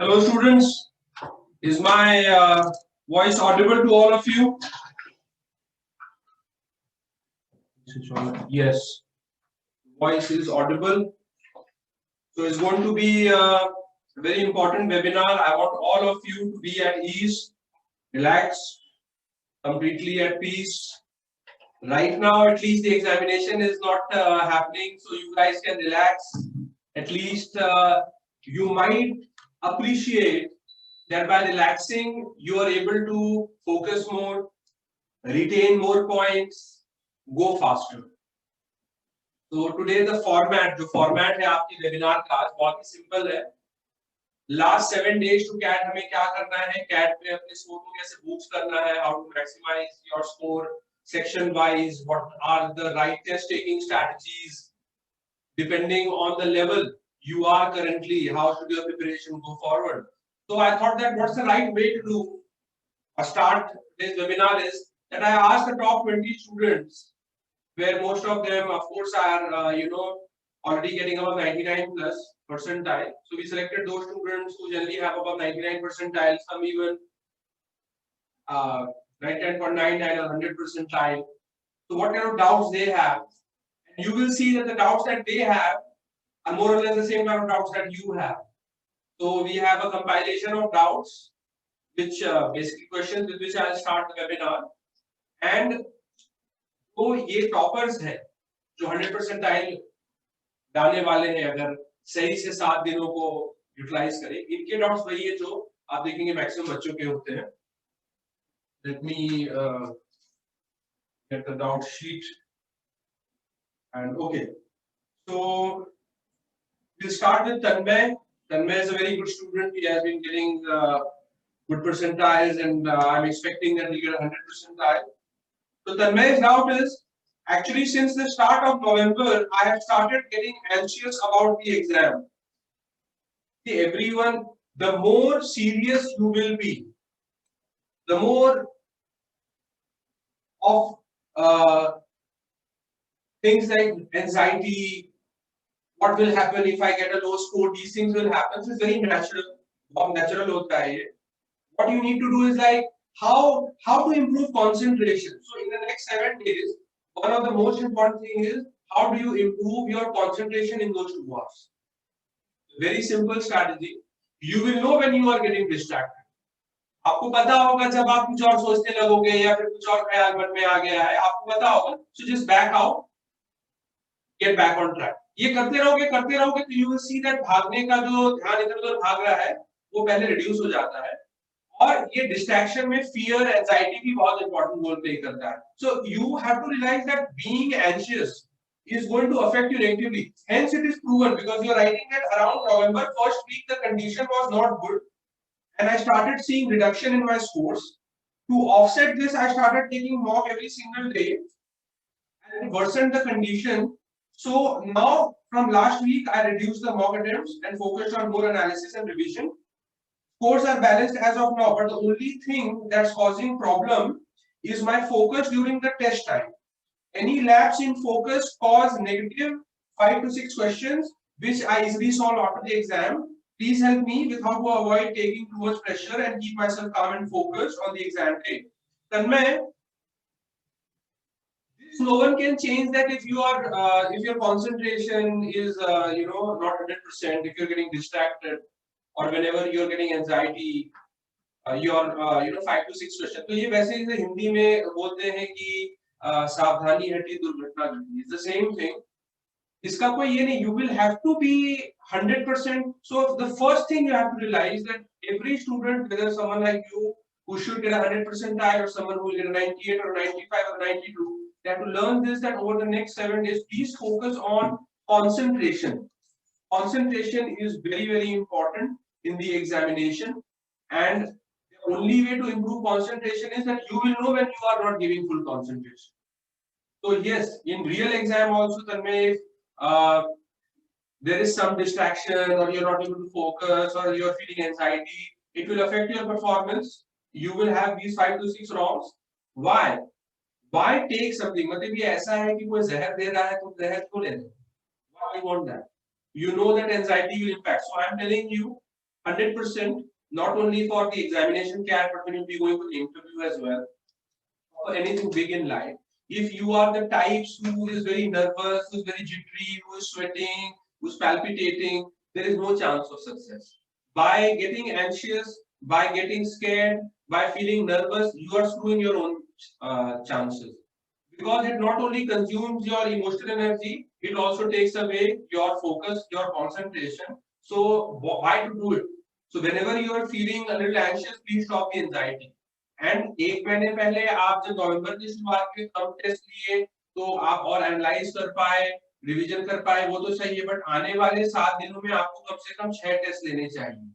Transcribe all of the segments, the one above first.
Hello students, is my voice audible to all of you? Yes, voice is audible. So it's going to be a very important webinar. I want all of you to be at ease, relaxed, completely at peace. Right now, at least the examination is not happening, so you guys can relax. At least you might appreciate that by relaxing, you are able to focus more, retain more points, go faster. So today the format, जो format है आपकी webinar का बहुत ही simple है. Last 7 days to CAT हमें क्या करना है? CAT में अपने score को कैसे boost करना है? How to maximize your score section wise? What are the right test taking strategies? Depending on the level you are currently, how should your preparation go forward? So I thought that what's the right way to do a start this webinar is that I asked the top 20 students, where most of them, of course, are already getting above 99 plus percentile. So we selected those students who generally have above 99 percentile, some even 99.99 or 100 percentile. So what kind of doubts they have, and you will see that the doubts that they have are more or less the same kind of doubts that you have. So we have a compilation of doubts, which basically questions with which I'll start the webinar. And तो ये toppers हैं जो 100 percentile डालने वाले हैं, अगर सही से 7 दिनों को यूटिलाइज करें, इनके डाउट्स वही है जो आप देखेंगे मैक्सिमम बच्चों के होते हैं. Let me get the doubt sheet. And okay, so we'll start with Tanmay. Tanmay is a very good student. He has been getting good percentiles, and I'm expecting that he'll get 100 percentile. So Tanmay's doubt is, actually since the start of November, I have started getting anxious about the exam. See, everyone, the more serious you will be, the more of things like anxiety, what will happen if I get a low score, these things will happen. So it's very natural. Natural hota hai ye. What you need to do is like how to improve concentration. So in the next 7 days, one of the most important thing is how do you improve your concentration in those 2 hours. Very simple strategy. You will know when you are getting distracted. आपको पता होगा जब आप कुछ और सोचने लगोगे या फिर कुछ और ख्याल मन में आ गया है, आपको पता होगा. So just back out, get back on track. ये करते रहोगे तो you will see that भागने का जो ध्यान इधर-उधर भाग रहा है वो पहले रिड्यूस हो जाता है. और ये डिस्ट्रैक्शन में फियर एंजाइटी भी बहुत इंपॉर्टेंट रोल प्ले करता है. So you have to realize that being anxious is going to affect you negatively. Hence it is proven, because you are writing that around November first week the condition was not good and I started seeing reduction in my scores. To offset this, I started taking mock every single day and it worsened the condition. So now from last week I reduced the mock attempts and focused on more analysis and revision. Scores are balanced as of now, but the only thing that's causing problem is my focus during the test time. Any lapse in focus cause negative 5 to 6 questions, which I easily solve after the exam. Please help me with how to avoid taking too much pressure and keep myself calm and focused on the exam day. Tanmay, this no one can change that if you are if your concentration is not 100%, if you're getting distracted, or whenever you're getting anxiety, your 5 to 6 question. तो ये वैसे ही हिंदी में बोलते हैं कि सावधानी हटी दुर्घटना घटी. It's the same thing. इसका कोई ये नहीं. You will have to be 100%. So the first thing you have to realize that every student, whether someone like you who should get a 100 percentile or someone who will get a 98 or 95 or 92, they have to learn this, that over the next 7 days, please focus on concentration. Concentration is very, very important in the examination, and the only way to improve concentration is that you will know when you are not giving full concentration. So yes, in real exam also, Tanmay, there is some distraction or you're not able to focus or you're feeling anxiety, it will affect your performance. You will have these 5 to 6 wrongs. Why? Why take something? मतलब ये ऐसा है कि कोई जहर दे रहा है तो जहर क्यों लेना? Why do you want that? You know that anxiety will impact. So I'm telling you, 100%, not only for the examination CAT, but when you'll be going for the interview as well, for anything big in life. If you are the types who is very nervous, who's very jittery, who is sweating, who's palpitating, there is no chance of success. By getting anxious, by getting scared, by feeling nervous, you are screwing your own chances. Because it not only consumes your emotional energy, it also takes away your focus, your concentration. So why to do it? So whenever you are feeling a little anxious, please stop the anxiety. And एक महीने पहले आप जब नवंबर की शुरुआत में कम test लिए तो आप और एनालाइज कर पाए, रिवीजन कर पाए, वो तो सही है, बट आने वाले 7 दिनों में आपको कम से कम 6 टेस्ट लेने चाहिए।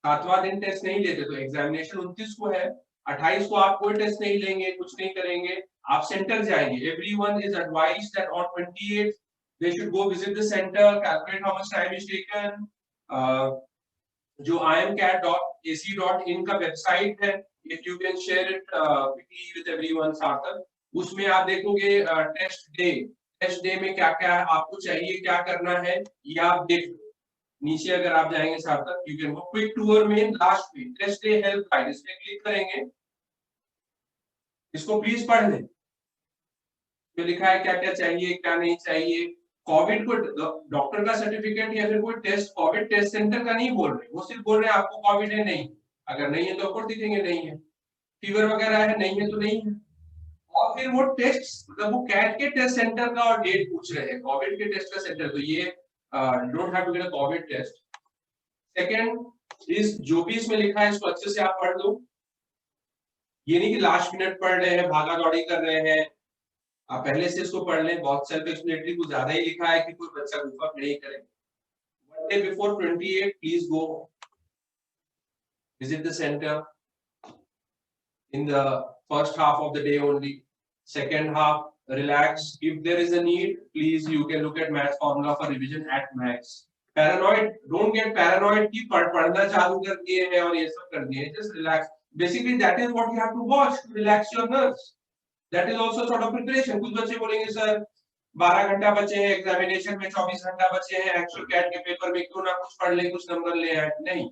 7वां दिन टेस्ट नहीं लेते तो एग्जामिनेशन 29 को है, 28 को आप कोई टेस्ट नहीं लेंगे, कुछ नहीं करेंगे, आप सेंटर जाएंगे। Everyone is advised that on 28 they should go visit the center, calculate how much time is taken. जो imcat.ac.in का वेबसाइट है, if you can share it quickly with everyone, सार्थक, उसमें आप देखोगे टेस्ट डे में क्या क्या आपको चाहिए, क्या करना है, ये आप देख लो। नीचे अगर आप जाएंगे सार्थक, you can go quick tour में लास्ट में टेस्ट डे हेल्प गाइड, इस पे क्लिक करेंगे, इसको प्लीज पढ़ लें, जो लिखा है क्या क्या चाहिए क्या नहीं चाहिए। कोविड को डॉक्टर का सर्टिफिकेट या फिर कोई टेस्ट कोविड टेस्ट सेंटर का नहीं बोल रहे, वो सिर्फ बोल रहे हैं आपको कोविड है नहीं, अगर नहीं है तो ऊपर दिखेंगे नहीं है, फीवर वगैरह है नहीं है तो नहीं है। और फिर वो टेस्ट मतलब वो कैट के टेस्ट सेंटर का और डेट पूछ रहे हैं, कोविड के टेस्ट का सेंटर, तो ये don't have to get a covid test. Second इस जो भी इसमें लिखा है इसको अच्छे से आप पढ़ लो, ये नहीं कि लास्ट मिनट पढ़ रहे हैं, भागा दौड़ी कर रहे हैं, आप पहले से इसको पढ़ लें, बहुत सेल्फ एक्सप्लेनेटरी कुछ ज्यादा ही लिखा है कि कोई बच्चा गुफा नहीं करे। One day before 28, please go visit the center in the first half of the day only. Second half, relax. If there is a need, please you can look at math formula for revision at max. Paranoid, don't get paranoid कि पढ़ना चालू कर दिए हैं और ये सब कर दिए हैं, just relax. Basically, that is what you have to watch to relax your nerves. That is also sort of preparation. कुछ बच्चे बोलेंगे सर 12 घंटा बचे हैं एग्जामिनेशन में, 24 घंटा बचे हैं एक्चुअल कैट के पेपर में, क्यों ना कुछ पढ़ ले, कुछ नंबर ले आए। नहीं,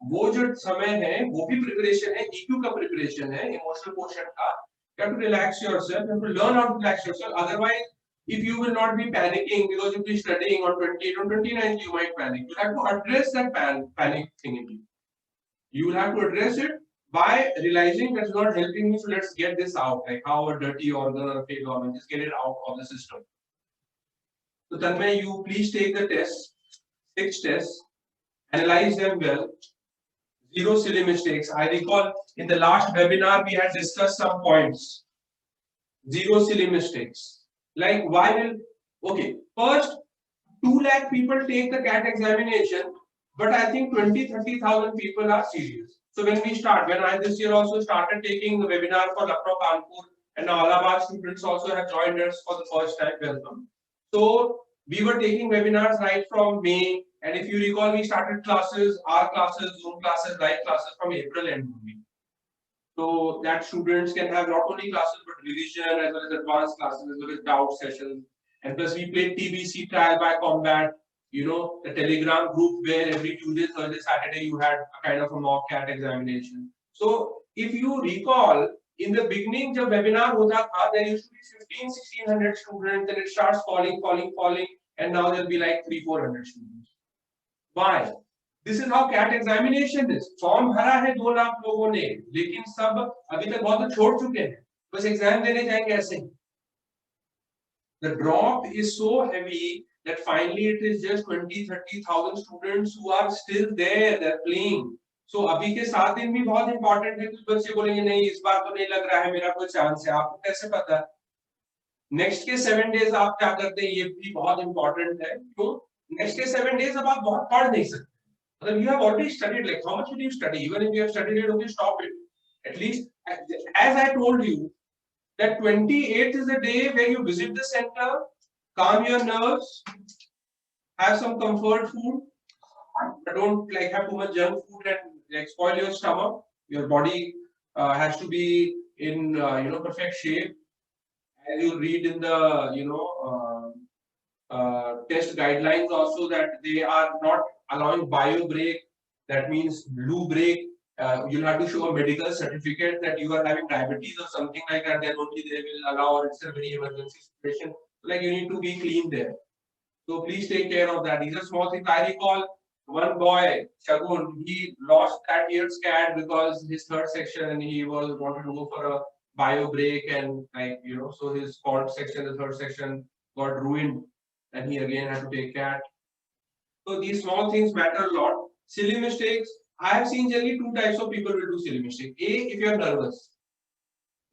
वो जो समय है वो भी प्रिपरेशन है, ईक्यू का प्रिपरेशन है, इमोशनल क्वोशंट का। You have to relax yourself, you have to learn how to relax yourself. Otherwise, if you will not be panicking because you'll be studying on 28 or 29, you might panic. You have to address that panic thing in you. You will have to address it by realizing that's not helping me, so let's get this out, like how a dirty organ or a failed organ, just get it out of the system. So Tanmay, you please take the test, 6 tests, analyze them well, 0 silly mistakes. I recall in the last webinar we had discussed some points. 0 silly mistakes. Like why will, okay, first 2 lakh people take the CAT examination, but I think 20-30,000 people are serious. So when we start, when I this year also started taking the webinar for Lucknow, Kanpur, and now Allahabad students also have joined us for the first time. Welcome. So we were taking webinars right from May, and if you recall, we started classes, our classes, Zoom classes, live classes from April end only. So that students can have not only classes but revision as well as advanced classes as well as doubt sessions. And plus we played TBC, trial by combat, you know, the Telegram group where every Tuesday, Thursday, Saturday you had a kind of a mock CAT examination. So if you recall, in the beginning, जब webinar होता था, there used to be 1,500-1,600 students, and it starts falling, and now there'll be like 300-400 students. Why? This is how CAT examination is. Form भरा है 2 लाख लोगों ने, लेकिन सब अभी तक बहुत छोड़ चुके हैं, बस एग्जाम देने जाएंगे ऐसे। The drop is so heavy that finally it is just 20-30,000 students who are still there, they're playing. So अभी के 7 दिन भी बहुत इंपॉर्टेंट है। कुछ बच्चे बोलेंगे नहीं इस बार तो नहीं लग रहा है मेरा कोई चांस है, आपको कैसे पता? नेक्स्ट के 7 डेज आप क्या करते हैं ये भी बहुत इंपॉर्टेंट है। क्यों? नेक्स्ट के 7 डेज अब आप बहुत पढ़ नहीं सकते, मतलब you have already studied, like how much did you study? Even if you have studied it, okay, stop it. At least, as I told you, that 28th is the day where you visit the center, calm your nerves, have some comfort food, but don't like have too much junk food and like spoil your stomach. Your body has to be in perfect shape. As you read in the test guidelines also that they are not allowing bio break. That means blue break. You'll have to show a medical certificate that you are having diabetes or something like that. Then only they will allow, or it's a very emergency situation. Like you need to be clean there. So please take care of that. These are small things. I recall one boy, Shagun, he lost that year's CAD because his third section he was wanted to go for a bio break, and like so his fourth section, the third section got ruined, and he again had to take CAD. So these small things matter a lot. Silly mistakes. I have seen generally two types of people will do silly mistake. A, if you are nervous.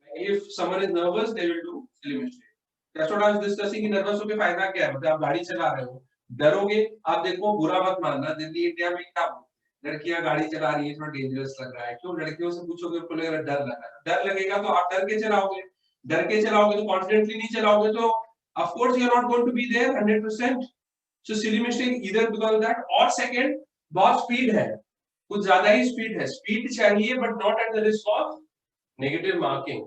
If someone is nervous, they will do silly mistake. That's what I was discussing. कि nervous होके फायदा क्या है? मतलब आप गाड़ी चला रहे हो, डरोगे, आप देखो बुरा मत मानना. दिल्ली इंडिया में क्या लड़कियां गाड़ी चला रही है, थोड़ा डेंजरस लग रहा है. क्यों लड़कियों से पूछोगे, उनको लगेगा डर लग रहा है. डर लगेगा तो आप डर के चलाओगे. डर के चलाओगे तो कॉन्फिडेंटली नहीं चलाओगे तो of course you are not going to be there 100%. So silly mistake either because of that or second, बहुत स्पीड है, कुछ ज्यादा ही स्पीड है. स्पीड चाहिए but not at the risk of negative marking.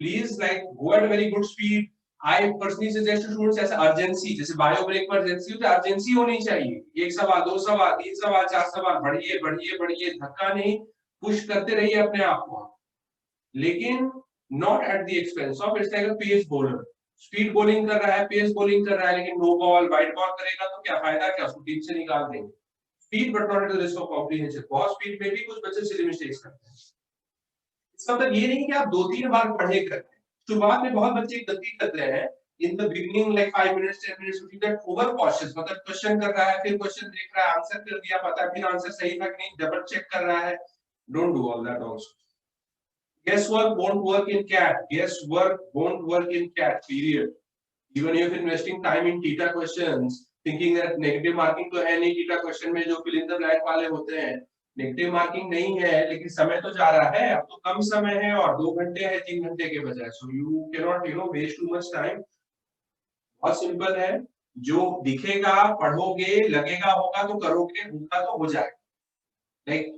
Please like go at a very good speed. I personally suggest to students ऐसा urgency, जैसे bio break पर urgency होता है, urgency होनी चाहिए. एक सवाल, दो सवाल, तीन सवाल, चार सवाल, बढ़िए बढ़िए बढ़िए, धक्का नहीं, पुश करते रहिए अपने आप को. लेकिन not at the expense of, it's like a pace bowler. Speed bowling कर रहा है, पेस बॉलिंग कर रहा है, लेकिन नो बॉल वाइड बॉल करेगा तो क्या फायदा, क्या उसको टीम से निकाल देंगे. Speed but not at the risk of comprehension. बहुत स्पीड में भी कुछ बच्चे सिली मिस्टेक्स करते हैं. इसका मतलब ये नहीं कि आप 2-3 बार पढ़े करते हैं. शुरुआत में बहुत बच्चे गलती करते हैं. In the beginning like 5 minutes 10 minutes you get over cautious. मतलब क्वेश्चन कर रहा है, फिर क्वेश्चन देख रहा है, आंसर कर दिया, पता है फिर आंसर सही था कि नहीं, डबल चेक कर रहा है. Don't do all that also. Guesswork won't work in CAT. Guesswork won't work in CAT. Period. Even if investing time in theta questions, thinking that negative marking तो है नहीं, theta question में जो fill in the blank वाले होते हैं, negative marking नहीं है, लेकिन समय तो जा रहा है. अब तो कम समय है और 2 घंटे है 3 घंटे के बजाय. So you cannot waste too much time. बहुत सिंपल है. जो दिखेगा, पढ़ोगे, लगेगा होगा तो करोगे, होगा तो हो जाएगा. Like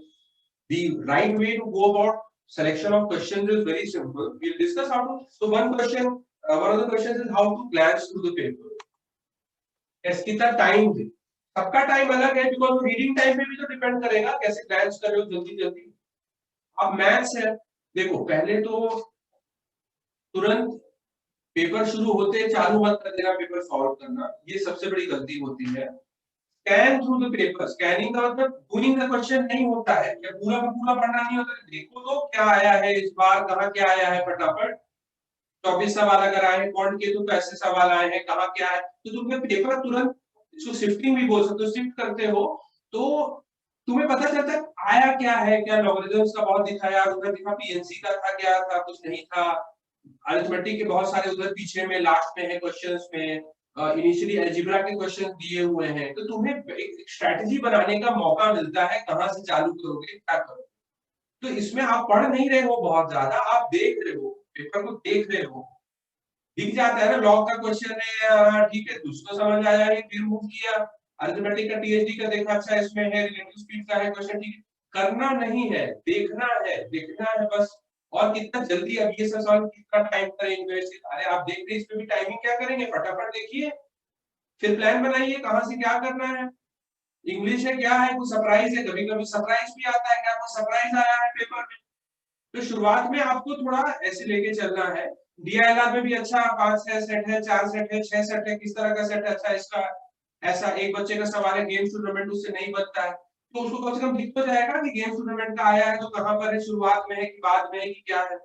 the right way to go about selection of questions is very simple. We'll discuss how to. So one of the questions is how to glance through the paper. Yes, कितना टाइम दे. सबका time अलग है, because reading time पे भी तो depend करेगा कैसे glans कर रहे हो जल्दी जल्दी. अब मैथ्स है, देखो पहले तो तुरंत पेपर शुरू होते चालू मत कर देना पेपर सॉल्व करना. ये सबसे बड़ी गलती होती है. Scan through the paper. Scanning का मतलब डूइंग द क्वेश्चन नहीं होता है, या पूरा का पूरा पढ़ना नहीं होता. देखो तो क्या आया है इस बार, कहाँ क्या आया है, फटाफट 24 सवाल अगर आए हैं, कौन के तो कैसे सवाल आए हैं, कहाँ क्या है, तो तुम्हें पेपर तुरंत, इसको शिफ्टिंग भी बोल सकते हो, शिफ्ट करते हो तो तुम्हें पता चलता है आया क्या है. क्या लॉगरिथम्स का बहुत दिखाया, उधर दिखा पीएनसी का था, क्या था, कुछ नहीं था. अरिथमेटिक के बहुत सारे उधर पीछे में लास्ट में है क्वेश्चंस में. इनिशियली अलजेब्रा के क्वेश्चन दिए हुए हैं, तो तुम्हें एक स्ट्रेटजी बनाने का मौका मिलता है, कहां से चालू करोगे, क्या करोगे. तो इसमें आप पढ़ नहीं रहे हो बहुत ज्यादा, आप देख रहे हो, पेपर को देख रहे हो. दिख जाता है ना लॉग का क्वेश्चन है, ठीक है, कुछ तो समझ आया है, फिर मूव किया. अरिथमेटिक का टीएचडी का देखा, अच्छा इसमें है, रिलेटिव स्पीड का है क्वेश्चन, ठीक है. करना नहीं है, देखना है, देखना है बस. और कितना जल्दी अब ये सब सवाल कितना टाइम करेंगे. अरे आप देख रहे, इसमें भी टाइमिंग क्या करेंगे, फटाफट देखिए, फिर प्लान बनाइए कहां से क्या करना है. इंग्लिश है, क्या है, कुछ सरप्राइज है, कभी कभी सरप्राइज भी आता है, क्या कुछ सरप्राइज आया है पेपर में. तो शुरुआत में आपको थोड़ा ऐसे लेके चलना है. डीआईएलआर में भी अच्छा 5-6 सेट है, 4 सेट है, 6 सेट है, किस तरह का सेट अच्छा है इसका. ऐसा एक बच्चे का सवाल है, गेम्स टूर्नामेंट उससे नहीं बनता है, तो उसको कम से कम दिख तो जाएगा कि गेम्स टूर्नामेंट का आया है तो कहां पर है, शुरुआत में है कि बाद में है कि क्या है.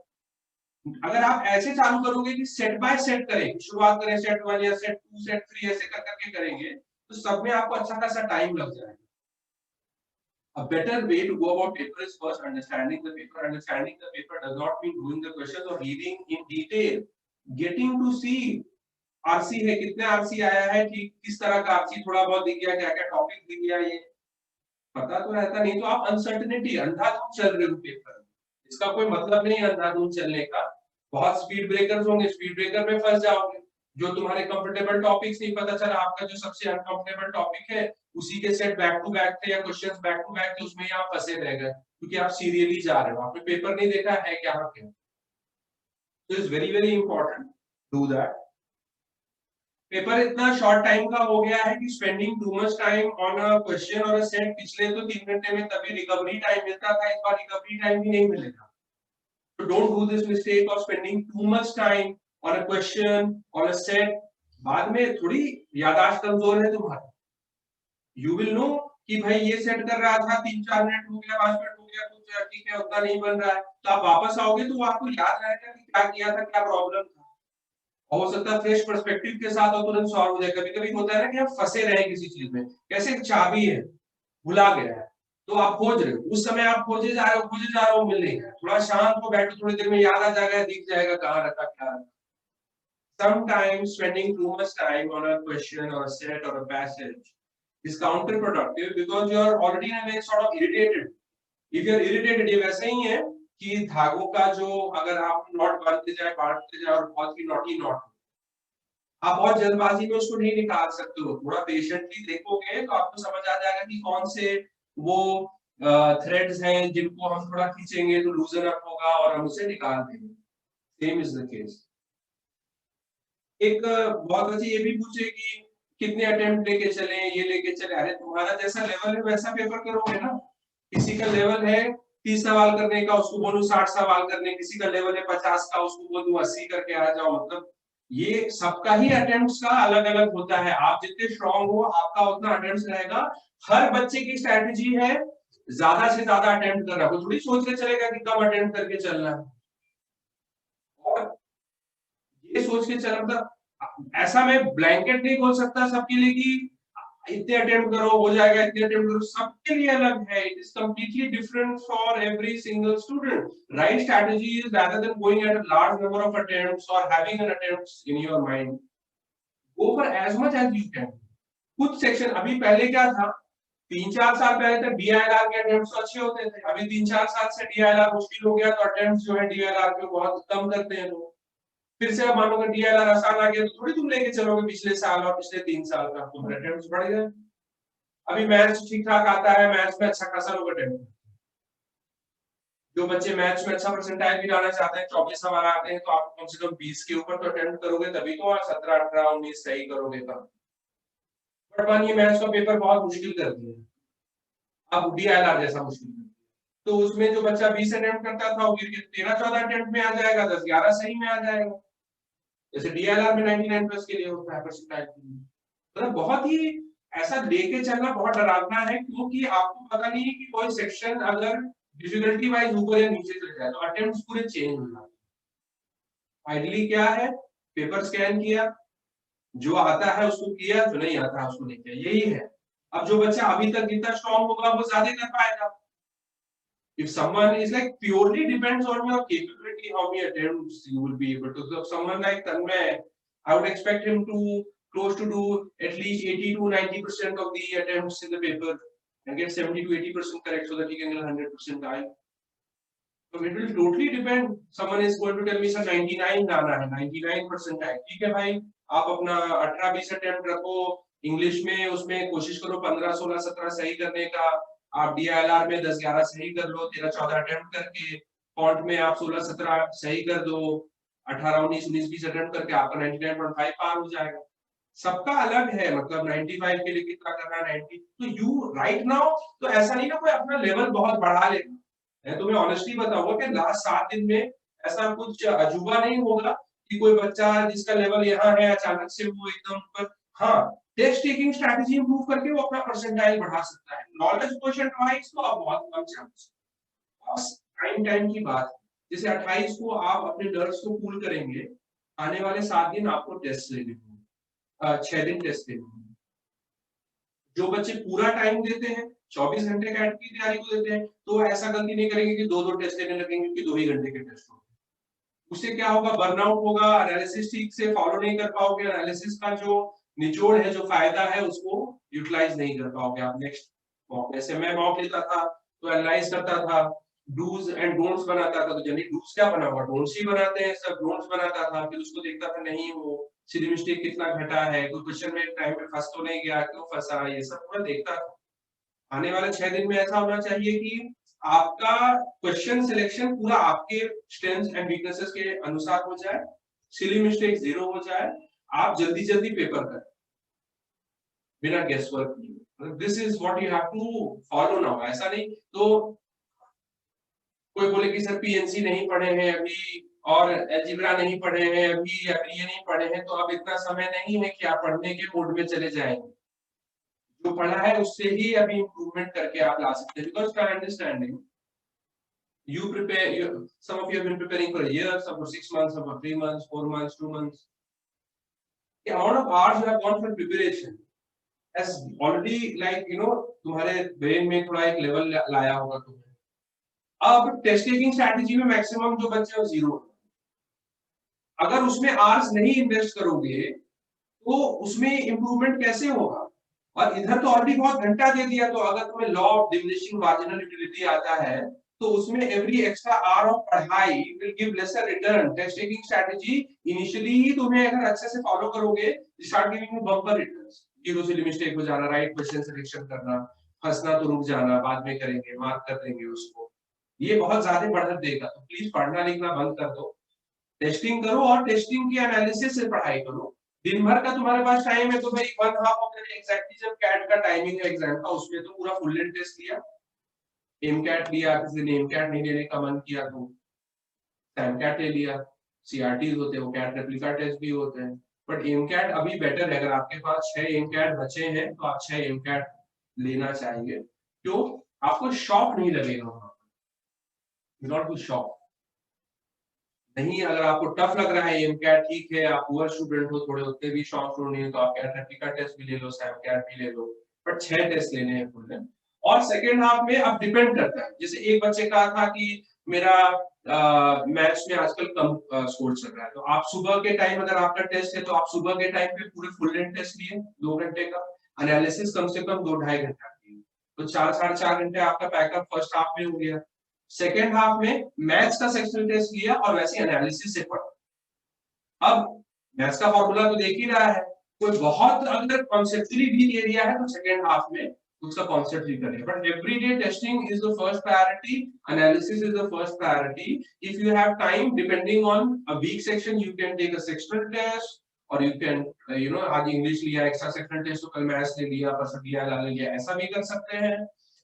अगर आप ऐसे चालू करोगे कि सेट बाय सेट करें, शुरुआत करें सेट 1 या सेट 2 सेट 3 ऐसे कर करके करेंगे, तो सब में आपको अच्छा खासा टाइम लग जाएगा. A better way to go about paper is first understanding the paper. Understanding the paper does not mean doing the questions or reading in detail. Getting to see RC है, कितने आरसी आया है, ठीक किस तरह का आरसी, थोड़ा बहुत दिख गया, क्या क्या टॉपिक दिख गया, ये पता तो रहता नहीं. तो आप अनसर्टेनिटी, अंधाधुंध चल रहे हो पेपर में, इसका कोई मतलब नहीं है अंधाधुंध चलने का. बहुत स्पीड ब्रेकर्स होंगे, स्पीड ब्रेकर में फंस जाओगे. जो तुम्हारे कंफर्टेबल टॉपिक्स नहीं, पता चला आपका जो सबसे अनकंफर्टेबल टॉपिक है उसी के सेट बैक टू बैक थे या क्वेश्चंस बैक टू बैक थे, उसमें आप फंसे रह गए क्योंकि आप सीरियली जा रहे हो, आपने पेपर नहीं देखा है क्या क्या. So it's very very important do that. Paper इतना शॉर्ट टाइम का हो गया है कि spending too much time on a question और अ सेट, पिछले तो 3 घंटे में तभी रिकवरी टाइम मिलता था, इस बार रिकवरी टाइम भी नहीं मिलेगा। तो don't do this mistake of spending too much time on a question on a set. बाद में थोड़ी याददाश्त कमजोर है तुम्हारी, यू विल नो कि भाई ये सेट कर रहा था, 3-4 मिनट हो गया, 5 मिनट हो गया, कुछ ठीक है उतना नहीं बन रहा है, तो आप वापस आओगे तो आपको याद रहेगा कि क्या किया था, क्या प्रॉब्लम था। हो सकता है फ्रेश पर्सपेक्टिव के साथ और तुरंत सॉल्व हो जाए। कभी कभी होता है ना कि हम फंसे रहे किसी चीज में, कैसे चाबी है भुला गया है, तो आप खोज रहे हो, उस समय आप खोजे जा रहे हो, मिल नहीं रहा है, थोड़ा शांत हो बैठो, थोड़ी देर में याद आ जाएगा, दिख जाएगा कहाँ रखा क्या रखा। Sometimes spending too much time on a question or a set or a passage is counterproductive because you are already in a way sort of irritated. If you are irritated, ये वैसे ही है कि धागों का जो अगर आप नॉट बांधते जाए और बहुत ही नॉटी नॉट, आप बहुत जल्दबाजी में उसको नहीं निकाल सकते हो, थोड़ा पेशेंटली देखोगे तो आपको समझ आ जाएगा कि कौन से वो थ्रेड्स हैं जिनको हम थोड़ा खींचेंगे तो लूजन अप होगा और हम उसे निकाल देंगे। Same is the case. एक बहुत अच्छी ये भी पूछे कि कितने अटेम्प्ट लेके चले, ये लेके चले, अरे तुम्हारा जैसा लेवल है वैसा पेपर करोगे ना। किसी का लेवल है 30 सवाल करने का, उसको बोलूं 60 सवाल करने, किसी का लेवल है 50 का, उसको बोलूं 80 करके आ जाओ। मतलब ये सबका ही अटेम्प्ट्स का अलग अलग होता है, आप जितने स्ट्रांग हो आपका उतना अटेम्प्ट्स रहेगा। हर बच्चे की स्ट्रेटेजी है ज्यादा से ज्यादा अटेम्प्ट करना, वो थोड़ी सोच के चलेगा कि कम अटेम्प्ट करके चलना है, और ये सोच के चल, मतलब ऐसा मैं ब्लैंकेट नहीं बोल सकता सबके लिए कि इतने अटेम्प्ट करो हो जाएगा, इतने अटेम्प्ट करो, सबके लिए अलग है। It is completely different for every single student. Right strategy is rather than going at a large number of attempts or having an attempts in your mind, go for as much as you can। कुछ section अभी पहले क्या था, 3-4 साल पहले तक DILR के attempts अच्छे होते थे, अभी 3-4 साल से डीआईएलआर मुश्किल हो गया तो अटेम्प्ट्स जो है डीआईएलआर के बहुत कम करते हैं लोग। फिर से अब मानोगे डीएलआर आसान आ गया तो थोड़ी तुम लेके चलोगे पिछले साल और पिछले 3 साल का, तुम्हारे अटेम्प्ट्स बढ़ गए। अभी मैथ्स ठीक ठाक आता है, मैथ्स में अच्छा खासा लोग अटेम्प्ट, जो बच्चे मैथ्स में अच्छा परसेंटाइल भी लाना चाहते हैं, 24 सवाल आते हैं तो आप कम से कम 20 के ऊपर तो अटेम्प्ट करोगे, तभी तो आप 17, 18, 19 सही करोगे तब। बट मानिए मैथ्स का पेपर बहुत मुश्किल कर दिया, अब डीएलआर जैसा मुश्किल कर दिया, तो उसमें जो बच्चा 20 अटेम्प्ट करता था वो गिर के 13-14 अटेम्प्ट में आ जाएगा, 10-11 सही में आ जाएगा। जैसे डीएलआर में 99 प्लस के लिए होता है परसेंटाइल के लिए। मतलब बहुत ही ऐसा लेके चलना बहुत डरावना है, क्योंकि आपको पता नहीं है कि कोई सेक्शन अगर डिफिकल्टी वाइज ऊपर या नीचे चले जाए तो अटेम्प्ट्स पूरे चेंज हो जाते हैं। आइडियली क्या है, पेपर स्कैन किया, जो आता है उसको किया, जो नहीं आता है उसको नहीं किया, यही है। अब जो बच्चा अभी तक जितना स्ट्रॉन्ग होगा वो ज्यादा कर पाएगा। If someone is like purely depends on your capability, how many attempts you will be able to. So someone like Tanmay, I would expect him to close to do at least 80 to 90% of the attempts in the paper and get 70 to 80% correct so that he can get 100% time. So it will totally depend. Someone is going to tell me sir 99 लाना है, 99% है, ठीक है भाई, आप अपना 18-20 attempt रखो English में, उसमें कोशिश करो 15, 16, 17 सही करने का। आप डीएलआर में 10-11 सही कर लो 13-14 अटेम्प्ट करके, फॉन्ट में आप 16-17 सही कर दो, 18-19, 19-20 अटेम्प्ट करके आपका 99.5 पार हो जाएगा। सबका अलग है, मतलब 95 के लिए कितना करना है, 90, तो यू राइट नाउ तो ऐसा नहीं ना कोई अपना लेवल बहुत बढ़ा लेगा। मैं तुम्हें ऑनेस्टली बताऊंगा कि लास्ट 7 दिन में ऐसा कुछ अजूबा नहीं होगा कि कोई बच्चा जिसका लेवल यहाँ है अचानक से वो एकदम ऊपर। हाँ, टेस्ट टेकिंग स्ट्रैटेजी इंप्रूव करके वो अपना परसेंटाइल बढ़ा सकता है, नॉलेज क्वोशिएंट वाइज तो आप बहुत कम चांस। बस टाइम की बात है। जैसे 28 को आप अपने नर्व्स को कूल करेंगे, आने वाले 7 दिन आपको टेस्ट लेने होंगे, 6 दिन टेस्ट लेने होंगे। जो बच्चे पूरा टाइम देते हैं, 24 घंटे कैट की तैयारी को देते हैं, तो ऐसा गलती नहीं करेंगे कि 2-2 टेस्ट लेने लगेंगे कि 2 ही घंटे के टेस्ट होंगे। उससे क्या होगा, बर्नआउट होगा, एनालिसिस ठीक से फॉलो नहीं कर पाओगे, एनालिसिस का जो निचोड़ है, जो फायदा है, उसको यूटिलाइज नहीं कर पाओगे आप नेक्स्ट मॉक। जैसे मैं मॉक लेता था तो एनालाइज करता था, डूज एंड डोंट्स बनाता था, तो जनरली डूज क्या बना हुआ, डोंट्स ही बनाते हैं, सब डोंट्स बनाता था, फिर उसको देखता था नहीं वो सिली मिस्टेक कितना घटा है, कोई क्वेश्चन में टाइम पे फंस तो नहीं गया, क्यों फंसा, ये सब पूरा देखता था। आने वाले 6 दिन में ऐसा होना चाहिए कि आपका क्वेश्चन सिलेक्शन पूरा आपके स्ट्रेंथ्स एंड वीकनेसेस के अनुसार हो जाए, सिली मिस्टेक 0 हो जाए, आप जल्दी जल्दी पेपर करें बिना गेस वर्क किए। This is what you have to follow now. ऐसा नहीं तो कोई बोले कि सर पीएनसी नहीं पढ़े हैं अभी और अलजेब्रा नहीं पढ़े हैं अभी या फिर ये नहीं पढ़े हैं, तो अब इतना समय नहीं है कि आप पढ़ने के मोड में चले जाएंगे। जो पढ़ा है उससे ही अभी इम्प्रूवमेंट करके आप ला सकते हैं। Because for understanding you prepare some of you have been preparing for a year, some for 6 months, some for 3 months, 4 months, 2 months. The amount of hours you have gone for preparation has already, like तुम्हारे brain में थोड़ा एक level लाया होगा तुम्हें। अब test taking strategy में maximum जो बच्चे हैं 0। अगर उसमें आवर्स नहीं इन्वेस्ट करोगे तो उसमें इम्प्रूवमेंट कैसे होगा? और इधर तो ऑलरेडी बहुत घंटा दे दिया, तो अगर तुम्हें law of diminishing marginal utility आता है तो उसमें एवरी एक्स्ट्रा आवर ऑफ पढ़ाई will give lesser return. Test taking strategy initially ही तुम्हें अगर अच्छे से फॉलो करोगे, start giving you bumper returns. Zero से मिस्टेक हो जाना, राइट क्वेश्चन सिलेक्शन करना, फंसना तो रुक जाना, बाद में करेंगे, मार्क कर देंगे उसको, ये बहुत ज्यादा बढ़त देगा। तो प्लीज पढ़ना लिखना बंद कर दो, टेस्टिंग करो और टेस्टिंग की एनालिसिस से पढ़ाई करो। दिन भर का तुम्हारे पास टाइम है तो भाई 1/2 ऑफ द डे एग्जैक्टली जब कैट का टाइमिंग है एग्जाम का, उसमें तो पूरा फुल लेंथ टेस्ट लिया, एम कैट लिया, किसी ने एम कैट नहीं लेने का मन किया तो सैम कैट ले लिया, सीआरटीज होते हैं वो कैट रेप्लिका टेस्ट भी होते हैं। बट एम कैट अभी बेटर है, अगर आपके पास 6 एम कैट बचे हैं तो आप 6 एम कैट लेना चाहिए। क्यों? आपको शॉक नहीं लगेगा वहां पर, नॉट टू शॉक नहीं। अगर आपको टफ लग रहा है एम कैट, ठीक है, आप पुअर स्टूडेंट हो, थोड़े उतने भी शॉक नहीं है, तो आप कैट रेप्लिका टेस्ट भी ले लो, सैम कैट भी ले लो, बट 6 टेस्ट लेने हैं फुल लेंथ। और सेकेंड हाफ में अब डिपेंड करता है, जैसे एक बच्चे कहा था कि मेरा मैथ्स में आजकल कम स्कोर चल रहा है, तो आप सुबह के टाइम अगर आपका टेस्ट है तो आप सुबह के टाइम पे पूरे फुल लेंथ टेस्ट लिए 2 घंटे का, एनालिसिस कम से कम 2-2.5 घंटा की, तो 4-4.5 घंटे आपका पैकअप फर्स्ट हाफ में हो गया। सेकेंड हाफ में मैथ्स का सेक्शनल टेस्ट लिया और वैसे एनालिसिस से पढ़ा। अब मैथ्स का फॉर्मूला तो देख ही रहा है, कोई बहुत अगर कॉन्सेप्चुअली वीक एरिया है तो सेकेंड हाफ में उसका कॉन्सेप्ट ही करें। But everyday testing is the first priority, analysis is the first priority. If you have time, depending on a week section, you can take a sectional test, और you can आज English लिया extra sectional test, तो कल maths ले लिया, परसों लिया, ऐसा भी कर सकते हैं।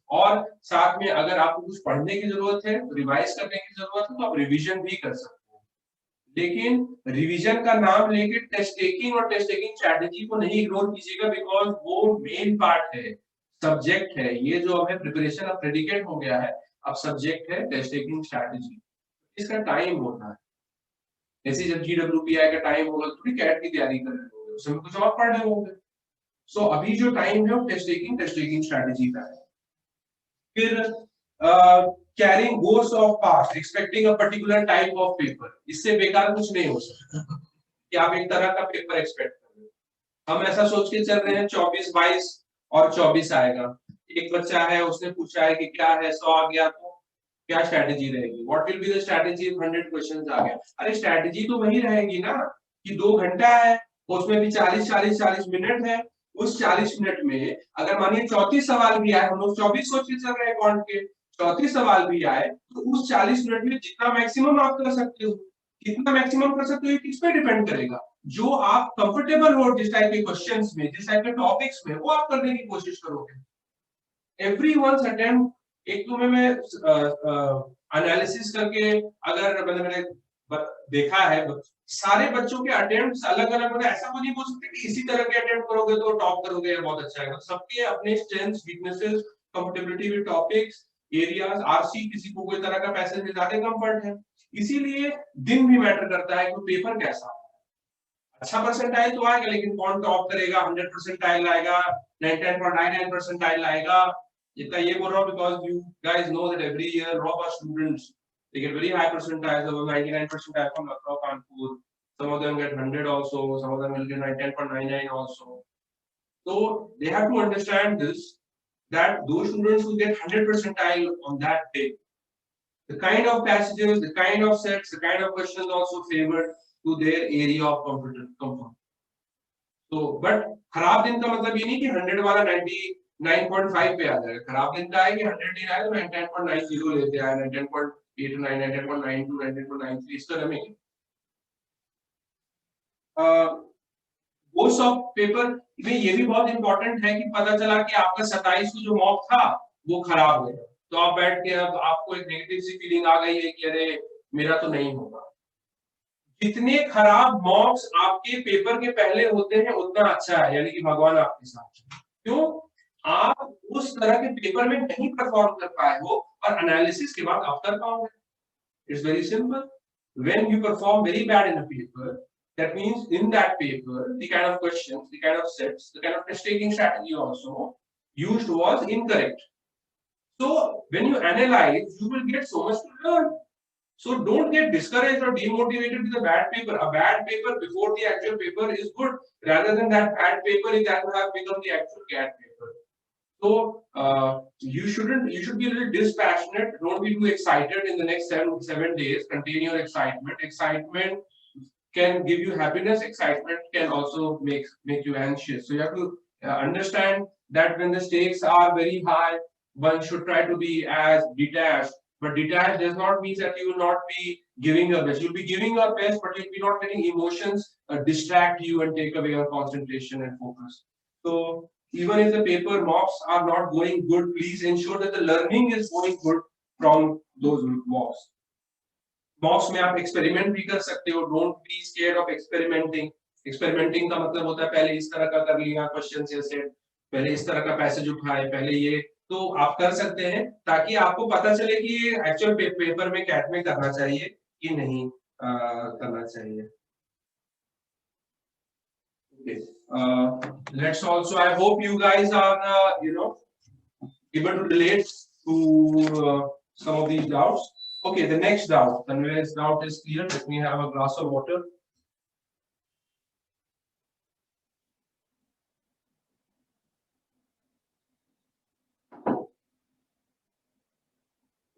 और साथ में अगर आपको कुछ पढ़ने की जरूरत है, रिवाइज करने की जरूरत है, तो आप रिवीजन भी कर सकते हैं। लेकिन रिवीजन का नाम लेके टेस्ट टेकिंग और टेस्ट टेकिंग स्ट्रैटेजी को नहीं इग्नोर कीजिएगा, बिकॉज वो मेन पार्ट है, सब्जेक्ट है। ये जो हमें प्रिपरेशन अब प्रेडिकेट हो गया है, अब सब्जेक्ट है टेस्ट टेकिंग स्ट्रैटेजी। इसका टाइम होता है, जैसे जब GWPI का टाइम होगा तो कैट की तैयारी कर रहे होंगे, उसमें कुछ और पढ़ रहे होंगे। सो अभी जो टाइम है वो टेस्ट टेकिंग स्ट्रैटेजी का है। फिर carrying goals of past, expecting a particular type of paper, इससे बेकार कुछ नहीं हो सकता कि आप एक तरह का पेपर एक्सपेक्ट कर रहे हो। हम ऐसा सोच के चल रहे हैं 24, 22 और 24 आएगा। एक बच्चा है, उसने पूछा है कि क्या है 100 आ गया तो क्या स्ट्रैटेजी रहेगी, what will be the strategy, 100 questions आ गया। अरे स्ट्रैटेजी तो वही रहेगी ना कि 2 घंटा है, उसमें भी 40 मिनट है। उस 40 मिनट में अगर मानिए 34 सवाल भी आए, हम लोग 24 सोच के चल रहे हैं कौन के, 34 सवाल भी आए, तो उस 40 मिनट में जितना मैक्सिमम आप कर सकते हो, कितना मैक्सिमम कर सकते हो किस पे डिपेंड करेगा। जो आप कंफर्टेबल हो जिस टाइप के क्वेश्चंस में, जिस टाइप के टॉपिक्स में, वो आप करने की कोशिश करोगे। एवरीवन्स अटेम्प्ट, एक तो मैं एनालिसिस करके अगर मैंने देखा है सारे बच्चों के अटेम्प्ट्स अलग अलग, मतलब ऐसा कोई नहीं बोल सकते कि इसी तरह के अटेम्प्ट करोगे तो टॉप करोगे या बहुत अच्छा है। सबके अपने strengths, weaknesses, comfortability with topics, areas, RC, किसी को कोई तरह का पैसेज में ज्यादा कंफर्ट है, इसीलिए दिन भी मैटर करता है कि पेपर कैसा है। अच्छा परसेंटाइल तो आएगा, लेकिन कौन टॉप करेगा, 100 परसेंटाइल आएगा, 99.99 परसेंटाइल आएगा। इतना ये बोल रहा हूँ because you guys know that every year raw students they get very high percentiles, over 99 percentile from Lucknow, Kanpur. Some of them get 100 also, some of them will get 99.99 also. So they have to understand this, that those students who get 100 percentile on that day, the kind of passages, the kind of sets, the kind of questions also favored to their area of comfort. तो but खराब दिन का मतलब ये नहीं कि 100 वाला 99.5 पे आ जाएगा। खराब दिन का है कि 100 नहीं आया तो 99.90 लेते आए, 99.89, 99.92, 99.93 इस तरह में। कोर्स ऑफ पेपर में ये भी बहुत इंपॉर्टेंट है कि पता चला कि आपका 27 को जो मॉक था वो खराब हो गया, तो आप बैठ के अब आपको एक नेगेटिव सी फीलिंग आ गई है कि अरे मेरा तो नहीं होगा। जितने खराब मॉक्स आपके पेपर के पहले होते हैं उतना अच्छा है, यानी कि भगवान आपके साथ। क्यों? आप उस तरह के पेपर में नहीं परफॉर्म कर पाए हो और एनालिसिस के बाद आप कर पाओगे। It's very simple. When you perform very bad in a paper, that means in that paper, the kind of questions, the kind of sets, the kind of test-taking strategy also used was incorrect. So when you analyze, you will get so much to learn. So don't get discouraged or demotivated with a bad paper. A bad paper before the actual paper is good, rather than that bad paper is that would have become the actual CAT paper. So you should be a little dispassionate. Don't be too excited in the next 7 days. Contain your excitement. Excitement can give you happiness. Excitement can also make you anxious. So you have to understand that when the stakes are very high, one should try to be as detached. But detached does not mean that you will not be giving your best. You'll be giving your best, but you'll be not letting emotions distract you and take away your concentration and focus. So even if the paper mocks are not going good, please ensure that the learning is going good from those mocks. मॉक्स में आप experiment भी कर सकते हो, don't be scared of experimenting. Experimenting का मतलब होता है पहले इस तरह का कर लिया क्वेश्चन या सेट, पहले इस तरह का पैसेज उठाए, पहले ये, तो आप कर सकते हैं ताकि आपको पता चले कि एक्चुअल पेपर में कैट में करना चाहिए कि नहीं करना चाहिए। Let's also, I hope you guys are able to relate to some of these doubts. Okay, the next doubt, Tanvir's doubt is clear. Let me have a glass of water.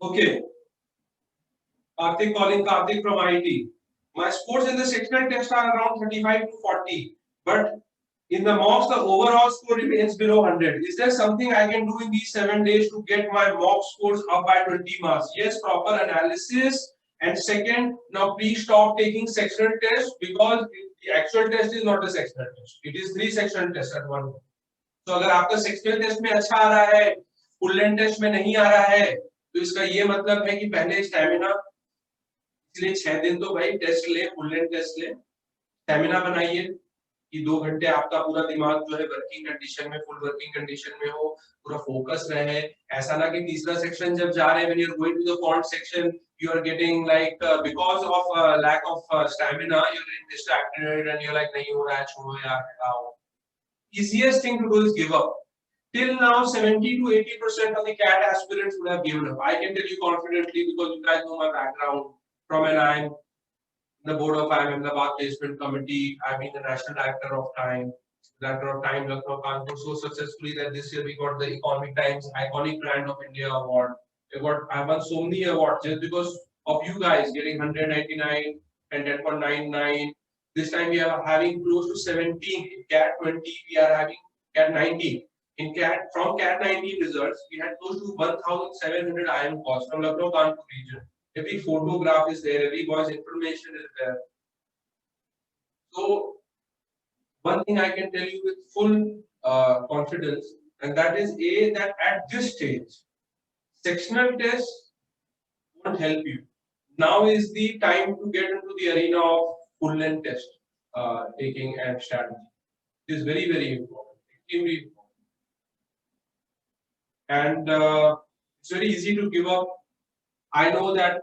Okay, Karthik calling Karthik from IT. My scores in the sectional test are around 35 to 40, but in the mocks, the overall score remains below 100. Is there something I can do in these 7 days to get my mock scores up by 20 marks? Yes, proper analysis. And second, now please stop taking sectional tests because the actual test is not a sectional test. It is 3 sectional tests at one go. So अगर आपका sectional test में अच्छा आ रहा है, full length test में नहीं आ रहा है, तो इसका ये मतलब है कि पहले स्टैमिना, इसलिए 6 दिन तो भाई टेस्ट ले, फुल लेंथ टेस्ट ले, स्टैमिना बनाइए कि 2 घंटे आपका पूरा दिमाग जो है वर्किंग कंडीशन में, फुल वर्किंग कंडीशन में हो, पूरा फोकस रहे। ऐसा ना कि तीसरा सेक्शन जब जा रहे हैं, when you are going to the quant section, you are getting like because of lack of stamina, you are getting distracted and you are like नहीं हो रहा है, छोड़ो यार, हटाओ। Easiest thing to do is give up. Till now, 70 to 80% of the CAT aspirants would have given up. I can tell you confidently because you guys know my background. From an I'm the board of IIM Ahmedabad Placement Committee. I've been the national director of Time, Lucknow Kanpur, so successfully that this year we got the Economic Times Iconic Brand of India Award. I won so many awards just because of you guys getting 199 and 10.99. This time we are having close to 17. In CAT 20, we are having CAT 19. In CAT, from CAT 19 results, we had close to 1,700 IIM calls from Lucknow Kanpur region. Every photograph is there, every voice information is there. So one thing I can tell you with full confidence, and that is that at this stage, sectional tests won't help you. Now is the time to get into the arena of full length test taking and strategy. It is very, very important, extremely important. And it's very easy to give up. I know that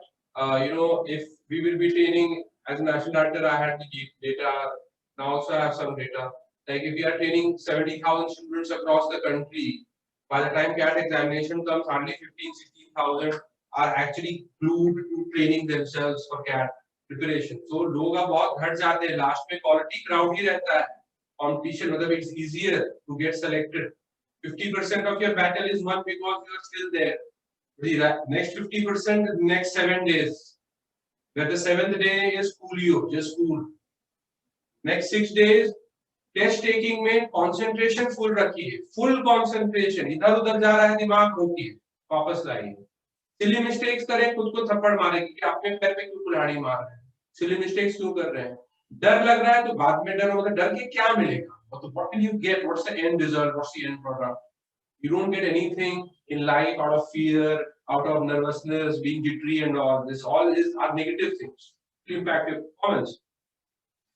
if we will be training as a national director, I had the data. Now also I have some data. Like if we are training 70,000 students across the country, by the time CAT examination comes, hardly 15,000-16,000 are actually glued to training themselves for CAT preparation. So लोग अब बहुत घट जाते हैं. Last में quality crowd ही रहता है. Competition, मतलब it's easier to get selected. 50% of your battle is won because you are still there. The next 50%, next 7 days. Where the 7th day is Coolio, just cool. Next 6 days, test taking में concentration full रखिए, full concentration. इधर उधर जा रहा है दिमाग, रोकिए, वापस लाइए. Silly mistakes करें, खुद को थप्पड़ मारे कि आपने पैर पे क्यों कुल्हाड़ी मार रहे हैं? Silly mistakes क्यों कर रहे हैं? डर लग रहा है तो बाद में डर होगा, डर के क्या मिलेगा, तो what will you get, what's the end result, what's the end product? You don't get anything in life out of fear, out of nervousness, being jittery and all this. All is are negative things to impact your performance.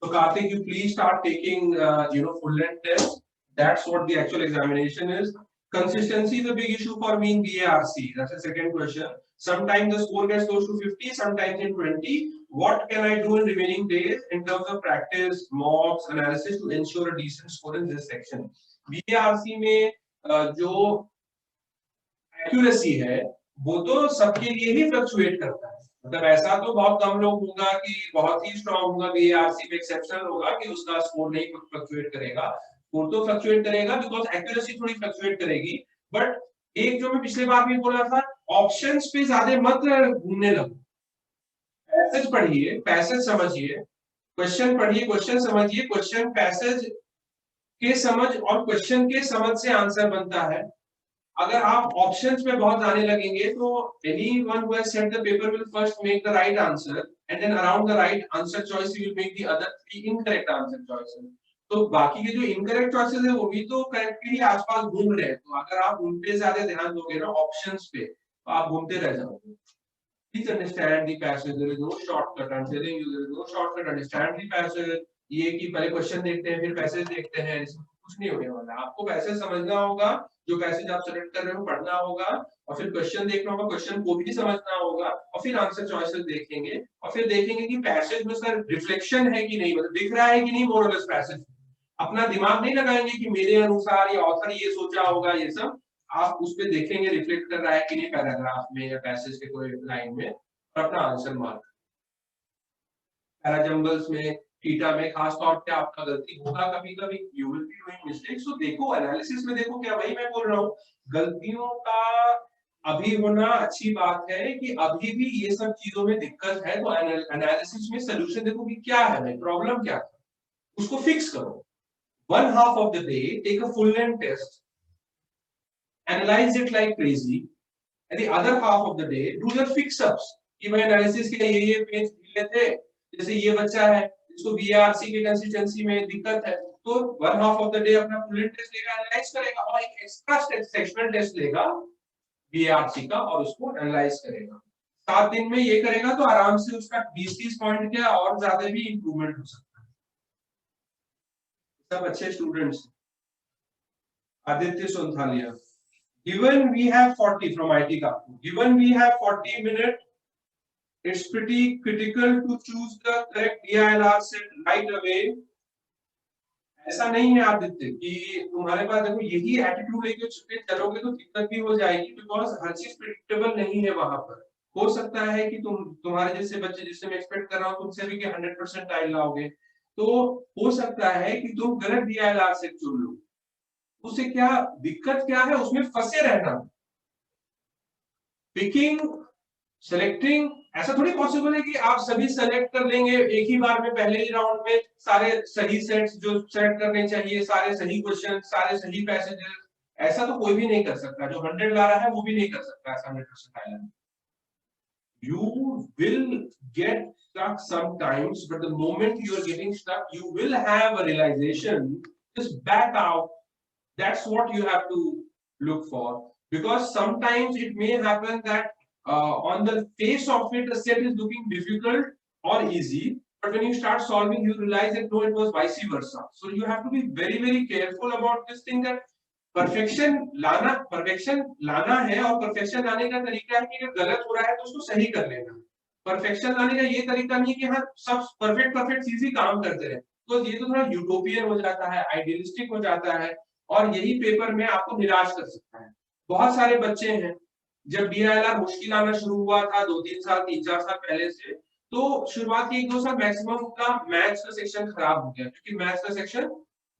So Karthik, you please start taking full length tests. That's what the actual examination is. Consistency is a big issue for me in BARC. That's the second question. Sometimes the score gets close to 50, sometimes in 20. What can I do in remaining days in terms of practice, mocks, analysis to ensure a decent score in this section? BARC में जो accuracy है वो तो सबके लिए ही fluctuate करता है, मतलब ऐसा तो बहुत कम लोग होगा कि बहुत ही स्ट्रांग होगा, बीआरसी में एक्सेप्शनल होगा कि उसका स्कोर नहीं फ्लक्चुएट करेगा, स्कोर तो फ्लक्चुएट करेगा बिकॉज एक्यूरेसी थोड़ी फ्लक्चुएट करेगी। बट एक जो मैं पिछले बार भी बोला था, ऑप्शंस पे ज्यादा मत घूमने लगो, पैसेज पढ़िए, पैसेज समझिए, क्वेश्चन पढ़िए, क्वेश्चन समझिए, क्वेश्चन पैसेज के समझ और क्वेश्चन के समझ से आंसर बनता है। अगर आप ऑप्शंस पे बहुत आने लगेंगे तो anyone who has set the paper will first make the right answer and then around the right answer choice he will make the other three incorrect answer choices. तो बाकी के जो इनकरेक्ट चॉइसेस है वो भी तो करेक्ट के ही आसपास घूम रहे हैं, तो अगर आप उन पे ज्यादा ध्यान दोगे ना ऑप्शंस पे, तो आप घूमते रह जाओगे। Please understand the passage. There is no shortcut. I'm telling you, there is no shortcut. Understand the passage. ये कि पहले क्वेश्चन देखते हैं फिर पैसेज देखते हैं, इसमें कुछ नहीं होने वाला। आपको पैसेज समझना होगा, जो पैसेज आप सेलेक्ट कर रहे हो पढ़ना होगा, और फिर क्वेश्चन देखना होगा, क्वेश्चन को भी समझना होगा, और फिर आंसर चॉइसेस देखेंगे, और फिर देखेंगे कि पैसेज में सर रिफ्लेक्शन है कि नहीं, मतलब दिख रहा है कि नहीं मोरलेस पैसेज। अपना दिमाग नहीं लगाएंगे कि मेरे अनुसार या ऑथर ये सोचा होगा, ये सब आप उस पे देखेंगे रिफ्लेक्ट कर रहा है कि नहीं पैराग्राफ में या पैसेज के कोई लाइन में, और अपना आंसर मार्क। पैराजंबल्स में, थीटा में खास तौर पे आपका गलती होगा कभी कभी, you will be doing mistakes, तो देखो एनालिसिस में देखो, क्या वही मैं बोल रहा हूँ, गलतियों का अभी होना अच्छी बात है कि अभी भी ये सब चीजों में दिक्कत है, तो एनालिसिस में सोल्यूशन देखो कि क्या है, प्रॉब्लम क्या था, उसको फिक्स करो। One half of the day take a full length test, analyze it like crazy, and the other half of the day do your fix ups कि भाई एनालिसिस के ये पेज मिले थे, जैसे ये बच्चा है इसको बीआरसी की कंसिस्टेंसी में दिक्कत है, तो one half of the day अपना फुल टेस्ट लेगा, एनालाइज करेगा, और एक एक्स्ट्रा सेक्शनल टेस्ट लेगा बीआरसी का और उसको एनालाइज करेगा। 7 दिन में ये करेगा तो आराम से उसका 20-30 पॉइंट के और ज्यादा भी इंप्रूवमेंट हो सकता है। सब अच्छे students. Aditya Sonthalia, given we have 40 from IT Kanpur, given we have 40 minutes, it's pretty critical to choose the correct DILR set right away. ऐसा नहीं है आदित्य कि तुम्हारे पास देखो यही एटीट्यूड लेके चलोगे तो दिक्कत भी हो जाएगी, बिकॉज हर चीज प्रेडिक्टेबल नहीं है वहां पर। हो सकता है कि तुम्हारे जैसे बच्चे जिससे मैं एक्सपेक्ट कर रहा हूँ तुमसे भी कि 100% आइल लाओगे, तो हो सकता है कि तुम गलत DILR सेट चुन लो। उससे क्या दिक्कत क्या है, उसमें फंसे रहना। पिकिंग, सेलेक्टिंग, ऐसा थोड़ी पॉसिबल है कि आप सभी सेलेक्ट कर लेंगे एक ही बार में, पहले ही राउंड में सारे सही सेट्स जो सेलेक्ट करने चाहिए, सारे सही क्वेश्चन, सारे सही पैसेजेस, ऐसा तो कोई भी नहीं कर सकता। जो 100 ला रहा है वो भी नहीं कर सकता ऐसा 100% island. You will get stuck sometimes, but the moment you are getting stuck, you will have a realization. Just back out. That's what you have to look for, because sometimes it may happen that on the face of it, the set is looking difficult or easy, but when you start solving, you realize that no, it was vice versa. So you have to be very, very careful about this thing, that perfection लाना है, और perfection लाने का तरीका है कि अगर गलत हो रहा है तो उसको सही कर लेना। परफेक्शन लाने का ये तरीका नहीं है कि हाँ सब परफेक्ट चीज ही काम करते रहे, तो ये तो थोड़ा यूटोपियन हो जाता है, आइडियलिस्टिक हो जाता है, और यही पेपर में आपको निराश कर सकता है। बहुत सारे बच्चे हैं, जब DILR मुश्किल आना शुरू हुआ था 2-3 साल 3-4 साल पहले से, तो शुरुआत के 1-2 साल मैक्सिमम का मैथ्स का सेक्शन खराब हो गया, क्योंकि मैथ्स का सेक्शन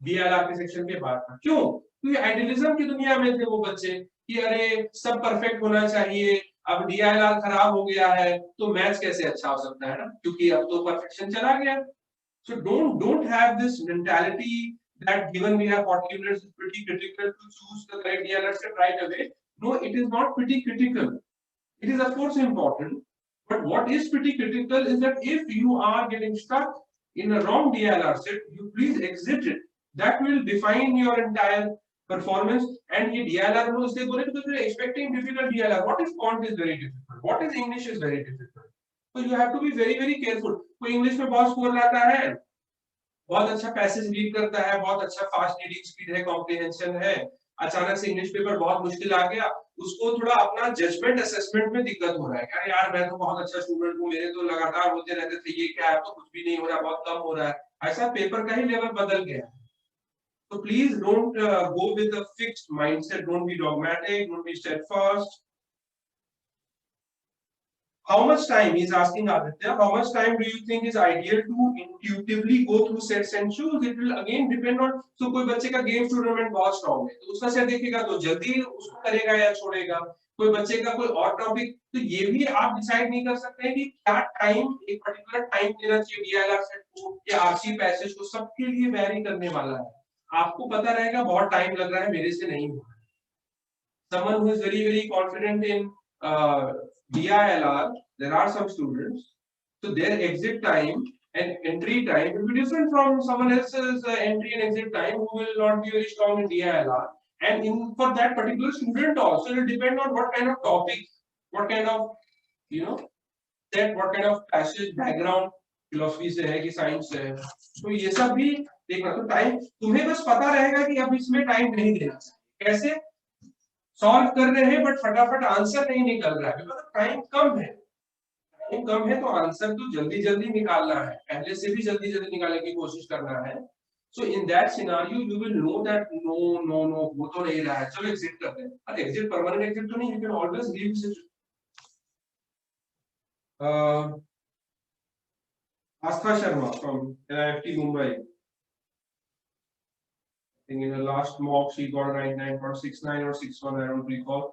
DILR के सेक्शन के बाद था। क्यों? क्योंकि आइडियलिज्म की दुनिया में थे वो बच्चे कि अरे सब परफेक्ट होना चाहिए, अब DILR खराब हो गया है तो मैथ्स कैसे अच्छा हो सकता है ना, क्योंकि अब तो परफेक्शन चला गया। So don't have this mentality that given we have 40 minutes it's pretty critical to choose the correct DILR set right away. No, it is not pretty critical. It is of course important, but what is pretty critical is that if you are getting stuck, in a wrong DILR set, you please exit it. That will define your entire performance. And ये DILR में उसने बोले because you're expecting difficult DILR. What if font is very difficult? What if English is very difficult? So you have to be very very careful. कोई English में बहुत score लाता है, बहुत अच्छा पैसेज रीड करता है, बहुत अच्छा फास्ट रीडिंग स्पीड है, कॉम्प्रिहेंशन है, अचानक से इंग्लिश पेपर बहुत मुश्किल आ गया, उसको थोड़ा अपना जजमेंट असेसमेंट में दिक्कत हो रहा है, अरे यार मैं तो बहुत अच्छा स्टूडेंट हूँ, मेरे तो लगातार होते रहते थे, ये क्या है, तो कुछ भी नहीं हो रहा, बहुत कम हो रहा है, ऐसा पेपर का ही लेवल बदल गया है. So please don't go with a fixed mindset, don't be dogmatic, don't be steadfast. How much time, he's asking Aditya, how much time do you think is ideal to intuitively go through sets and choose? It will again depend on, so कोई बच्चे का game tournament बहुत strong है, तो उसका set देखेगा तो जल्दी उसको करेगा या छोड़ेगा, कोई बच्चे का कोई और टॉपिक, तो ये भी आप डिसाइड नहीं कर सकते हैं कि क्या टाइम, एक पर्टिकुलर टाइम देना चाहिए डीआईएलआर सेट को या आरसी पैसेज को, सबके लिए वैरी करने वाला है. आपको पता रहेगा बहुत टाइम लग रहा है, मेरे से नहीं हो रहा है. Someone who is very very confident in DILR, there are some students, so their exit time and entry time will be different from someone else's entry and exit time who will not be very strong in DILR. And in for that particular student also, it will depend on what kind of topic, what kind of, you know, that what kind of passage background, philosophy से है कि science से है, तो ये सब भी देखना. तो टाइम तुम्हें बस पता रहेगा कि अब इसमें टाइम नहीं देना चाहिए, कैसे सॉल्व कर रहे हैं बट फटाफट आंसर नहीं निकल रहा है, मतलब टाइम कम है, टाइम कम है, तो आंसर तो जल्दी जल्दी निकालना है, पहले से भी जल्दी जल्दी निकालने की कोशिश करना है. So in that scenario you will know that no no no वो तो नहीं रहा है, चलो एग्जिट करते हैं. अरे एग्जिट परमानेंट एग्जिट तो नहीं, you can always leave situation. Aastha Sharma from NIFT Mumbai. In the last mock she got 99.69 or 61, I don't recall.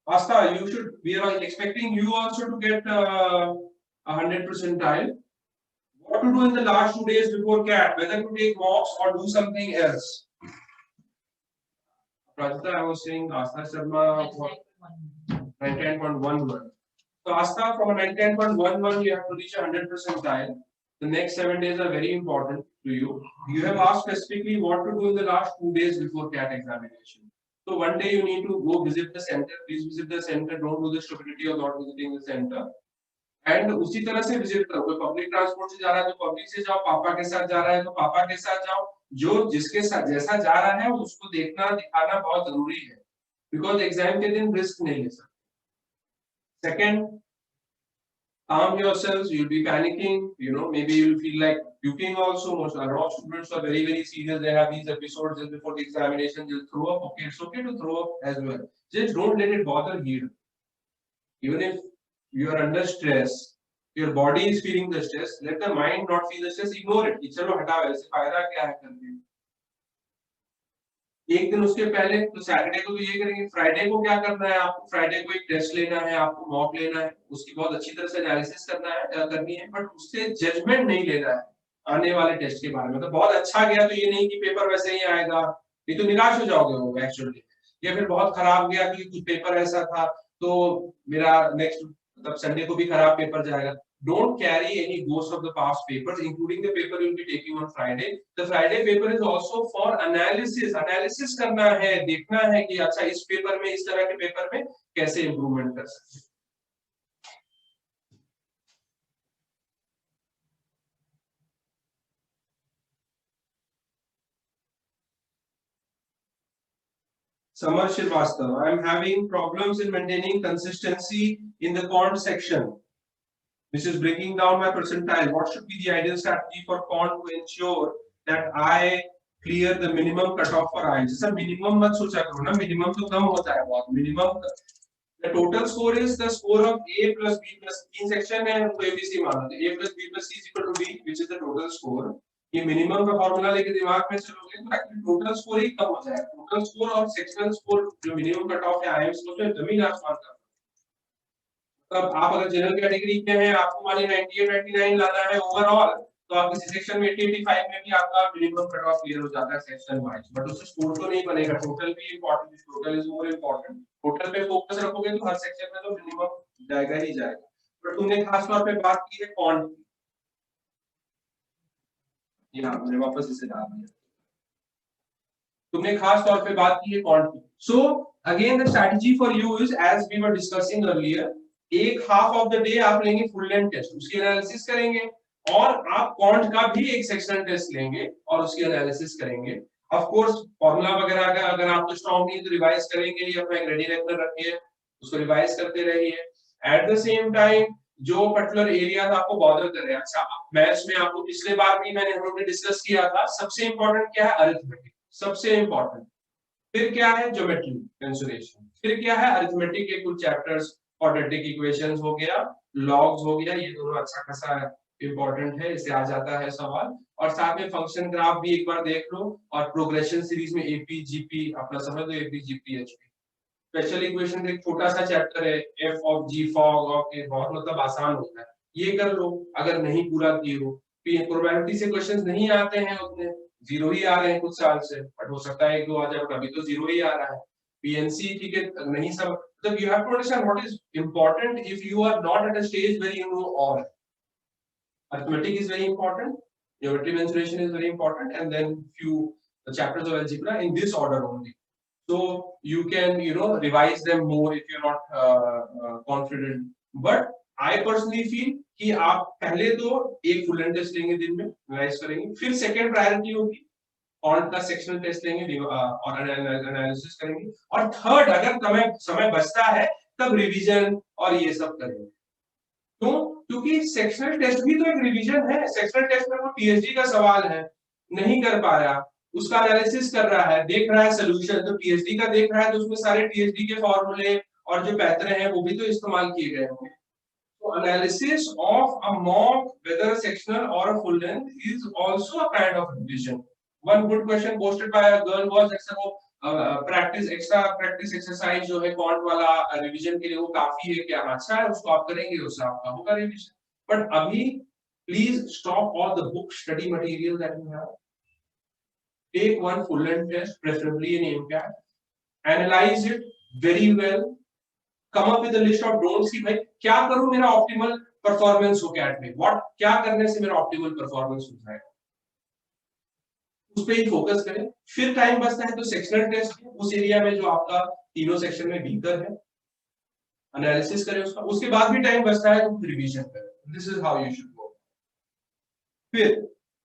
Asta, you should, we are expecting you also to get 100 percentile. What to do in the last 2 days before CAT, whether to take mocks or do something else. Prajita, I was saying Asta Sharma 99.11. So Asta, from a 99.11 you have to reach 100 percentile. The next 7 days are very important to you. You have asked specifically what to do in the last 2 days before CAT examination. So one day you need to go visit the center. Please visit the center. Don't do the stupidity of not visiting the center. And उसी तरह से visit करो. कोई public transport से जा रहा है तो public से जाओ. पापा के साथ जा रहा है तो पापा के साथ जाओ. जो जिसके साथ जैसा जा रहा है उसको देखना दिखाना बहुत जरूरी है. Because exam के दिन risk नहीं ले सकते. Second, calm yourselves, you'll be panicking, you know, maybe you'll feel like puking also. Most a lot of students are very, very serious. They have these episodes just before the examination, they'll throw up. Okay, it's okay to throw up as well. Just don't let it bother you. Even if you are under stress, your body is feeling the stress, let the mind not feel the stress, ignore it. चलो हटाओ, ऐसे फायदा क्या है करके. एक दिन उसके पहले तो सैटरडे को तो ये करेंगे, फ्राइडे को क्या करना है आपको, फ्राइडे को एक टेस्ट लेना है, आपको मॉक लेना है, उसकी बहुत अच्छी तरह से एनालिसिस करना है, करनी है, बट उससे जजमेंट नहीं लेना है आने वाले टेस्ट के बारे में. तो बहुत अच्छा गया तो ये नहीं कि पेपर वैसे ही आएगा, नहीं तो निराश हो जाओगे वो एक्चुअली. या फिर बहुत खराब गया कि कुछ पेपर ऐसा था तो मेरा नेक्स्ट मतलब संडे को भी खराब पेपर जाएगा. Don't carry any ghost of the past papers, including the paper you will be taking on Friday. The Friday paper is also for analysis. Analysis करना है, देखना है कि अच्छा इस पेपर में, इस तरह के पेपर में कैसे इम्प्रूवमेंट कर सकते हैं. Samar Srivastava, I am having problems in maintaining consistency in the quant section, which is bringing down my percentile. What should be the ideal strategy for quant to ensure that I clear the minimum cutoff for IELTS? Sir minimum मत सोचा करो ना, minimum तो कम होता है बहुत. Minimum the total score is the score of A plus B plus तीन section है, उनको ABC मानो. तो A plus B plus C is equal to B, which is the total score. ये मिनिमम का फॉर्मूला लेके दिमाग में चलोगे तो एक्चुअली टोटल स्कोर ही कम हो जाएगा. टोटल स्कोर और सेक्शनल स्कोर जो मिनिमम कट ऑफ है आईएमएस को तो जमीन आसमान का. तब आप अगर जनरल कैटेगरी में हैं, आपको माने 98 99 लाना है ओवरऑल, तो आप किसी सेक्शन में 80 85 में भी आपका मिनिमम कट ऑफ क्लियर हो जाता है सेक्शन वाइज, बट उससे स्कोर तो नहीं बनेगा. टोटल भी important, total is more important. Total पे फोकस रखोगे तो हर सेक्शन में तो मिनिमम जाएगा ही जाएगा. पर तुमने खास तौर पे बात की है कौन, यहाँ मैंने वापस इसे डाल दिया। तुमने खास तौर पे बात की है क्वांट की। So again the strategy for you is as we were discussing earlier, एक हाफ ऑफ द डे आप लेंगे फुल लेंथ टेस्ट, उसकी एनालिसिस करेंगे, और आप क्वांट का भी एक सेक्शनल टेस्ट लेंगे और उसकी एनालिसिस करेंगे। ऑफ कोर्स फॉर्मूला वगैरह का अगर आपको स्ट्रांग नहीं तो रिवाइज करेंगे, या अपना एक रेडी रेफर रखिए, उसको रिवाइज करते रहिए। एट द सेम टाइम जो पर्टिकुलर एरिया आपको बॉदर कर रहे हैं, अच्छा मैथ्स में आपको पिछले बार भी मैंने हम लोग ने डिस्कस किया था, सबसे इंपॉर्टेंट क्या है, अरिथमेटिक सबसे इंपॉर्टेंट। फिर क्या है, ज्योमेट्री मेंसुरेशन, फिर क्या है अरिथमेटिक के कुछ चैप्टर्स, क्वाड्रेटिक इक्वेशंस हो गया, लॉग्स हो गया, ये दोनों अच्छा खासा इंपॉर्टेंट है, इससे आ जाता है सवाल। और साथ में फंक्शन ग्राफ भी एक बार देख लो, और प्रोग्रेशन सीरीज में एपी जीपी अपना समझ लो, AP GP HP. Special equation एक छोटा सा चैप्टर है, F of G fog of A, बहुत मतलब आसान होता है, ये कर लो अगर नहीं पूरा किए हो। प्रोबेबिलिटी से क्वेश्चंस नहीं आते हैं उतने, जीरो ही आ रहे हैं कुछ साल से, बट हो सकता है एक दो आ जाए, अभी तो जीरो ही आ रहा है। पीएनसी ठीक है नहीं सब, मतलब you have to understand what is important if you are not at a stage where you know all. Arithmetic is very important, geometry mensuration is very important, and then few chapters of algebra in this order only. So you can revise them more if you're not confident. But I personally feel कि आप पहले तो एक full length test लेंगे दिन में, revise करेंगे, फिर सेकंड प्रायोरिटी होगी क्वांट का सेक्शनल टेस्ट लेंगे और एनालिसिस करेंगे, और थर्ड अगर समय बचता है तब रिवीजन और ये सब करेंगे। क्यों? क्योंकि सेक्शनल टेस्ट भी तो एक रिवीजन है। सेक्शनल टेस्ट में वो पीएचडी का सवाल है, नहीं कर पाया, उसका एनालिसिस कर रहा है, देख रहा है सोल्यूशन, तो पीएचडी का देख रहा है तो उसमें सारे पीएचडी के फॉर्मूले और जो पैटर्न हैं वो भी तो इस्तेमाल किए गए होंगे। तो analysis of a mock, whether a sectional or a full length, is also a kind of revision. One good question posted by a girl was जैसे वो प्रैक्टिस एक्स्ट्रा प्रैक्टिस एक्सरसाइज जो है क्वांट वाला रिवीजन के लिए वो काफी है क्या, अच्छा है, उसको आप करेंगे उससे आपका होगा रिवीजन। बट अभी please stop all the book study material that you have, take one full length test preferably in MCAT, analyse it very well, come up with a list of don'ts कि भाई क्या करूं मेरा optimal performance हो CAT में, what क्या करने से मेरा ऑप्टिमल परफॉर्मेंस हो जाएगा, उस पे ही फोकस करें। फिर टाइम बचता है तो सेक्शनल टेस्ट उस एरिया में जो आपका तीनों सेक्शन में वीकर है, एनालिसिस करें उसका, उसके बाद भी टाइम बचता है तो रिवीजन करें। This is how you should go. फिर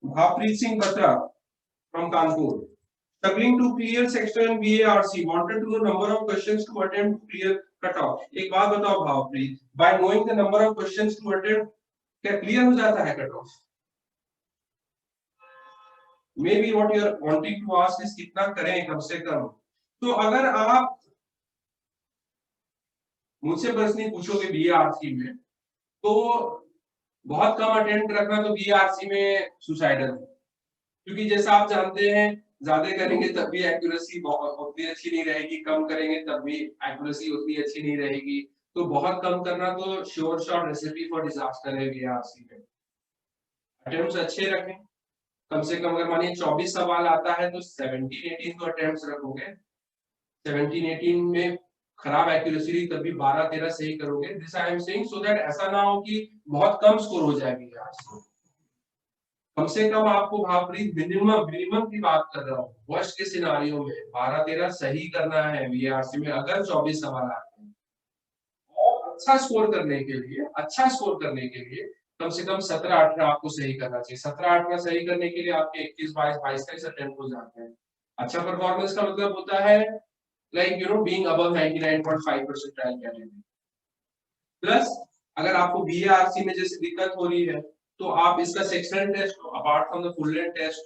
Bhavpreet Singh Batra from Kanpur, struggling to clear section BARC, wanted to know number of questions to attempt to clear cutoff। एक बात बताओ भावप्रीत, by knowing the number of questions to attempt क्या clear हो जाता है cut off? Maybe what you are wanting to ask is कितना करें कम से कम। तो अगर आप मुझसे पर्सनली पूछोगे बीआरसी में, तो बहुत कम अटेम्प्ट रखना तो बीआरसी में सुसाइडल है, क्योंकि जैसा आप जानते हैं ज्यादा करेंगे तब भी एक्यूरेसी उतनी अच्छी नहीं रहेगी, कम करेंगे तब भी एक्यूरेसी उतनी अच्छी नहीं रहेगी। तो बहुत कम करना तो sure shot recipe for disaster है बीआरसी में। अटेम्प्ट्स अच्छे रखें, कम से कम अगर मानिए 24 सवाल आता है तो 17-18 तो अटेम्प्ट्स रखोगे, 17-18 में खराब एक्यूरेसी रही तब भी 12-13 सही करोगे। This I am saying so that ऐसा ना हो कि बहुत कम स्कोर हो जाए बीआरसी। कम से कम आपको भावप्रीत मिनिमम की बात कर रहा हूँ, वर्स्ट के सिनारियो में 12-13 सही करना है बीआरसी में अगर 24 सवाल आते हैं। और अच्छा स्कोर करने के लिए कम से कम 17-18 आपको सही करना चाहिए। 17-18 सही करने के लिए आपके 21-22-23 अटेम्प्ट हो जाते हैं। अच्छा परफॉर्मेंस का मतलब होता है like being above 99.5% trial category. Plus अगर आपको बीआरसी में जैसे दिक्कत हो रही है तो आप इसका sectional test apart from the full length test,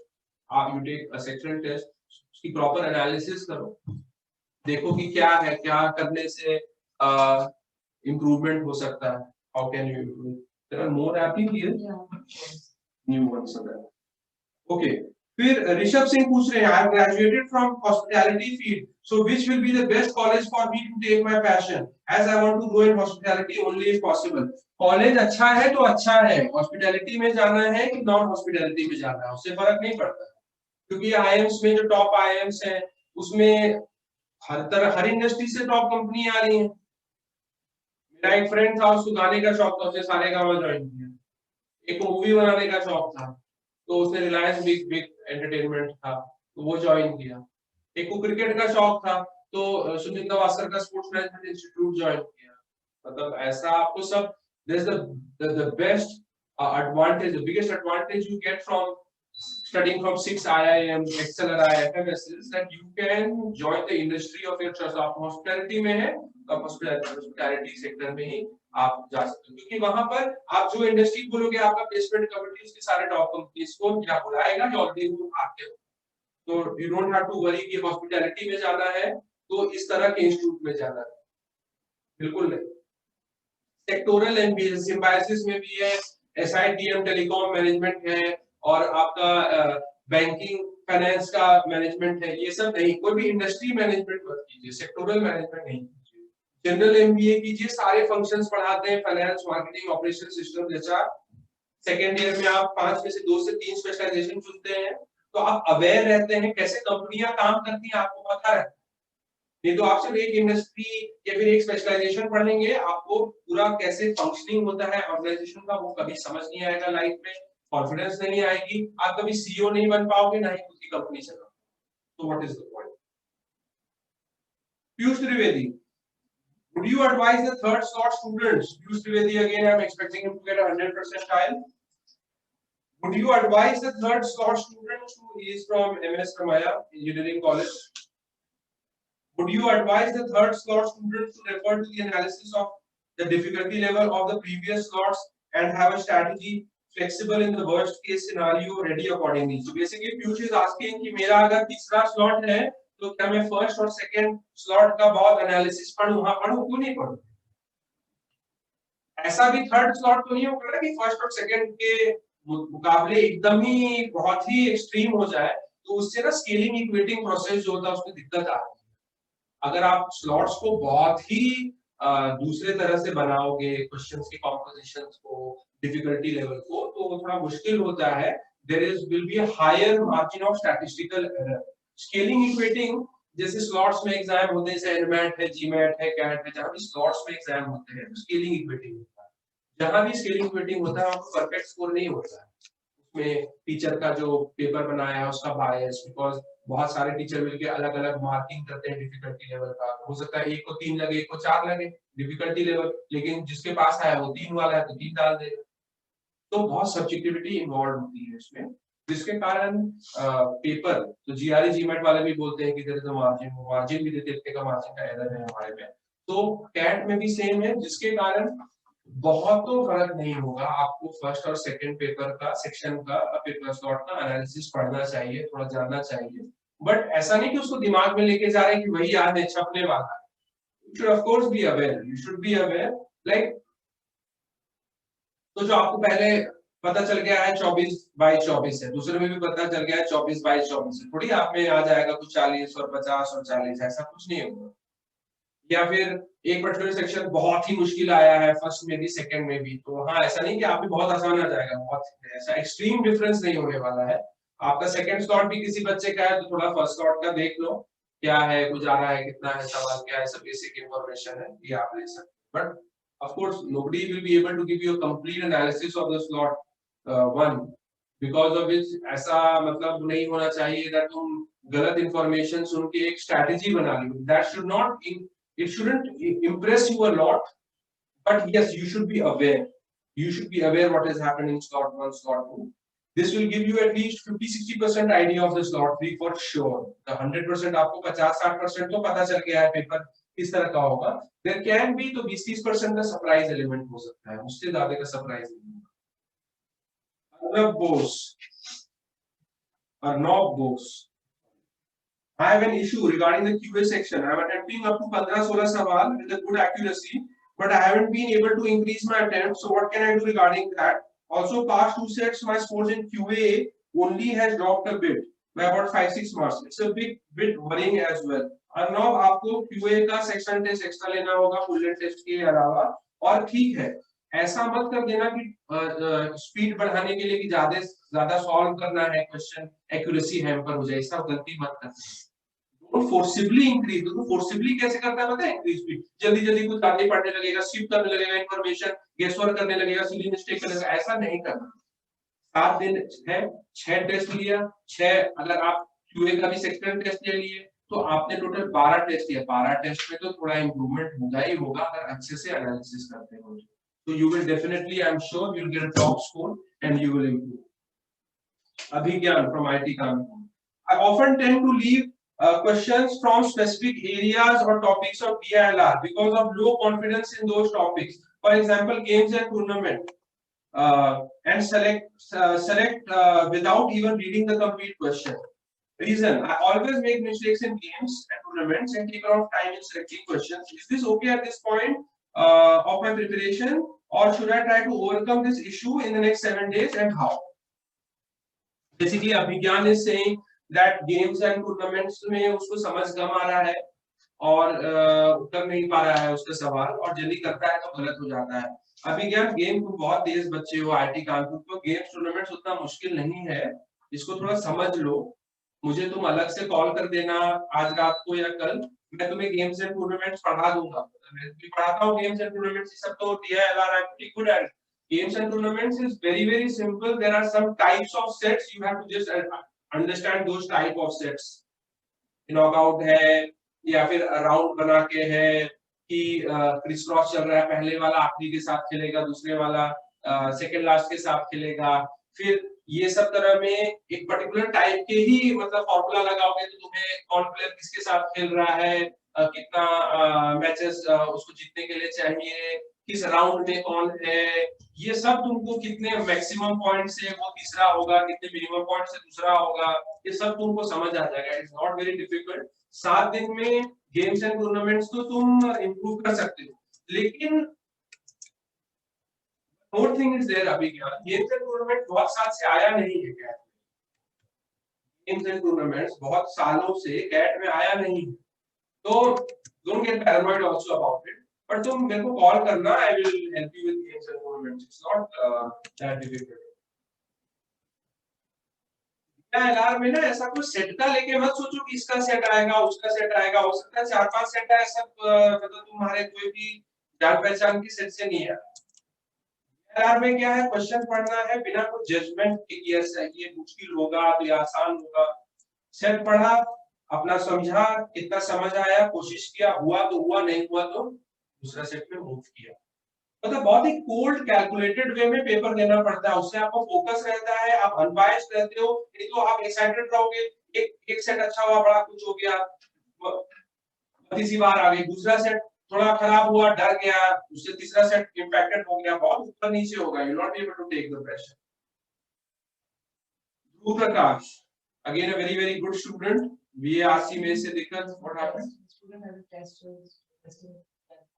आप you take a sectional test, उसकी प्रॉपर एनालिसिस करो, देखो कि क्या है, क्या करने से इंप्रूवमेंट हो सकता है, how can you improve. There are more applications new ones okay. फिर ऋषभ सिंह पूछ रहे हैं, I have graduated from hospitality field, so which will be the best college for me to take my passion as I want to go in hospitality only if possible. College अच्छा है तो अच्छा है, hospitality में जाना है कि non hospitality में जाना है उससे फर्क नहीं पड़ता, क्योंकि आईएम्स में जो टॉप आईएम्स हैं उसमें हर इंडस्ट्री से टॉप कंपनी आ रही है। मेरा एक फ्रेंड था, उसको गाने का शौक था, उसने सारेगामा ज्वाइन किया, एक मूवी बनाने का शौक था, तो उसने रिलायंस बिग बिग एंटरटेनमेंट था तो वो ज्वाइन किया। एक को क्रिकेट का शौक था तो सुनील गावस्कर का स्पोर्ट्स मैनेजमेंट इंस्टीट्यूट ज्वाइन किया। मतलब ऐसा आपको सब there's the best advantage, the biggest advantage you get from studying from 6 IIM, XLRI, FMS that you can join the industry of your choice। आप हॉस्पिटैलिटी में है तो हॉस्पिटैलिटी सेक्टर में ही आप जा सकते हो क्योंकि वहां पर आप जो इंडस्ट्री बोलोगे आपका प्लेसमेंट कमिटी उसके सारे टॉप कंपनीज को या बुलाएगा या ऑलरेडी वो आते हो। तो you don't have to worry कि हॉस्पिटैलिटी में जाना है तो इस तरह के इंस्टीट्यूट में जाना है, बिल्कुल नहीं। सेक्टोरल एमबीए सिम्बायोसिस में भी है, एसआईटीएम टेलीकॉम मैनेजमेंट है और आपका बैंकिंग फाइनेंस का मैनेजमेंट है। ये सब नहीं, कोई भी इंडस्ट्री मैनेजमेंट मत कीजिए, सेक्टोरल मैनेजमेंट नहीं कीजिए। जनरल एमबीए कीजिए, सारे फंक्शंस पढ़ाते हैं, finance, marketing, operation, system, HR. Second year में आप 5 में से 2 से 3 स्पेशलाइजेशन चुनते हैं तो आप अवेयर रहते हैं कैसे कंपनियां काम करती हैं, आपको पता है। नहीं तो आप सिर्फ एक इंडस्ट्री या फिर एक स्पेशलाइजेशन पढ़ेंगे, आपको पूरा कैसे फंक्शनिंग होता है ऑर्गेनाइजेशन का वो कभी समझ नहीं आएगा, लाइफ में कॉन्फिडेंस नहीं आएगी, आप कभी सीईओ नहीं बन पाओगे, ना ही खुद की कंपनी चलाओगे। तो what is the point? Piyush Trivedi, would you advise the third slot students? Piyush Trivedi, again I'm expecting him to get 100 percentile. Would you advise the third slot students who is from MS Ramaya Engineering College? Would you advise the third slot students to refer to the analysis of the difficulty level of the previous slots and have a strategy flexible in the worst case scenario ready accordingly? So basically Piyush is asking कि मेरा अगर तीसरा slot है तो क्या मैं first और second slot का बहुत एनालिसिस पढूं? हाँ पढूं, क्यों नहीं पढूं? ऐसा भी थर्ड स्लॉट तो नहीं होगा कि फर्स्ट और सेकंड के मुकाबले एकदम ही बहुत ही एक्सट्रीम हो जाए, तो उससे ना स्केलिंग इक्वेटिंग प्रोसेस जो होता है उसमें दिक्कत आती है। अगर आप स्लॉट्स को बहुत ही दूसरे तरह से बनाओगे, क्वेश्चंस की कॉम्पोजिशंस को, डिफिकल्टी लेवल को, तो थोड़ा मुश्किल होता है। There is will be a higher margin of statistical error. Scaling equating जैसे स्लॉट्स में एग्जाम होते हैं, जैसे एनमैट है, जीमैट है, कैट है, जहां भी स्लॉट्स में एग्जाम होते हैं स्केलिंग इक्वेटिंग होता है। जहां भी स्केलिंग इक्वेटिंग होता है आपको परफेक्ट स्कोर नहीं होता है, उसमें टीचर का जो पेपर बनाया है उसका बायस, बिकॉज बहुत सारे टीचर मिलके अलग अलग मार्किंग करते हैं डिफिकल्टी लेवल का। हो सकता है एक को 3 लगे, एक को 4 लगे डिफिकल्टी लेवल, लेकिन जिसके पास आया वो 3 वाला है तो 3 डाल देगा। तो बहुत सब्जेक्टिविटी इन्वॉल्व होती है इसमें, जिसके कारण पेपर तो जीआरई जीमैट वाले भी बोलते हैं कि देयर इज अ मार्जिन भी देते हैं, इतने का मार्जिन का एरर है हमारे में। तो कैट में भी सेम है, जिसके कारण बहुत तो फर्क नहीं होगा। आपको फर्स्ट और सेकंड पेपर का सेक्शन का पेपर स्लॉट का एनालिसिस पढ़ना चाहिए, थोड़ा जानना चाहिए, बट ऐसा नहीं कि उसको दिमाग में लेके जा रहे हैं कि वही याद है, छपने वाला है। You should of course be aware, you should be aware like, तो जो आपको पहले पता चल गया है 24/24 है, दूसरे में भी पता चल गया है 24/24 है, थोड़ी आप में आ जाएगा कुछ 40 और 50 और 40, ऐसा कुछ नहीं होगा। या फिर एक पर्टिकुलर सेक्शन बहुत ही मुश्किल आया है फर्स्ट में भी सेकंड में भी, तो हाँ ऐसा नहीं कि आप भी बहुत आसान आ जाएगा, बहुत ऐसा एक्सट्रीम डिफरेंस नहीं होने वाला है। आपका सेकंड स्लॉट भी किसी बच्चे का है तो थोड़ा फर्स्ट स्लॉट का देख लो क्या है, कुछ आ रहा है, कितना है सवाल, क्या है, सब बेसिक इंफॉर्मेशन है, ये आप ले सकते हैं। But of course nobody will be able to give you a complete analysis of the slot one, because of which ऐसा मतलब नहीं होना चाहिए कि तुम गलत इंफॉर्मेशन सुन के एक स्ट्रेटजी बना लो। That should not, it shouldn't impress you a lot, but yes, you should be aware, you should be aware what is happening in slot 1, slot 2. This will give you at least 50-60% idea of the slot 3 for sure. The 100% आपको 50-60% तो पता चल गया है paper किस तरह का होगा। There can be तो 20-30% का सरप्राइज एलिमेंट हो सकता है, उससे ज्यादा का सरप्राइज नहीं होगा। Arnab Bose, Arnab Bose, I have an issue regarding the QA section. I am attempting up to 15-16 सवाल with a good accuracy, but I haven't been able to increase my attempts. So what can I do regarding that? Also, past 2 sets, my scores in QA only has dropped a bit by about 5-6 marks. It's a bit worrying as well. और now आपको QA का section test extra लेना होगा full test के अलावा, और ठीक है, ऐसा मत कर देना कि स्पीड बढ़ाने के लिए कि ज्यादा सॉल्व करना है क्वेश्चन, एक्यूरेसी हैम्पर हो जाए, ऐसा गलती मत करना। फोर्सिबली इंक्रीज, तो फोर्सिबली कैसे करता है पता है? इंक्रीज स्पीड, जल्दी जल्दी कुछ आगे पढ़ने लगेगा, स्किप करने लगेगा इंफॉर्मेशन, गेस वर्क करने लगेगा, सिली मिस्टेक करने लगेगा, ऐसा नहीं करना। 7 दिन है, 6 टेस्ट लिया, 6 अगर आप क्यूए का भी सेक्शन टेस्ट ले लिए तो आपने टोटल 12 टेस्ट लिया। 12 टेस्ट में तो थोड़ा इंप्रूवमेंट होगा ही होगा अगर अच्छे से एनालिसिस करते हो तो you will definitely, I am sure you will get a top score and you will improve. Abhigyan from IIT Kanpur. I often tend to leave questions from specific areas or topics of BILR because of low confidence in those topics. For example, games and tournament, and select without even reading the complete question. Reason: I always make mistakes in games and tournaments and take a lot of time in selecting questions. Is this okay at this point of my preparation, or should I try to overcome this issue in the next 7 days, and how? Basically, Abhigyan is saying that games and tournaments में उसको समझ कम आ रहा है और उत्तर नहीं पा रहा है उसका सवाल, और जल्दी करता है तो गलत हो जाता है। अभिज्ञान गेम को बहुत तेज बच्चे हो आईटी कानपुर को, गेम्स टूर्नामेंट्स उतना मुश्किल नहीं है, इसको थोड़ा समझ लो। मुझे तुम अलग से कॉल कर देना आज रात को या कल, मैं तुम्हें गेम्स एंड टूर्नामेंट्स पढ़ा दूंगा। मैं भी पढ़ाता हूँ गेम्स एंड टूर्नामेंट्स, ये सब तो DILR I am pretty good at. Games and tournaments is very simple. There are some types of sets. You have to just understand those type of sets. Knockout है या फिर round बना के है कि क्रिस क्रॉस चल रहा है, पहले वाला आखिरी के साथ खेलेगा, दूसरे वाला सेकंड लास्ट के साथ खेलेगा। फिर ये सब तरह में एक पर्टिकुलर टाइप के ही मतलब फॉर्मूला लगाओगे तो तुम्हें कौन प्लेयर किसके साथ खेल रहा है, कितना मैचेस उसको जीतने के लिए चाहिए, किस राउंड में कौन है, ये सब तुमको कितने मैक्सिमम पॉइंट से वो तीसरा होगा, कितने मिनिमम पॉइंट से दूसरा होगा, ये सब तुमको समझ आ जाएगा। It's not very difficult. 7 दिन में गेम्स एंड टूर्नामेंट्स तो तुम इंप्रूव कर सकते हो, लेकिन मोर थिंग इज देयर। अभी क्या गेम्स एंड टूर्नामेंट बहुत साल से आया नहीं है कैट में, गेम्स एंड टूर्नामेंट्स बहुत सालों से कैट में आया नहीं, तो don't get paranoid also about it. But तुम मेरे को कॉल करना, I will help you with games and tournaments, it's not that difficult. LR में ना ऐसा कुछ सेट का लेके मत सोचो कि इसका सेट आएगा उसका सेट आएगा, हो सकता है 4-5 सेट आए, सब मतलब तुम्हारे कोई भी जान पहचान की सेट से नहीं है। LR में क्या है, क्वेश्चन पढ़ना है बिना कुछ जजमेंट के, ये मुश्किल होगा तो ये आसान होगा। सेट पढ़ा, अपना समझा, कितना समझ आया, कोशिश किया, हुआ तो हुआ, नहीं हुआ तो दूसरा सेट में मूव किया। मतलब बहुत ही कोल्ड कैलकुलेटेड वे में पेपर देना पड़ता है, उससे आपको फोकस रहता है, आप अनबायस्ड रहते हो। नहीं तो आप एक्साइटेड रहोगे, एक सेट अच्छा हुआ, बड़ा कुछ हो गया, तीसरी बार आ गई, दूसरा सेट थोड़ा खराब हुआ, डर गया, उससे तीसरा सेट इंपैक्टेड हो गया, बहुत ऊपर नीचे होगा, you not able to take the pressure. Dhruv Prakash, again a very good student, VARC में से दिक्कत, what happened?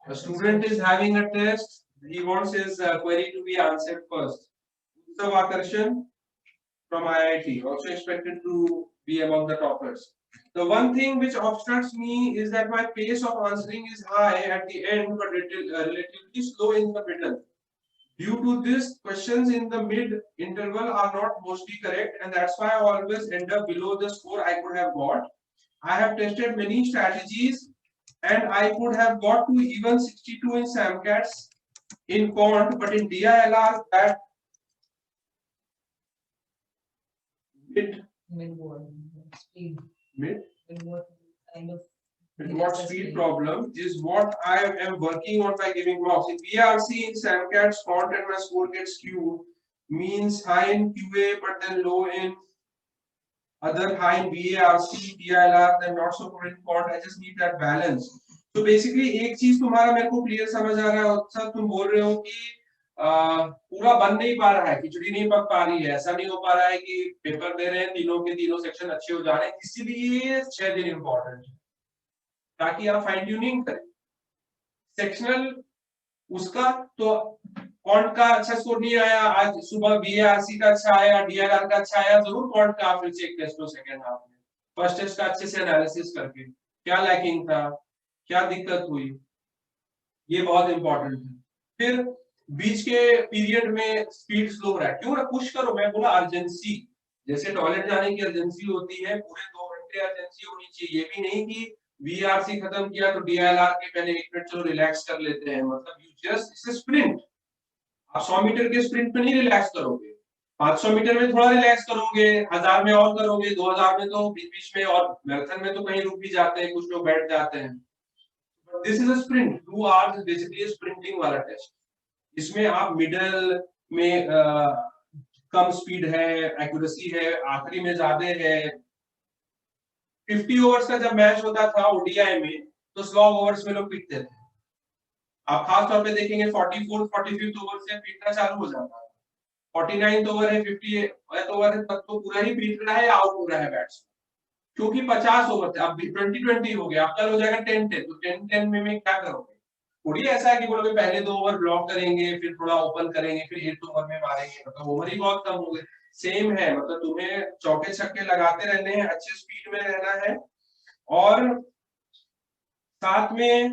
A student is having a test. He wants his query to be answered first. Utsav Akarshan from IIT, also expected to be among the toppers. The one thing which obstructs me is that my pace of answering is high at the end, but relatively slow in the middle. Due to this, questions in the mid interval are not mostly correct, and that's why I always end up below the score I could have got. I have tested many strategies, and I could have got to even 62 in SAMCATS in quant, but in DILR that mid what speed problem is what I am working on by giving marks. In VARC, in SAMCATS quant and my score gets skewed, means high in QA but then low in other, high in VARC, DILR, then not so good in quant. I just need that balance. तो basically एक चीज तुम्हारा मेरे को clear समझ आ रहा है sir, तुम बोल रहे हो कि पूरा बन नहीं पा रहा है, खिचड़ी नहीं पक पा रही है, ऐसा नहीं हो पा रहा है कि पेपर दे रहे हैं तीनों के तीनों सेक्शन अच्छे हो जा रहे हैं, इसीलिए 6 दिन इंपॉर्टेंट है ताकि आप फाइन ट्यूनिंग करें सेक्शनल उसका। तो क्वांट का अच्छा स्कोर नहीं आया, आज सुबह VARC का अच्छा आया, DILR का अच्छा आया, जरूर क्वांट का फिर चेक टेस्ट लो सेकंड हाफ में, फर्स्ट टेस्ट का अच्छे से एनालिसिस करके क्या लैकिंग था, क्या दिक्कत हुई, ये बहुत इंपॉर्टेंट है। फिर बीच के पीरियड में स्पीड स्लो हो रहा है, क्यों ना पुश करो। मैं बोला अर्जेंसी, जैसे टॉयलेट जाने की अर्जेंसी होती है, पूरे 2 घंटे अर्जेंसी होनी चाहिए। ये भी नहीं कि VARC खत्म किया तो DILR के पहले 1 मिनट चलो रिलैक्स कर लेते हैं, मतलब you just it's a sprint. आप 100 मीटर के स्प्रिंट में नहीं रिलैक्स करोगे, 500 मीटर में थोड़ा रिलैक्स करोगे, 1000 में और करोगे, 2000 में तो बीच बीच में, और मैराथन में तो कहीं रुक भी जाते हैं, कुछ लोग बैठ जाते हैं। This is a sprint, 2 hours basically sprinting वाला टेस्ट। इसमें आप मिडल में कम स्पीड है, एक्यूरेसी है, आखिरी में ज्यादा है। 50 ओवर्स का जब मैच होता था ओडीआई में, तो स्लॉग ओवर्स में लोग पीटते थे। आप खास तौर पे देखेंगे 44 45 ओवर से पीटना चालू हो जाता है। 49 ओवर है, 50 ओवर है, तब तो पूरा ही पीट रहा है, आउट हो रहा है बैट्समैन। क्योंकि 50 ओवर थे, अब 20-20 हो गया, अब कल हो जाएगा 10-10, तो 10-10 में क्या करोगे? थोड़ी ऐसा है कि बोलोगे पहले 2 ओवर ब्लॉक करेंगे, फिर थोड़ा ओपन करेंगे, फिर 8 ओवर में मारेंगे, मतलब ओवर ही बहुत कम हो गए। सेम है, मतलब तुम्हें चौके छक्के लगाते रहने हैं, अच्छे स्पीड में रहना है, और साथ में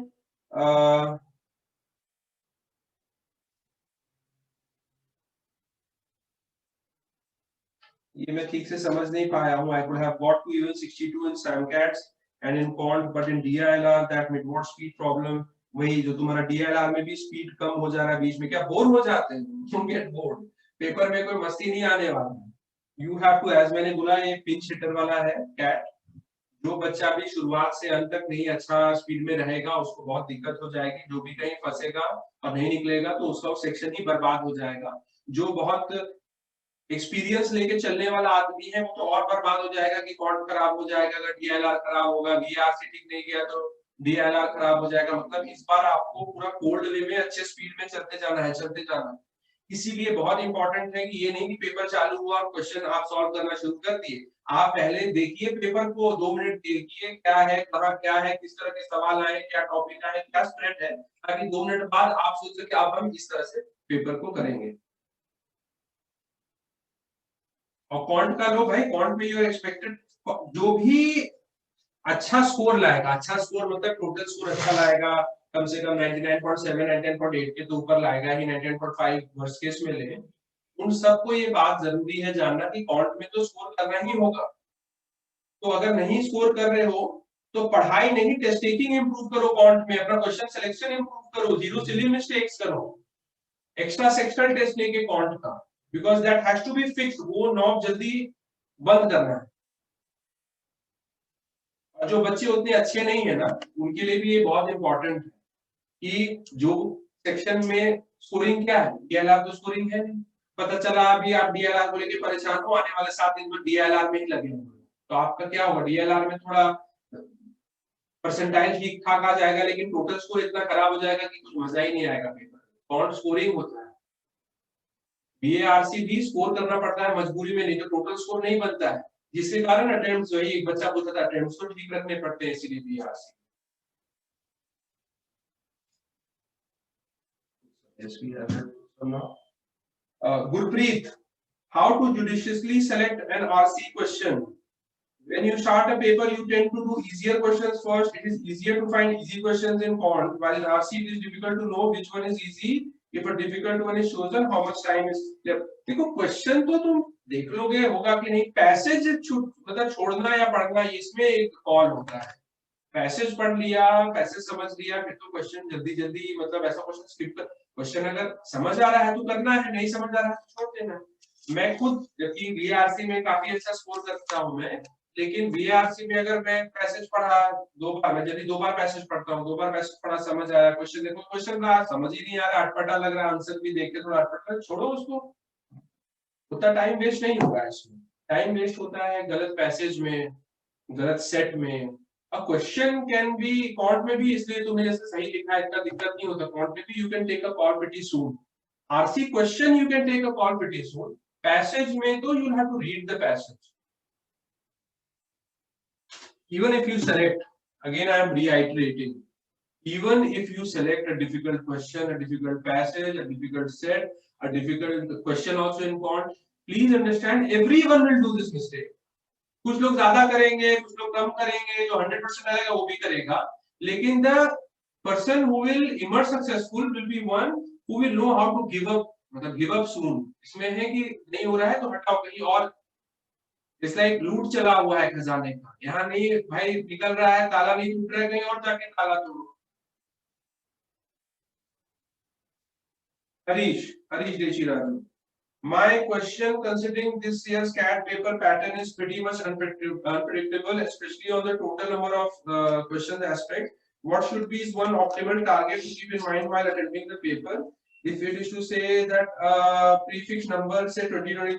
ये मैं ठीक से समझ नहीं पाया हूँ। I could have got to even 62 in Samcats and in Quant, but in DILR that mid-watt speed problem, वही जो तुम्हारा DILR में भी स्पीड कम हो जा रहा है बीच में, क्या बोर हो जाते हैं? You get bored. पेपर में कोई मस्ती नहीं आने वाला है। You have to, as मैंने बोला, ये पिंच हिटर वाला है कैट। जो बच्चा भी शुरुआत से अंत तक नहीं अच्छा स्पीड में रहेगा, उसको बहुत दिक्कत हो जाएगी। जो भी कहीं फंसेगा और नहीं निकलेगा, तो उसका सेक्शन ही बर्बाद हो जाएगा। जो बहुत एक्सपीरियंस लेके चलने वाला आदमी है, वो तो और बर्बाद हो जाएगा कि कॉर्ड खराब हो जाएगा, अगर डीएलआर खराब होगा, वीआर से ठीक नहीं गया तो डीएलआर खराब हो जाएगा। मतलब इस बार आपको पूरा कोल्ड वे में अच्छे स्पीड में चलते जाना है, चलते जाना है। इसीलिए बहुत इंपॉर्टेंट है कि ये नहीं कि पेपर चालू हुआ और क्वेश्चन आप सॉल्व करना शुरू कर दिए। आप पहले देखिए पेपर को, 2 मिनट देखिए क्या है, कहाँ क्या है, किस तरह के सवाल आए, क्या टॉपिक आए, क्या स्प्रेड है, ताकि 2 मिनट बाद आप सोच सके अब हम इस तरह से पेपर को करेंगे। और क्वांट का लो भाई, क्वांट में यूर एक्सपेक्टेड जो भी अच्छा स्कोर लाएगा, अच्छा स्कोर मतलब टोटल स्कोर अच्छा लाएगा, कम से कम 99.7 99.8 के तो ऊपर लाएगा ही, 99.5 वर्स्ट केस में ले, उन सबको ये बात जरूरी है जानना कि क्वांट में तो स्कोर करना ही होगा। तो अगर नहीं स्कोर कर रहे हो तो पढ़ाई नहीं, टेस्ट टेकिंग इंप्रूव करो, क्वांट में अपना क्वेश्चन सिलेक्शन इंप्रूव करो, जीरो सिली मिस्टेक्स करो, एक्स्ट्रा सेक्शनल टेस्ट लेके क्वांट का, because that has to be fixed, वो नॉब जल्दी बंद करना है। और जो बच्चे उतने अच्छे नहीं है ना, उनके लिए भी ये बहुत इंपॉर्टेंट है कि जो सेक्शन में स्कोरिंग क्या है, डीएलआर तो स्कोरिंग है नहीं। पता चला अभी आप डीएलआर को लेके परेशान हो, आने वाले 7 दिन में डीएलआर में ही लगे होंगे, तो आपका क्या होगा, डीएलआर में थोड़ा परसेंटाइल ठीक ठाक आ जाएगा, लेकिन टोटल स्कोर इतना खराब हो जाएगा कि कुछ मजा ही नहीं आएगा पेपर। कौन स्कोरिंग होता है, बीएआरसी भी स्कोर करना पड़ता है मजबूरी में, नहीं तो टोटल स्कोर नहीं बनता है, जिसके कारण अटेम्प्ट्स, वही एक बच्चा पूछा था, अटेम्प्ट्स तो ठीक रखने पड़ते हैं, इसीलिए BARC. Yes, we have it. So now, Gurpreet, how to judiciously select an RC question? When you start a paper, you tend to do easier questions first. It is easier to find easy questions in quant, while in RC it is difficult to know which one is easy. If a difficult one is chosen, how much time is left? देखो question तो तुम देख लोगे होगा कि नहीं, passage मतलब छोड़ना या पढ़ना, इसमें एक कॉल होता है। पैसेज पढ़ लिया, पैसेज समझ लिया, फिर तो क्वेश्चन जल्दी जल्दी, मतलब ऐसा क्वेश्चन स्किप कर, क्वेश्चन अगर समझ आ रहा है तो करना है, नहीं समझ आ रहा है तो छोड़ देना है। मैं खुद, जबकि बीआरसी में काफी अच्छा स्कोर करता हूं मैं, लेकिन बीआरसी में अगर मैं पैसेज पढ़ा 2 बार, मैं यदि 2 बार पैसेज पढ़ता हूँ, 2 बार पैसेज पढ़ा, समझ आया, क्वेश्चन देखो, क्वेश्चन का समझ ही नहीं आ रहा, अटपटा लग रहा, आंसर भी देख के थोड़ा अटपटा, छोड़ो उसको, उतना टाइम वेस्ट नहीं होगा इसमें। टाइम वेस्ट होता है गलत पैसेज में, गलत सेट में। अब क्वेश्चन कैन बी कॉन्ट में भी, इसलिए तुम्हें जैसे सही लिखा है इतना दिक्कत नहीं होता, कॉन्ट में भी you can take a call pretty soon. RC question you can take a call pretty soon, passage में तो you have to read the passage. Even if you select, again I am reiterating, even if you select a difficult question, a difficult passage, a difficult set, a difficult question also in quant, please understand everyone will do this mistake. कुछ लोग ज्यादा करेंगे, कुछ लोग कम करेंगे, जो 100% आएगा वो भी करेगा, लेकिन the person who will emerge successful will be one who will know how to give up, मतलब गिव अप सून। इसमें है कि नहीं हो रहा है तो हटाओ कहीं और, इट्स लाइक लूट चला हुआ है खजाने का, यहाँ नहीं भाई निकल रहा है, ताला नहीं टूट रहा है, कहीं और जाके ताला तोड़ो। हरीश, हरीश देशी Raju, My question considering this year's CAT paper pattern is pretty much unpredictable, especially on the total number of question aspect. What should be is one optimal target to keep in mind while attempting the paper? If it is to say that prefix number, say 2023,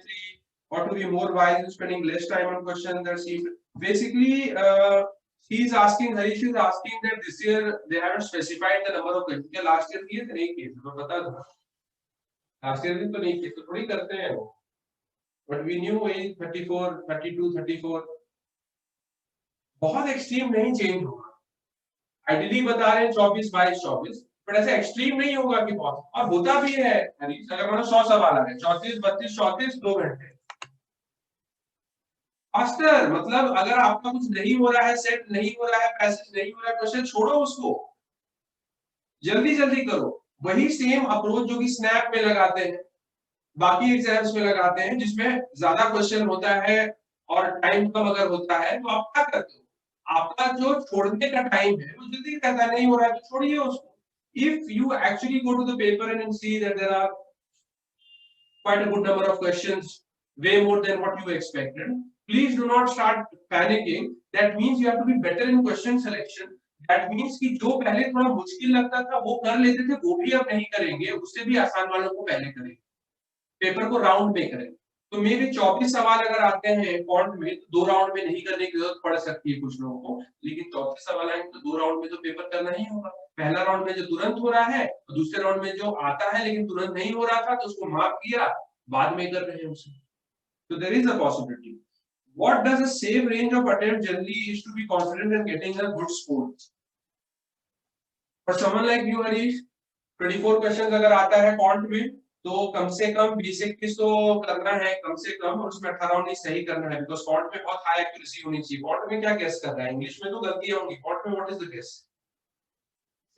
or to be more wise in spending less time on questions that seem basically he's asking, Harish is asking that this year they haven't specified the number of questions. Last year किए थे नहीं किए थे, मैं बता दूं last year भी तो नहीं किए तो थोड़ी करते हैं वो बट वी न्यू वही 34 32 34 बहुत एक्सट्रीम नहीं चेंज होगा आइडियली बता रहे हैं 24 22 24 बट ऐसे एक्सट्रीम नहीं होगा कि बहुत और होता भी है अगर मानो 100 सवाल आ रहे हैं 34 32 34 2 घंटे फास्टर मतलब अगर आपका कुछ नहीं हो रहा है सेट नहीं हो रहा है पैसेज नहीं हो रहा है क्वेश्चन छोड़ो उसको जल्दी जल्दी करो वही सेम अप्रोच जो कि स्नैप में लगाते हैं बाकी एग्जाम्स में लगाते हैं जिसमें ज्यादा क्वेश्चन होता है और टाइम कम अगर होता है तो आप क्या करते हो आपका जो छोड़ने का टाइम है वो जल्दी कहता है नहीं हो रहा है तो छोड़िए उसको if you actually go to the paper and see that there are quite a good number of questions, way more than what you expected. Please do not start panicking. That means you have to be better in question selection. That means कि जो पहले थोड़ा मुश्किल लगता था वो कर लेते थे वो भी अब नहीं करेंगे उससे भी आसान वालों को पहले करेंगे पेपर को राउंड में करें तो मे भी 24 सवाल अगर आते हैं फॉन्ट में तो 2 राउंड में नहीं करने की जरूरत पड़ सकती है कुछ लोगों को लेकिन 34 सवाल आएंगे तो 2 राउंड में तो पेपर करना ही होगा पहला राउंड में जो तुरंत हो रहा है और दूसरे राउंड में जो आता है लेकिन तुरंत नहीं हो रहा था तो उसको माफ किया बाद में कर रहे हैं उसे तो there is a possibility what does a safe range of attempt generally is to be confident in getting a good score for someone like you Harish 24 questions अगर आता है फॉन्ट में तो कम से कम 20-21 तो करना है कम से कम और उसमें 18-19 सही करना है बिकॉज़ फॉन्ट में बहुत हाई एक्यूरेसी होनी चाहिए फॉन्ट में क्या गेस कर रहा है इंग्लिश में तो गलतियां होंगी फॉन्ट में what is the guess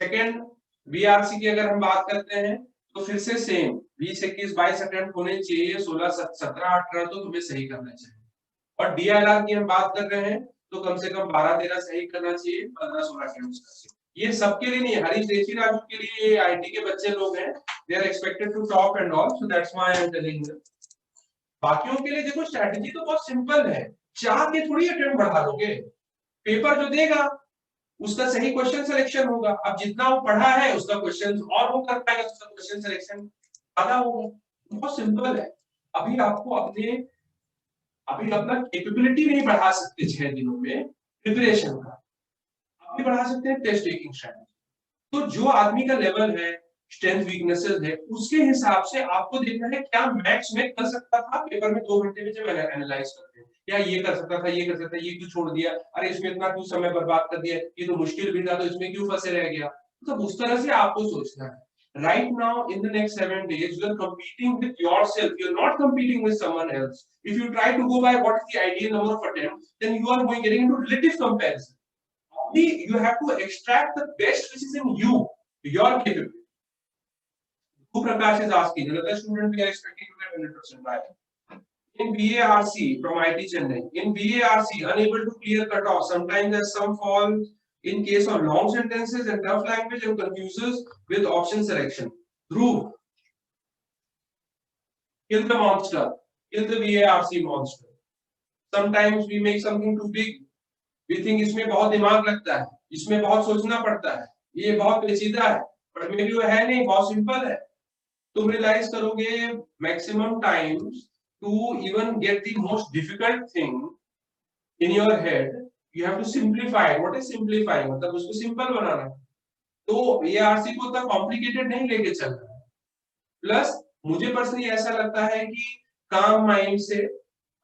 second VARC की अगर हम बात करते हैं तो फिर से सेम 20-21-22 अटेम्प्ट होने चाहिए 16-17-18 तो तुम्हें सही करना चाहिए और डीएलआर की हम बात कर रहे हैं तो कम से कम 12-13 सही करना चाहिए 15-16 अटेम्प्ट ये सबके लिए नहीं हरीश देशी राजू के लिए आईटी के बच्चे लोग हैं they are expected to top and all so that's why I am telling you बाकियों के लिए देखो स्ट्रेटजी तो बहुत सिंपल है चाह के थोड़ी अटेम्प्ट बढ़ा लोगे पेपर जो देगा उसका सही क्वेश्चन सिलेक्शन होगा अब जितना वो पढ़ा है उसका क्वेश्चन और वो कर पाएगा उसका क्वेश्चन सिलेक्शन ज्यादा होगा बहुत सिंपल है अभी आपको अभी अपना कैपेबिलिटी नहीं बढ़ा सकते 6 दिनों में प्रिपरेशन का अभी बढ़ा सकते हैं टेस्ट टेकिंग स्ट्रेटजी तो जो आदमी का लेवल है स्ट्रेंथ वीकनेसेस है उसके हिसाब से आपको देखना है क्या मैक्स में कर सकता था पेपर में 2 घंटे में जब एनालाइज करते हैं या ये कर सकता था ये कर सकता था ये क्यों छोड़ दिया अरे इसमें इतना क्यों समय बर्बाद कर दिया ये तो मुश्किल भी था तो इसमें क्यों फंसे रह गया तो उस तरह से आपको सोचना है right now in the next 7 days you are competing with yourself you're not competing with someone else if you try to go by what is the ideal number of attempts then you are getting into relative comparison you have to extract the best which is in you your capability Prakash is asking another student we are expecting to get 100% right in BARC from IT Chennai in BARC unable to clear cutoff sometimes there's some fall in case of long sentences and tough language and confuses with option selection. Dhruv, kill the monster, kill the BARC monster. Sometimes we make something too big. We think इसमें बहुत दिमाग लगता है, इसमें बहुत सोचना पड़ता है, ये बहुत पेचीदा है, पर मेरे लिए है नहीं, बहुत सिंपल है. तुम realize करोगे maximum times to even get the most difficult thing in your head. You have to simplify it. What is simplifying? मतलब उसको सिंपल बनाना है तो ये आरसी को उतना कॉम्प्लिकेटेड नहीं लेके चलना है प्लस मुझे पर्सनली ऐसा लगता है कि काम माइंड से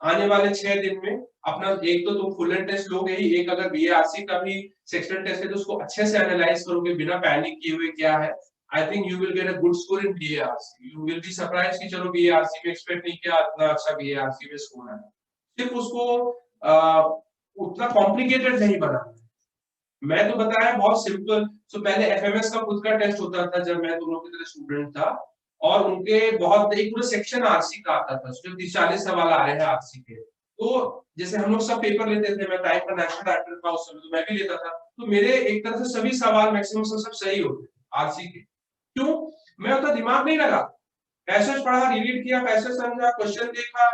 आने वाले 6 दिन में अपना एक तो तुम फुल एंड टेस्ट लोगे ही एक अगर बीएआरसी का भी सेक्शनल टेस्ट है तो उसको अच्छे से एनालाइज करोगे बिना पैनिक किए हुए क्या है I think you will get a good score in BARC you will be surprise कि चलो बीएआरसी में एक्सपेक्ट नहीं किया इतना अच्छा बीएआरसी में स्कोर आया सिर्फ उसको उतना कॉम्प्लिकेटेड नहीं बनाना मैं तो बताया बहुत सिंपल सो पहले एफएमएस का खुद का टेस्ट होता था जब मैं दोनों की तरह स्टूडेंट था और उनके बहुत एक पूरा सेक्शन आरसी का आता था उसमें 30-40 सवाल आ रहे हैं आरसी के तो जैसे हम लोग सब पेपर लेते थे मैं टाइम का नेशनल डायरेक्टर था उस समय तो मैं भी लेता था तो मेरे एक तरह से सभी सवाल मैक्सिमम सब सही होते आरसी के क्यों मैं उतना दिमाग नहीं लगा पैसेज पढ़ा, रीड किया, पैसेज समझा, क्वेश्चन देखा,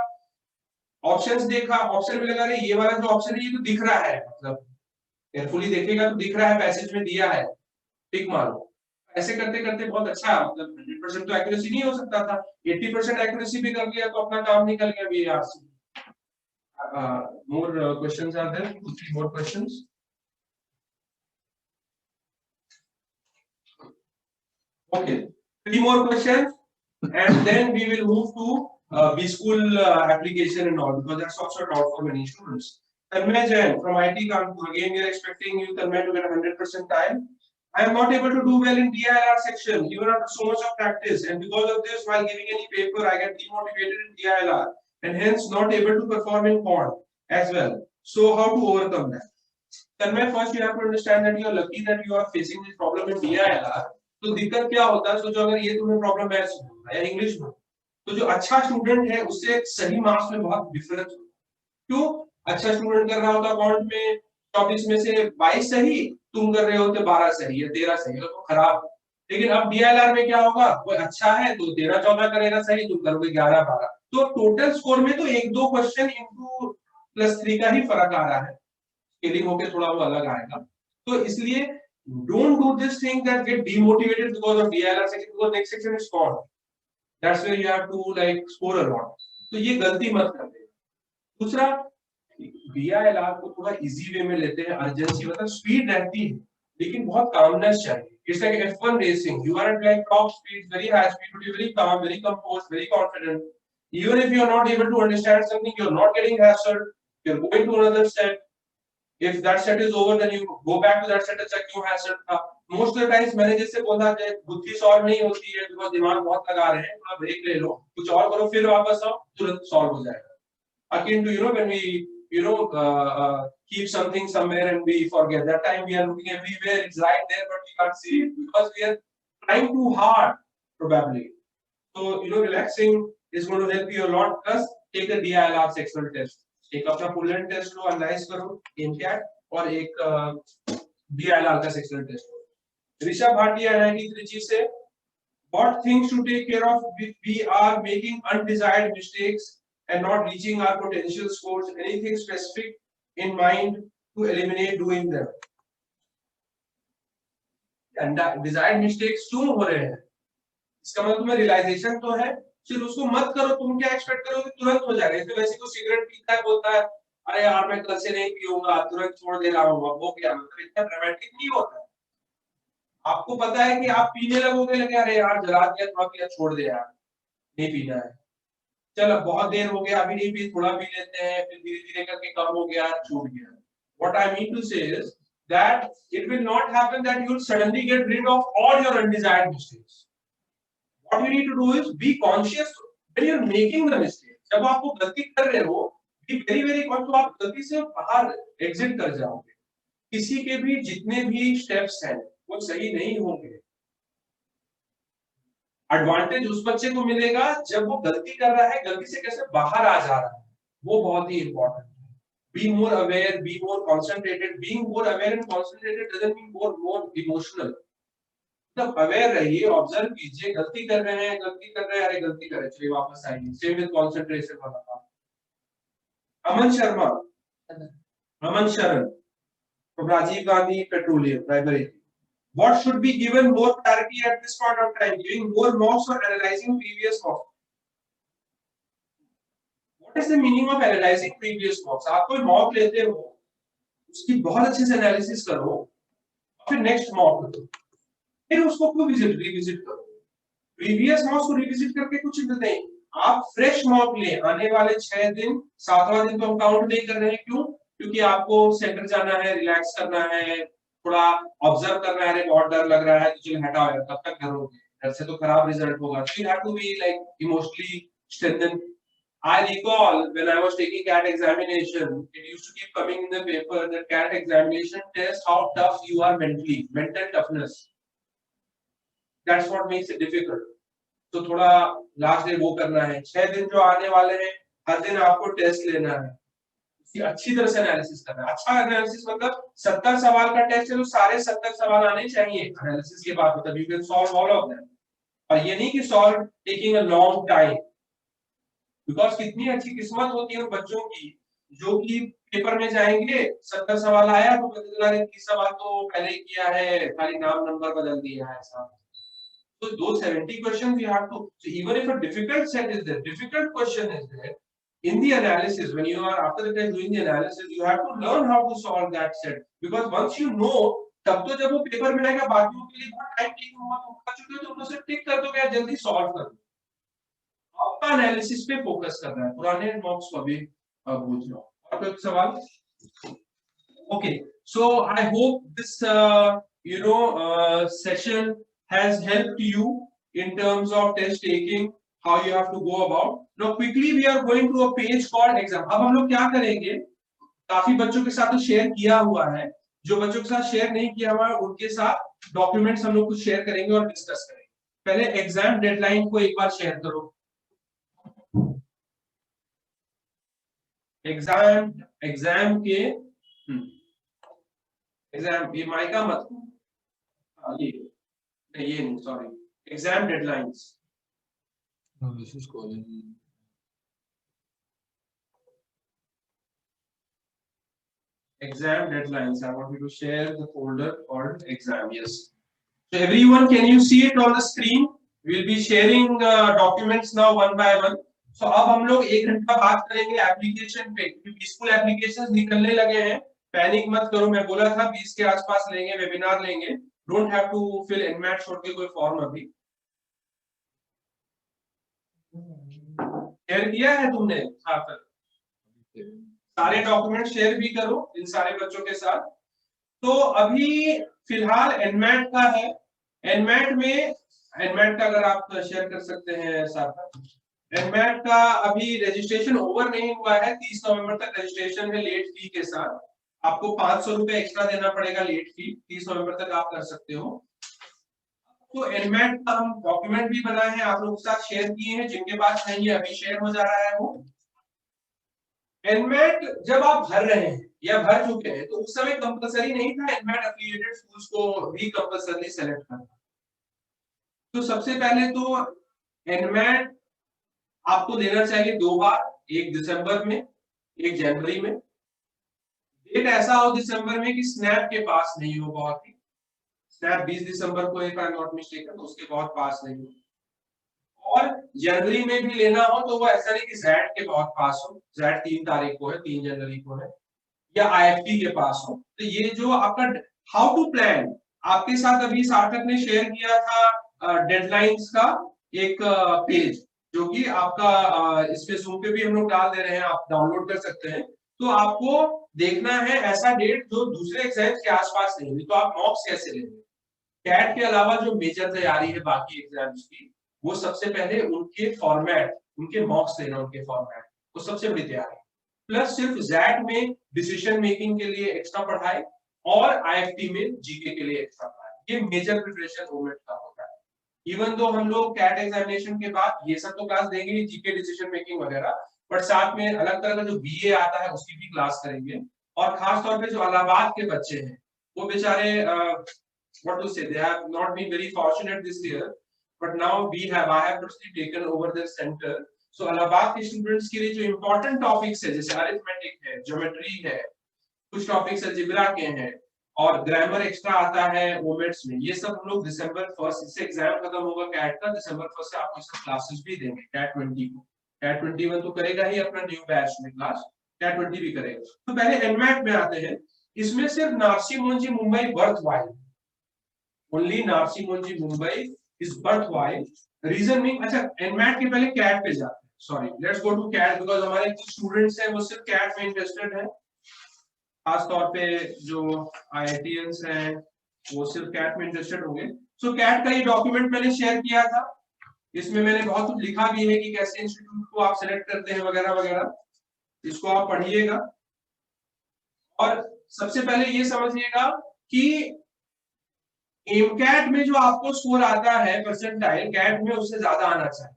ऑप्शंस देखा, ऑप्शन में लगा रहे ये वाला जो ऑप्शन है ये तो दिख रहा है, मतलब केयरफुली देखेगा तो दिख रहा है, पैसेज में दिया है, टिक मारो। ऐसे करते करते बहुत अच्छा, मतलब 100% तो एक्यूरेसी नहीं हो सकता था, 80% एक्यूरेसी भी कर लिया तो अपना काम निकल गया वीआर से। more questions are there? 2-3 more questions. Okay, 3 more questions, and then we will move to B School application and all, because that's also a doubt for many students. Tanmay Jain from IT Kanpur, again we are expecting you, Tanmay, to get 100% time. I am not able to do well in DILR section, even after so much of practice, and because of this, while giving any paper, I get demotivated in DILR, and hence not able to perform in quant as well. So how to overcome that? Tanmay, first you have to understand that you are lucky that you are facing this problem in DILR. तो दिक्कत क्या होता है, सोचो अगर ये तुम्हें problem maths में या इंग्लिश में, तो जो अच्छा स्टूडेंट है उससे सही मार्क्स में बहुत डिफरेंस होता है। क्यों? अच्छा स्टूडेंट कर रहा होता अकाउंट में 24 में से 22 सही, तुम कर रहे होते 12 सही या 13 सही, तो खराब। लेकिन अब डीएलआर में क्या होगा, कोई अच्छा है तो 13-14 करेगा सही, तुम करोगे 11-12, तो टोटल स्कोर में तो 1-2 क्वेश्चन इंटू +3 का ही फर्क आ रहा है, स्केलिंग होके थोड़ा वो अलग आएगा। तो इसलिए don't do this thing that get demotivated because of DILR section, because next section is gone. That's where you have to like score a lot. तो ये गलती मत कर देना। दूसरा, DILR को थोड़ा इजी वे में लेते हैं, अर्जेंसी मतलब स्पीड रहती है लेकिन बहुत कामनेस चाहिए। It's like F1 racing. You are at like top speed, very high speed, but you're very calm, very composed, very confident. Even if you are not able to understand something, you're not getting hassled. You're going to another set. If that set is over, then you go back to that set and check क्यों hassled था। Most of the times मैंने जैसे बोला है, बुद्धि solve नहीं होती है because दिमाग बहुत लगा रहे हैं, थोड़ा ब्रेक ले लो, कुछ और करो, फिर वापस आओ, तुरंत सॉल्व हो जाएगा। Akin to when we keep something somewhere and we forget, that time we are looking everywhere, it's right there but we can't see it because we are trying too hard probably. So relaxing is going to help you a lot. Plus take the DILR sectional test, एक अपना full length test लो, analyze करो MCAT, और एक DILR का sectional test लो। Rishabh Bhatia IIT Trichy से, what things to take care of if we are making undesired mistakes and not reaching our potential scores? Anything specific in mind to eliminate doing them? Undesired mistakes क्यों हो रहे हैं? इसका मतलब तुम्हें realisation तो है, फिर उसको मत करो। तुम क्या एक्सपेक्ट करोगे तुरंत हो जाएगा? इसमें वैसे तो सिगरेट पीता है, बोलता है अरे यार मैं कल से नहीं पीऊंगा, तुरंत छोड़ दे रहा हूँ, वो क्या मतलब इतना ड्रामेटिक नहीं होता। आपको पता है कि आप पीने लगोगे, लगे अरे यार जला दिया, थोड़ा पिया, छोड़ दे यार, नहीं पीना है, चलो बहुत देर हो गया अभी नहीं पी, थोड़ा पी लेते हैं, फिर धीरे धीरे करके कम हो गया, छूट गया। What I mean to say is that it will not happen that you will suddenly get rid of all your undesired mistakes. What you need to do is be conscious when you are making the mistake. जब आप वो गलती कर रहे हो, be very very conscious, तो आप गलती से बाहर एग्जिट कर जाओगे। किसी के भी जितने भी स्टेप्स हैं वो सही नहीं होंगे। एडवांटेज उस बच्चे को मिलेगा जब वो गलती कर रहा है, गलती से कैसे बाहर आ जा रहा है, वो बहुत ही इंपॉर्टेंट है। Be more aware, be more concentrated. Being more aware and concentrated doesn't mean more emotional. मतलब अवेयर रहिए, ऑब्जर्व कीजिए, गलती कर रहे हैं, गलती कर रहे हैं, अरे गलती करे, चलिए वापस आइए। सेम विद कंसंट्रेशन वाला काम। अमन शर्मा, अमन शरण from Rajiv Gandhi Petroleum Library. What should be given more priority at this point of time? Giving more mocks or analyzing previous mocks? What is the meaning of analyzing previous mocks? आप कोई mock लेते हो, उसकी बहुत अच्छे से analysis करो, फिर नेक्स्ट मॉक लो, फिर उसको क्यों रिविजिट करो? प्रीवियस मॉक्स को रिविजिट करके कुछ नहीं, आप फ्रेश मॉक ले, आने वाले 6 दिन, 7वां दिन तो हम काउंट नहीं कर रहे हैं। क्यों? क्योंकि आपको सेंटर जाना है, रिलैक्स करना है, थोड़ा ऑब्जर्व करना है, बहुत डर लग रहा है तो चलो हटाओ यार, तब तक करोगे, ऐसे तो खराब रिजल्ट होगा। So you have to be like emotionally strengthened. I recall when I was taking CAT examination, it used to keep coming in the paper that CAT examination tests how tough you are mentally, mental toughness. That's what makes it difficult. तो थोड़ा last day वो करना है, 6 दिन जो आने वाले हैं, हर दिन आपको टेस्ट लेना है, उसकी अच्छी तरह से एनालिसिस करना है। अच्छा एनालिसिस मतलब 70 सवाल का टेस्ट है तो सारे 70 सवाल आने चाहिए एनालिसिस के बाद, मतलब you can solve all of them. और ये नहीं कि solve taking a long time, because कितनी अच्छी किस्मत होती है उन बच्चों की जो कि पेपर में जाएंगे, 70 सवाल आया तो पता चला 30 सवाल तो पहले ही किया है, खाली नाम नंबर बदल दिया है ऐसा। So those 70 questions we have to, so even if a difficult set is there, difficult question is there, in the analysis, when you are after the test doing the analysis, you have to learn how to solve that set, because once you know, तब तो जब वो paper में आएगा बाकियों के लिए बहुत टाइम टेकिंग होगा, तो बच्चों के तो उनको सिर्फ टिक कर दो, क्या जल्दी सॉल्व कर दो। आपका एनालिसिस पे फोकस कर रहा है, पुराने मॉक्स को अभी भूल जाओ। और कोई सवाल? Okay, so I hope this session has helped you in terms of test taking, how you have to go about. Now quickly we are going to a page called exam. अब हम लोग क्या करेंगे, काफी बच्चों के साथ तो शेयर किया हुआ है, जो बच्चों के साथ शेयर नहीं किया हुआ है उनके साथ डॉक्यूमेंट्स हम लोग कुछ शेयर करेंगे और डिस्कस करेंगे। पहले एग्जाम डेडलाइन को एक बार शेयर करो। एग्जाम के एग्जाम, ये माइका मत, ये नहीं, sorry, exam deadlines. No, this is calling. Exam deadlines. I want you to share the folder called exam. Yes. So everyone, can you see it on the screen? We'll be sharing documents now one by one. So अब हम लोग 1 घंटा बात करेंगे application पे, क्योंकि school applications निकलने लगे हैं। पैनिक मत करो, मैं बोला था 20 के आसपास लेंगे, वेबिनार लेंगे। Don't have to fill NMAT छोड़ के कोई फॉर्म अभी। शेयर किया है तुमने? हाँ सर, सारे डॉक्यूमेंट शेयर भी करो इन सारे बच्चों के साथ। तो अभी फिलहाल एनमैट का है, एनमैट का अगर आप शेयर कर सकते हैं साथ। एनमैट का अभी रजिस्ट्रेशन ओवर नहीं हुआ है, 30 नवंबर तक रजिस्ट्रेशन है लेट फी के साथ। आपको 500 रुपए एक्स्ट्रा देना पड़ेगा लेट फी, 30 नवंबर तक आप कर सकते हो। तो एनमैट का हम डॉक्यूमेंट भी बनाए हैं, आप लोगों के साथ शेयर किए हैं, जिनके पास नहीं है अभी शेयर हो जा रहा है वो। एनमैट जब आप भर रहे हैं या भर चुके हैं, तो उस समय कंपलसरी नहीं था एनमैट एफिलिएटेड स्कूल्स को भी कंपलसरी सेलेक्ट करना। तो सबसे पहले तो एनमैट आपको देना चाहिए 2 बार, एक दिसंबर में, एक जनवरी में। डेट ऐसा हो दिसंबर में कि स्नैप के पास नहीं हो, बहुत ही स्नैप 20 दिसंबर को, if I am not mistaken, तो उसके बहुत पास नहीं हो। और जनवरी में भी लेना हो तो वो ऐसा नहीं कि जैड के बहुत पास हो, जैड 3 तारीख को है, 3 जनवरी को है, या आईएफटी के पास हो। तो ये जो आपका हाउ टू प्लान, आपके साथ अभी सार्थक ने शेयर किया था डेडलाइंस का एक पेज, जो कि आपका इस पे जूम पे भी हम लोग डाल दे रहे हैं, आप डाउनलोड कर सकते हैं। तो आपको देखना है ऐसा डेट जो दूसरे एग्जाम्स के आसपास नहीं हुई, तो आप मॉक्स कैसे लेंगे। कैट के अलावा जो मेजर तैयारी है बाकी एग्जाम्स की, वो सबसे पहले उनके फॉर्मेट, उनके मॉक्स लेना, उनके फॉर्मेट, वो सबसे बड़ी तैयारी। प्लस सिर्फ जैट में डिसीजन मेकिंग के लिए एक्स्ट्रा पढ़ाई और आईएफटी में जीके के लिए एक्स्ट्रा पढ़ाई, ये मेजर प्रिपरेशन गवर्नमेंट का होता है। इवन दो हम लोग कैट एग्जामिनेशन के बाद ये सब तो क्लास देंगे ही, जीके, डिसीजन मेकिंग वगैरह, बट साथ में अलग तरह का जो बीए आता है उसकी भी क्लास करेंगे। और खास तौर पे जो इलाहाबाद के बच्चे हैं, वो बेचारे what to say, they have not been very fortunate this year, but now I have personally taken over their center. So Allahabad के स्टूडेंट्स के लिए जो इंपॉर्टेंट टॉपिक्स है, जैसे अरिथमेटिक है, ज्योमेट्री है, कुछ टॉपिक्स अलजेब्रा के हैं, और ग्रामर एक्स्ट्रा आता है ओमेट्स में, ये सब हम लोग दिसंबर 1 से एग्जाम खत्म होगा कैट का, दिसंबर 1 से आपको सब क्लासेस भी देंगे। कैट 20 को, कैट 21 तो करेगा ही अपना न्यू बैच में क्लास, कैट 20 भी करेगा। तो पहले एनमैट में आते हैं। इसमें सिर्फ Narsee Monjee Mumbai worthwhile, only Narsee Monjee Mumbai is worthwhile, reason mean, अच्छा एनमैट के पहले कैट पे जाते हैं, sorry let's go to CAT, because हमारे कुछ स्टूडेंट्स हैं वो सिर्फ कैट में इंटरेस्टेड है, खास तौर पे जो आईआईटीएंस हैं वो सिर्फ कैट में इंटरेस्टेड होंगे। सो कैट का ये डॉक्यूमेंट मैंने शेयर किया था, इसमें मैंने बहुत कुछ लिखा भी है कि कैसे इंस्टीट्यूट को आप सेलेक्ट करते हैं वगैरह वगैरह, इसको आप पढ़िएगा। और सबसे पहले ये समझिएगा कि एमकैट में जो आपको स्कोर आता है परसेंटाइल, कैट में उससे ज्यादा आना चाहिए,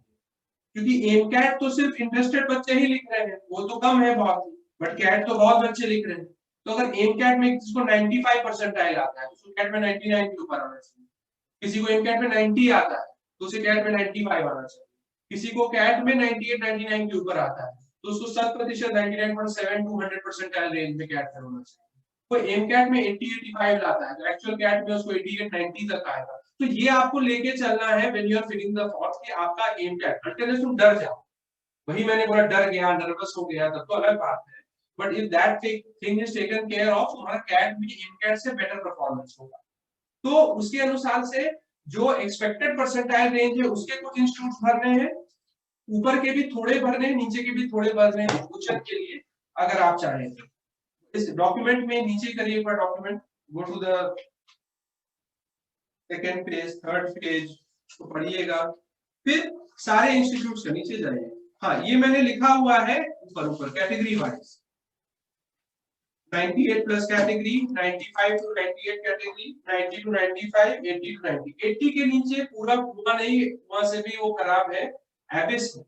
क्योंकि एमकैट तो सिर्फ इंटरेस्टेड बच्चे ही लिख रहे हैं, वो तो कम है बहुत, बट कैट तो बहुत बच्चे लिख रहे हैं। तो अगर एमकैट में किसी को 95 परसेंटाइल आता है तो कैट में 99 के ऊपर आना चाहिए, किसी को एमकैट में 90 आता है तो उसे कैट में 95 आना चाहिए। किसी को कैट में 98 99 के ऊपर आता है तो उसको 100% 99.7 to 100% रेंज में कैट होना चाहिए। कोई एम कैट में 80 85 लाता है तो एक्चुअल कैट में उसको 88 90 तक आएगा। तो ये आपको लेके चलना है when you are filling the form कि आपका एम कैट, अनटिल तुम डर जाओ, वही मैंने बोला डर गया नर्वस हो गया तब तो अलग बात है, but if that thing is taken care of तुम्हारा कैट में एम कैट से बेटर परफॉर्मेंस होगा। तो उसके अनुसार से जो एक्सपेक्टेड परसेंटाइल रेंज है उसके कुछ इंस्टीट्यूट भरने हैं, ऊपर के भी थोड़े भरने हैं, नीचे के भी थोड़े भरने हैं क्वेश्चन के लिए अगर आप चाहें तो। इस डॉक्यूमेंट में नीचे करिए एक बार document, go to the second page third page तो पढ़िएगा, फिर सारे इंस्टीट्यूट्स के नीचे जाइए। हाँ ये मैंने लिखा हुआ है ऊपर ऊपर category wise 98 plus category, 95 to 98 category, 90 to 95, 80 to 90। 80 के नीचे पूरा पूरा नहीं, वहां से भी वो खराब है, एबिस है।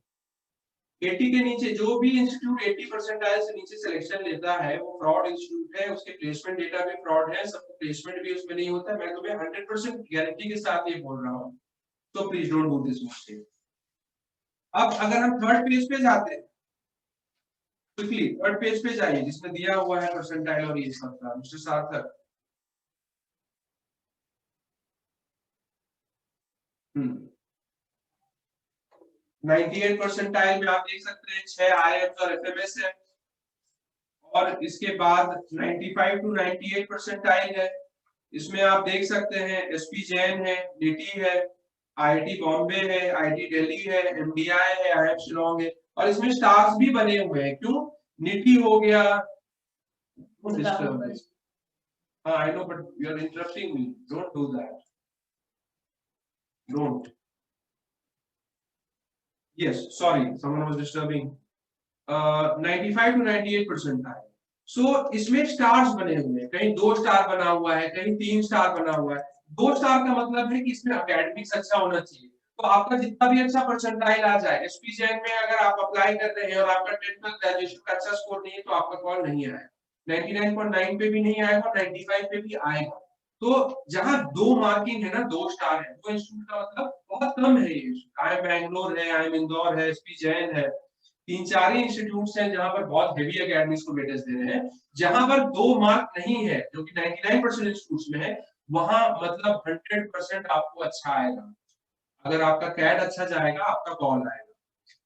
80 के नीचे जो भी इंस्टीट्यूट 80 परसेंटाइल से नीचे सिलेक्शन लेता है वो फ्रॉड इंस्टीट्यूट है, उसके प्लेसमेंट डेटा भी फ्रॉड है, सब प्लेसमेंट भी उसमें नहीं होता। मैं तुम्हें 100% गारंटी के साथ ये बोल रहा हूँ, तो please don't do this mistake. अब अगर हम थर्ड पेज पे जाते हैं, क्विकली थर्ड पेज पे जाइए जिसमें दिया हुआ है परसेंटाइल और ये सब का, मिस्टर सार्थक। 98 परसेंटाइल में आप देख सकते हैं 6 IIMs और FMS है, और इसके बाद 95 टू 98 परसेंटाइल है, इसमें आप देख सकते हैं SP जैन है, निटी है, IIT बॉम्बे है, IIT दिल्ली है, MDI है, IIM शिलोंग है, और इसमें स्टार्स भी बने हुए हैं। क्यों? निटी हो गया, I know but you are interrupting me, don't do that, don't. Yes, sorry, someone was disturbing. 95 to 98 percentile, सो इसमें स्टार्स बने हुए हैं, कहीं 2 स्टार बना हुआ है, कहीं 3 स्टार बना हुआ है। 2 स्टार का मतलब है कि इसमें एकेडमिक्स अच्छा होना चाहिए, तो आपका जितना भी अच्छा परसेंटाइल आ जाए, एसपी जैन में अगर आप अप्लाई कर रहे हैं और आपका 10th ग्रेजुएशन का अच्छा स्कोर नहीं है तो आपका कॉल नहीं आएगा, 99.9 पे भी नहीं आएगा, 95 पे भी आएगा। तो जहां 2 मार्किंग है ना, 2 स्टार है, तो इंस्टीट्यूट का मतलब बहुत कम है। ये आई बैंगलोर है, आई इंदौर है, एसपी जैन है, 3-4 ही इंस्टीट्यूट्स हैं जहां पर बहुत हेवी एकेडमिक्स को वेटेज दे रहे हैं। जहां पर 2 मार्क नहीं है जो कि 99% इंस्टीट्यूट्स में है, वहां मतलब 100% आपको अच्छा आएगा। अगर आपका कैट अच्छा जाएगा आपका कॉल आएगा।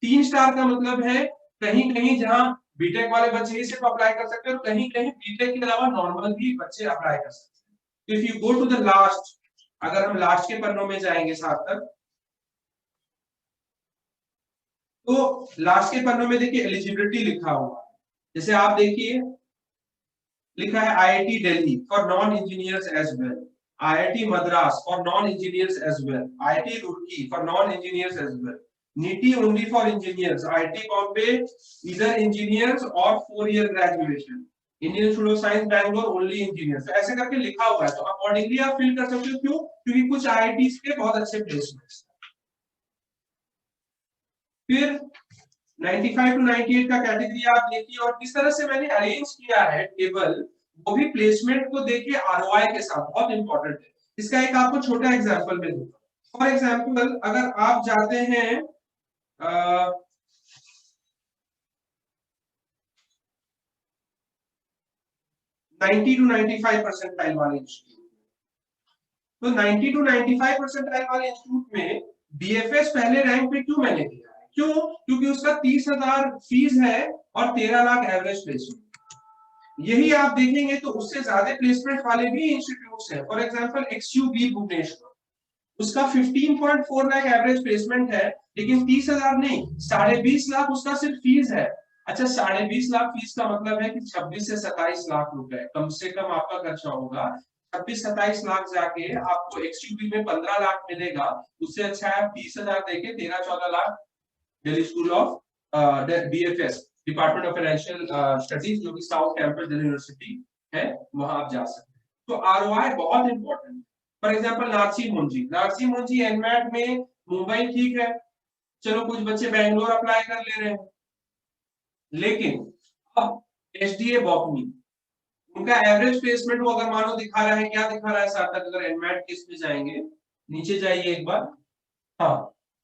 3 स्टार का मतलब है कहीं कहीं जहां बीटेक वाले बच्चे ही सिर्फ अप्लाई कर सकते हैं और कहीं कहीं बीटेक के अलावा नॉर्मल भी बच्चे अप्लाई कर सकते हैं। If you go to the last, अगर हम लास्ट के पन्नों में जाएंगे साथ तक, तो लास्ट के पन्नों में देखिए एलिजिबिलिटी लिखा हुआ है। जैसे आप देखिए लिखा है IIT Delhi for non engineers as well, IIT Madras for non engineers as well, IIT Roorkee for non engineers as well, NITIE only for engineers, IIT Bombay इधर इंजीनियर्स और 4 year graduation, Indian Institute of Science Bangalore only engineers, ऐसे करके लिखा हुआ है। तो accordingly आप fill कर सकते हो। क्यों? क्योंकि कुछ IITs के बहुत अच्छे प्लेसमेंट्स। फिर 95 टू 98 का कैटेगरी आप देखिए, और किस तरह से मैंने अरेंज किया है टेबल, वो भी प्लेसमेंट को देखिए ROI के साथ, बहुत इंपॉर्टेंट है। इसका एक आपको छोटा एग्जांपल मैं दूंगा। फॉर एग्जांपल अगर आप जाते हैं 90 टू 95 परसेंटाइल वाले इंस्टीट्यूट, तो 90 टू 95 परसेंटाइल वाले इंस्टीट्यूट में BFS पहले रैंक पे क्यों मैंने दिया है? क्यों? क्योंकि उसका 30,000 फीस है और 13 लाख एवरेज प्लेसमेंट। यही आप देखेंगे तो उससे ज्यादा प्लेसमेंट वाले भी इंस्टीट्यूट्स हैं। फॉर एग्जांपल XUB भुवनेश्वर, उसका 15.4 लाख एवरेज प्लेसमेंट है, लेकिन 30,000 नहीं, 20.5 लाख उसका सिर्फ फीस है। अच्छा 20.5 लाख फीस का मतलब है कि 26 से 27 लाख रुपए कम से कम आपका खर्चा होगा। 26-27 लाख जाके आपको XUB में 15 लाख मिलेगा, उससे अच्छा है 20,000 देके 13-14 lakh Delhi School of BFS department of financial studies जो कि साउथ कैंपस दिल्ली यूनिवर्सिटी है, वहां आप जा सकते हैं। तो ROI बहुत इंपॉर्टेंट है। फॉर एग्जांपल नार्सी मुंजी एनमैट में मुंबई ठीक है, चलो कुछ बच्चे बैंगलोर अप्लाई कर ले रहे हैं, लेकिन अब SDA बॉटनी उनका एवरेज प्लेसमेंट वो अगर मानो दिखा रहा है, क्या दिखा रहा है सार्थक, अगर एनमैट केस में जाएंगे, नीचे जाइए एक बार, हाँ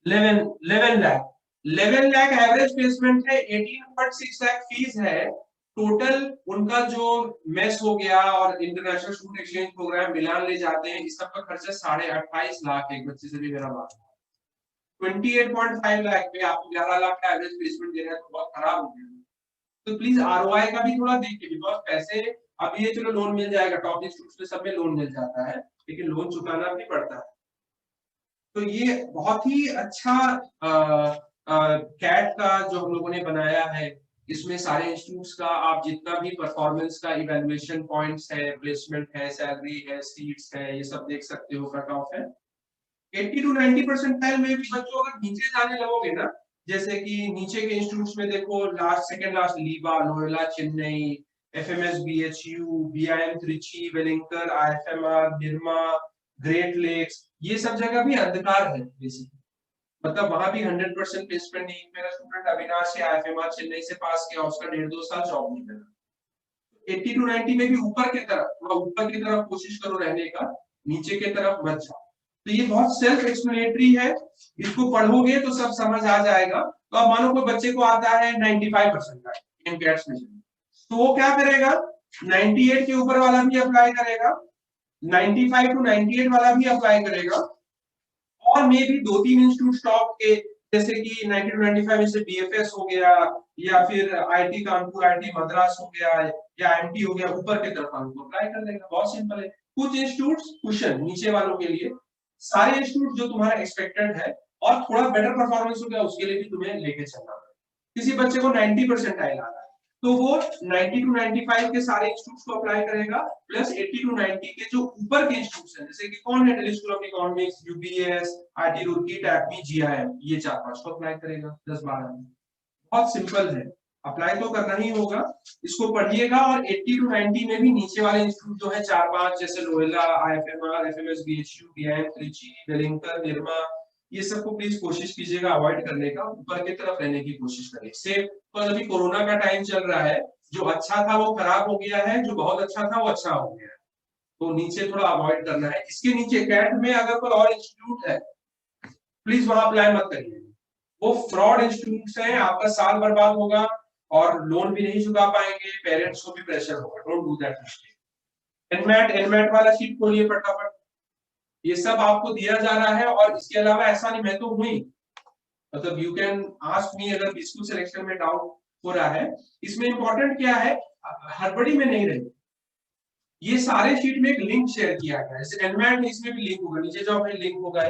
11 लाख 11 लाख एवरेज प्लेसमेंट है, 18.6 लाख फीस है टोटल। उनका जो मेस हो गया और इंटरनेशनल स्टूडेंट एक्सचेंज प्रोग्राम मिलान ले जाते हैं, इस सब का खर्चा 28.5 लाख एक बच्चे से भी मेरा बात 28.5 लाख पे आपको 11 लाख का एवरेज प्लेसमेंट दे रहा है, तो बहुत खराब हो गया। तो प्लीज आरओआई का भी थोड़ा देखिए, बिकॉज पैसे अब ये चलो लोन मिल जाएगा, टॉप इंस्टीट्यूट में सब में लोन मिल जाता है, लेकिन लोन चुकाना भी पड़ता है। तो ये बहुत ही अच्छा कैट का जो हम लोगों ने बनाया है, इसमें सारे इंस्टीट्यूट्स का आप जितना भी परफॉर्मेंस का इवैल्यूएशन पॉइंट्स है, प्लेसमेंट है, सैलरी है, सीट्स है, ये सब देख सकते हो, कट ऑफ है। 80 to 90 परसेंटाइल में भी बच्चों अगर नीचे जाने लगोगे ना, जैसे कि नीचे के इंस्टीट्यूट्स में देखो, last second last LIBA, Loyola Chennai, FMS BHU, BIM Trichy, Welingkar, IFMR, Nirma, Great Lakes, ये सब जगह भी अंधकार है बेसिकली। मतलब वहां भी 100% प्लेसमेंट नहीं। मेरा स्टूडेंट अविनाश से आईएफएमआर चेन्नई से पास किया, उसका 1.5-2 साल जॉब नहीं मिला। 80 to 90 में भी ऊपर की तरफ, थोड़ा ऊपर की तरफ कोशिश करो रहने का, नीचे की तरफ मत जाओ। तो ये बहुत सेल्फ एक्सप्लेनेटरी है, इसको पढ़ोगे तो सब समझ आ जाएगा। तो अब मानो कोई बच्चे को आता है 95% का एमकेट्स में, तो वो क्या करेगा, 98 के ऊपर वाला भी अप्लाई करेगा, 95 to 98 वाला भी अप्लाई करेगा, और मे भी 2-3 इंस्टीट्यूट टॉप के, जैसे कि 90 to 95 में से बीएफएस हो गया, या फिर आईटी कानपुर, आईटी मद्रास हो गया, या एमटी हो गया, ऊपर की तरफ हमको अप्लाई कर देगा। बहुत सिंपल है। कुछ इंस्टीट्यूट्स क्वेश्चन नीचे वालों के लिए, सारे इंस्टीट्यूट जो तुम्हारा एक्सपेक्टेड है और थोड़ा बेटर परफॉर्मेंस हो गया उसके लिए भी तुम्हें लेके चलना है। किसी बच्चे को 90 परसेंटाइल आ रहा है तो वो 90 to 95 के सारे इंस्टीट्यूट्स को अप्लाई करेगा, प्लस 80 to 90 के जो ऊपर के इंस्टीट्यूट्स हैं, जैसे कि कौन है, Delhi School of Economics, UBS, IT Roorkee, TAPMI, GIM, ये 4-5 को अप्लाई करेगा 10-12 में। बहुत सिंपल है, अप्लाई तो करना ही होगा, इसको पढ़िएगा। और 80 to 90 में भी नीचे वाले इंस्टीट्यूट जो है 4-5, जैसे Loyola, IFMR, FMS BHU, BIM Trichy, Wellington, Nirma, ये सबको प्लीज कोशिश कीजिएगा अवॉइड करने का, ऊपर की तरफ रहने की कोशिश करिए सेफ। तो अभी कोरोना का टाइम चल रहा है, जो अच्छा था वो खराब हो गया है, जो बहुत अच्छा था वो अच्छा हो गया है, तो नीचे थोड़ा अवॉइड करना है। इसके नीचे कैट में अगर कोई और इंस्टीट्यूट है, प्लीज वहां अप्लाई मत करिए, वो फ्रॉड इंस्टीट्यूट्स हैं, आपका साल बर्बाद होगा और लोन भी नहीं चुका पाएंगे, पेरेंट्स को भी प्रेशर होगा। Don't do that mistake. NMAT वाला शीट खोलिए फटाफट, ये सब आपको दिया जा रहा है। और इसके अलावा ऐसा नहीं, मैं तो हुई, मतलब यू कैन आस्क मी अगर स्कूल सिलेक्शन में डाउट हो रहा है। इसमें इंपॉर्टेंट क्या है, हड़बड़ी में नहीं रही, ये सारे शीट में एक लिंक शेयर किया गया है, जैसे एनमैट में इसमें भी लिंक होगा, नीचे जाओ में लिंक होगा।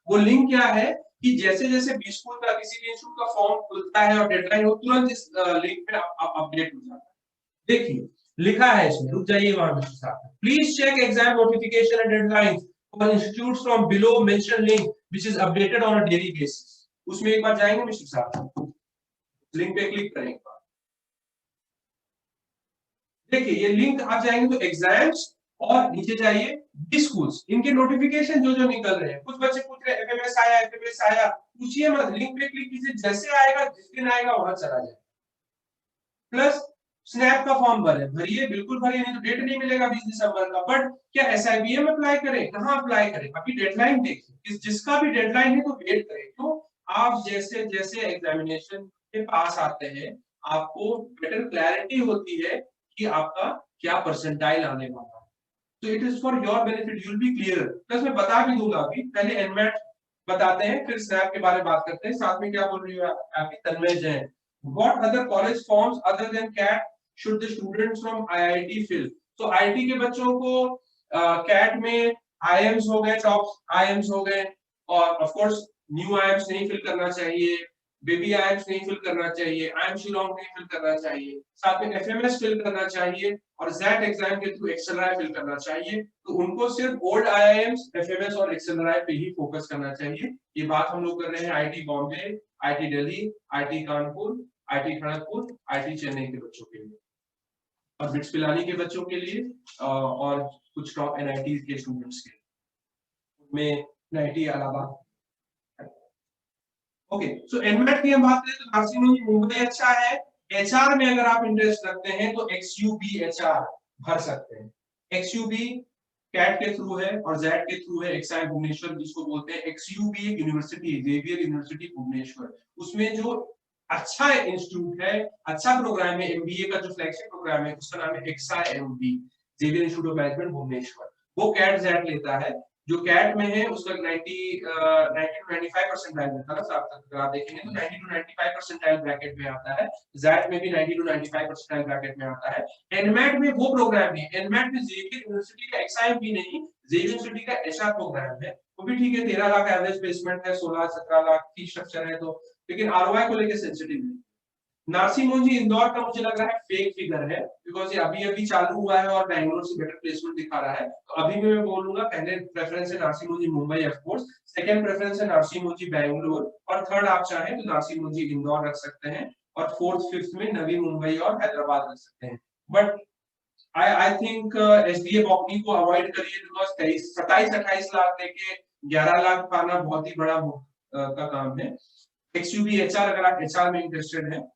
वो लिंक क्या है कि जैसे जैसे बी स्कूल का किसी भी इंस्टीट्यूट का फॉर्म खुलता है और डेडलाइन हो, तुरंत इस लिंक पे अपडेट हो जाता है। देखिए लिखा है इसमें, रुक जाइए वहां पे, please check exam notification and deadlines for institutes from below mention link which is updated on a daily basis. उसमें एक बार जाएंगे मिस्टर साहब, लिंक पे क्लिक करेंगे, देखिए ये लिंक आप जाएंगे तो एग्जाम्स, और नीचे जाइए बी स्कूल्स, इनके नोटिफिकेशन जो जो निकल रहे हैं। कुछ बच्चे पूछ रहे हैं एफएमएस आया, पूछिए मत, लिंक पे क्लिक कीजिए, जैसे आएगा जिस दिन आएगा वहां चला जाए। प्लस स्नैप का फॉर्म भरिए, बिल्कुल भरिए, नहीं तो डेट नहीं मिलेगा 20 दिसंबर का। बट क्या एसआईबीएम अप्लाई करें, कहां अप्लाई करें, अभी डेडलाइन देखिए, जिसका भी डेडलाइन है तो वेट करें। तो आप जैसे जैसे एग्जामिनेशन के पास आते हैं, आपको बेटर क्लैरिटी होती है कि आपका क्या परसेंटाइल आने वाला है। तो it is for your benefit, you will be clear. Plus मैं बता भी दूंगा, अभी पहले एनमैट बताते हैं, फिर स्नैप के बारे में बात करते हैं। साथ में क्या बोल रही है आपकी Tanmay Jain, what other college forms other than CAT should the students from IIT fill. तो आईटी के बच्चों को कैट में आईएम्स हो गए, टॉप आईएम्स हो गए, और ऑफ कोर्स न्यू आईएम्स नहीं फिल करना चाहिए, बेबी आईएम्स नहीं फिल करना चाहिए, आईएम शिलोंग नहीं फिल करना चाहिए, साथ में एफएमएस फिल करना चाहिए, और जैट एग्जाम के थ्रू एक्सेलराय फिल करना चाहिए। तो उनको सिर्फ ओल्ड आईआईएम्स, एफएमएस और एक्सेलराय पे ही फोकस करना चाहिए। ये बात हम लोग कर रहे हैं IT Bombay, IT Delhi, IT Kanpur, IT Kharagpur, IT Chennai के बच्चों के लिए, और बिट्स पिलानी के बच्चों के लिए, और कुछ टॉप एनआईटी के स्टूडेंट्स के में एनआईटी इलाहाबाद। ओके, सो एनमेट की हम बात करें तो नर्सिंग मुंबई अच्छा है। एचआर में अगर आप इंटरेस्ट रखते हैं तो एक्सयूबी एचआर भर सकते हैं। एक्सयूबी कैट के थ्रू है और जेड के थ्रू है एक्सआई भुवनेश्वर, जिसको बोलते हैं एक्सयू भी एक यूनिवर्सिटी है, जेवियर यूनिवर्सिटी भुवनेश्वर। उसमें जो अच्छा इंस्टीट्यूट है, अच्छा प्रोग्राम है, एमबीए का जो फ्लैगशिप प्रोग्राम है उसका नाम है XIMB, Xavier Institute of Management Bhubaneswar. वो कैट जेड लेता है। जो कैट में है उसका 90 to 95 परसेंटाइल रहता है ना साहब, अगर आप देखेंगे तो 90 to 95 परसेंटाइल ब्रैकेट में आता है। जेड में भी 90 to 95 परसेंटाइल ब्रैकेट में आता है। एनमैट में वो प्रोग्राम है, एनमैट में जेवियर यूनिवर्सिटी का एक्सआईएम भी नहीं, जेवियर यूनिवर्सिटी का एचआर प्रोग्राम है, वो भी ठीक है। 13 लाख एवरेज प्लेसमेंट है, 16-17 लाख फी स्ट्रक्चर है, तो लेकिन आरओआई को लेकर सेंसिटिव है। नारसिमोन जी इंदौर का मुझे लग रहा है फेक फिगर है, बिकॉज ये अभी अभी चालू हुआ है और बैंगलोर से बेटर प्लेसमेंट दिखा रहा है। तो अभी भी मैं बोलूंगा पहले प्रेफरेंस है Narsee Monjee Mumbai of course, second preference है नारसिमोन जी बैंगलोर, और थर्ड आप चाहें तो नारसिमोन जी इंदौर रख सकते हैं, और फोर्थ फिफ्थ में नवी मुंबई और हैदराबाद रख सकते हैं। बट आई थिंक एसडीए बॉकनी को अवॉइड करिए, बिकॉज 27-28 लाख लेके 11 लाख पाना बहुत ही बड़ा का काम है। एक्सयूबी एचआर, अगर आप एचआर में इंटरेस्टेड हैं,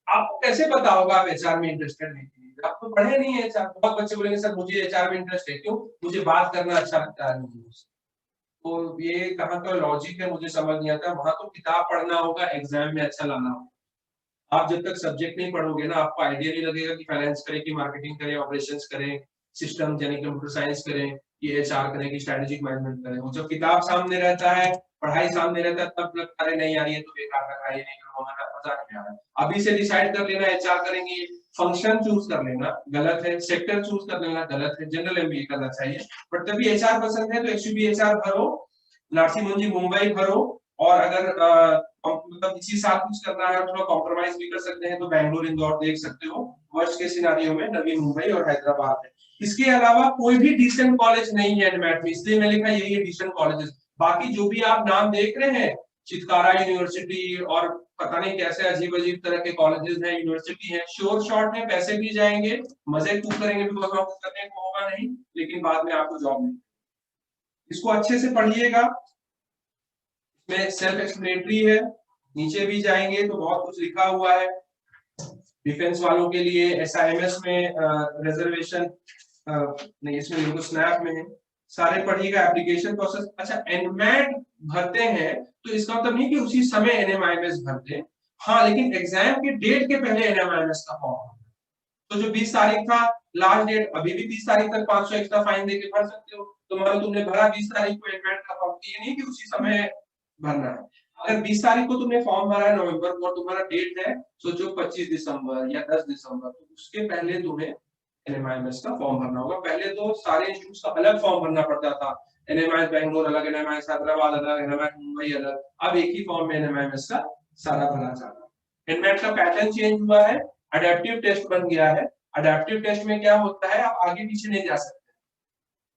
आपको कैसे पता होगा आप एचआर में इंटरेस्टेड नहीं है? आप तो पढ़े नहीं है एचआर। बहुत बच्चे बोलेंगे सर मुझे एचआर में इंटरेस्ट है, क्यों? मुझे बात करना अच्छा लगता है लोगों से। तो ये कहाँ का लॉजिक है मुझे समझ नहीं आता। वहां तो किताब पढ़ना होगा, एग्जाम में अच्छा लाना होगा। आप जब तक सब्जेक्ट नहीं पढ़ोगे ना, आपको आइडिया नहीं लगेगा कि फाइनेंस करें कि मार्केटिंग करें, ऑपरेशंस करें, सिस्टम यानी कंप्यूटर साइंस करें, कि एचआर करें, कि स्ट्रेटेजिक मैनेजमेंट करें। वो जब किताब सामने रहता है, पढ़ाई सामने रहता है, तब लगता है नहीं यार ये तो बेकार लगा, ये नहीं करूंगा, मजा नहीं आ रहा। अभी से डिसाइड कर लेना एचआर करेंगे, फंक्शन चूज कर लेना गलत है, सेक्टर चूज कर लेना गलत है, जनरल एमबीए करना चाहिए। बट तभी एचआर पसंद है तो एक्सयूबी एचआर भरो, नारसिमोन जी मुंबई भरो, और अगर मतलब इसी साल कुछ करना है, थोड़ा कॉम्प्रोमाइज भी कर सकते हैं तो बैंगलोर इंदौर देख सकते हो। वर्स्ट के सिनारियो में नवी मुंबई और हैदराबाद है। इसके अलावा कोई भी डिसेंट कॉलेज नहीं है एनमैट में, इसलिए मैं लिखा यही है डिसेंट कॉलेजेस। बाकी जो भी आप नाम देख रहे हैं, चितकारा यूनिवर्सिटी और पता नहीं कैसे अजीब अजीब तरह के कॉलेजेस हैं, यूनिवर्सिटी है, श्योर शॉर्ट में पैसे भी जाएंगे, मजे खूब करेंगे, बिकॉज वहां कुछ करने को होगा नहीं, लेकिन बाद में आपको जॉब नहीं। इसको अच्छे से पढ़िएगा, इसमें सेल्फ एक्सप्लेनेटरी है, नीचे भी जाएंगे तो बहुत कुछ लिखा हुआ है। डिफेंस वालों के लिए एसआईएमएस में रिजर्वेशन नहीं, इसमें देखो स्नैप में है, सारे पढ़िएगा। एप्लीकेशन प्रोसेस, अच्छा एनमैट भरते हैं तो इसका मतलब नहीं कि उसी समय एनएमआईएमएस भरते, हाँ, लेकिन एग्जाम के डेट के पहले एनएमआईएमएस का फॉर्म। तो जो 20 तारीख था लास्ट डेट, अभी भी 20 तारीख तक 500 एक्स्ट्रा फाइन देके भर सकते हो। तो मान लो तुमने भरा 20 तारीख को एनमैट का फॉर्म, ये नहीं कि उसी समय भरना है। अगर 20 तारीख को तुमने फॉर्म भरा है नवंबर को और तुम्हारा डेट है सोचो 25 दिसंबर या 10 दिसंबर, तो उसके पहले तुम्हें एनएमआईएमएस का फॉर्म भरना होगा। पहले तो सारे इंस्टीट्यूट्स का अलग फॉर्म भरना पड़ता था, एनएमआईएस बैंगलोर अलग, एनएमआईएस हैदराबाद अलग, एनएमआईएस मुंबई अलग। अब एक ही फॉर्म में एनएमआईएस का सारा भरा जाता है। एनमैट का पैटर्न चेंज हुआ है, अडेप्टिव टेस्ट बन गया है। अडेप्टिव टेस्ट में क्या होता है, आप आगे पीछे नहीं जा सकते।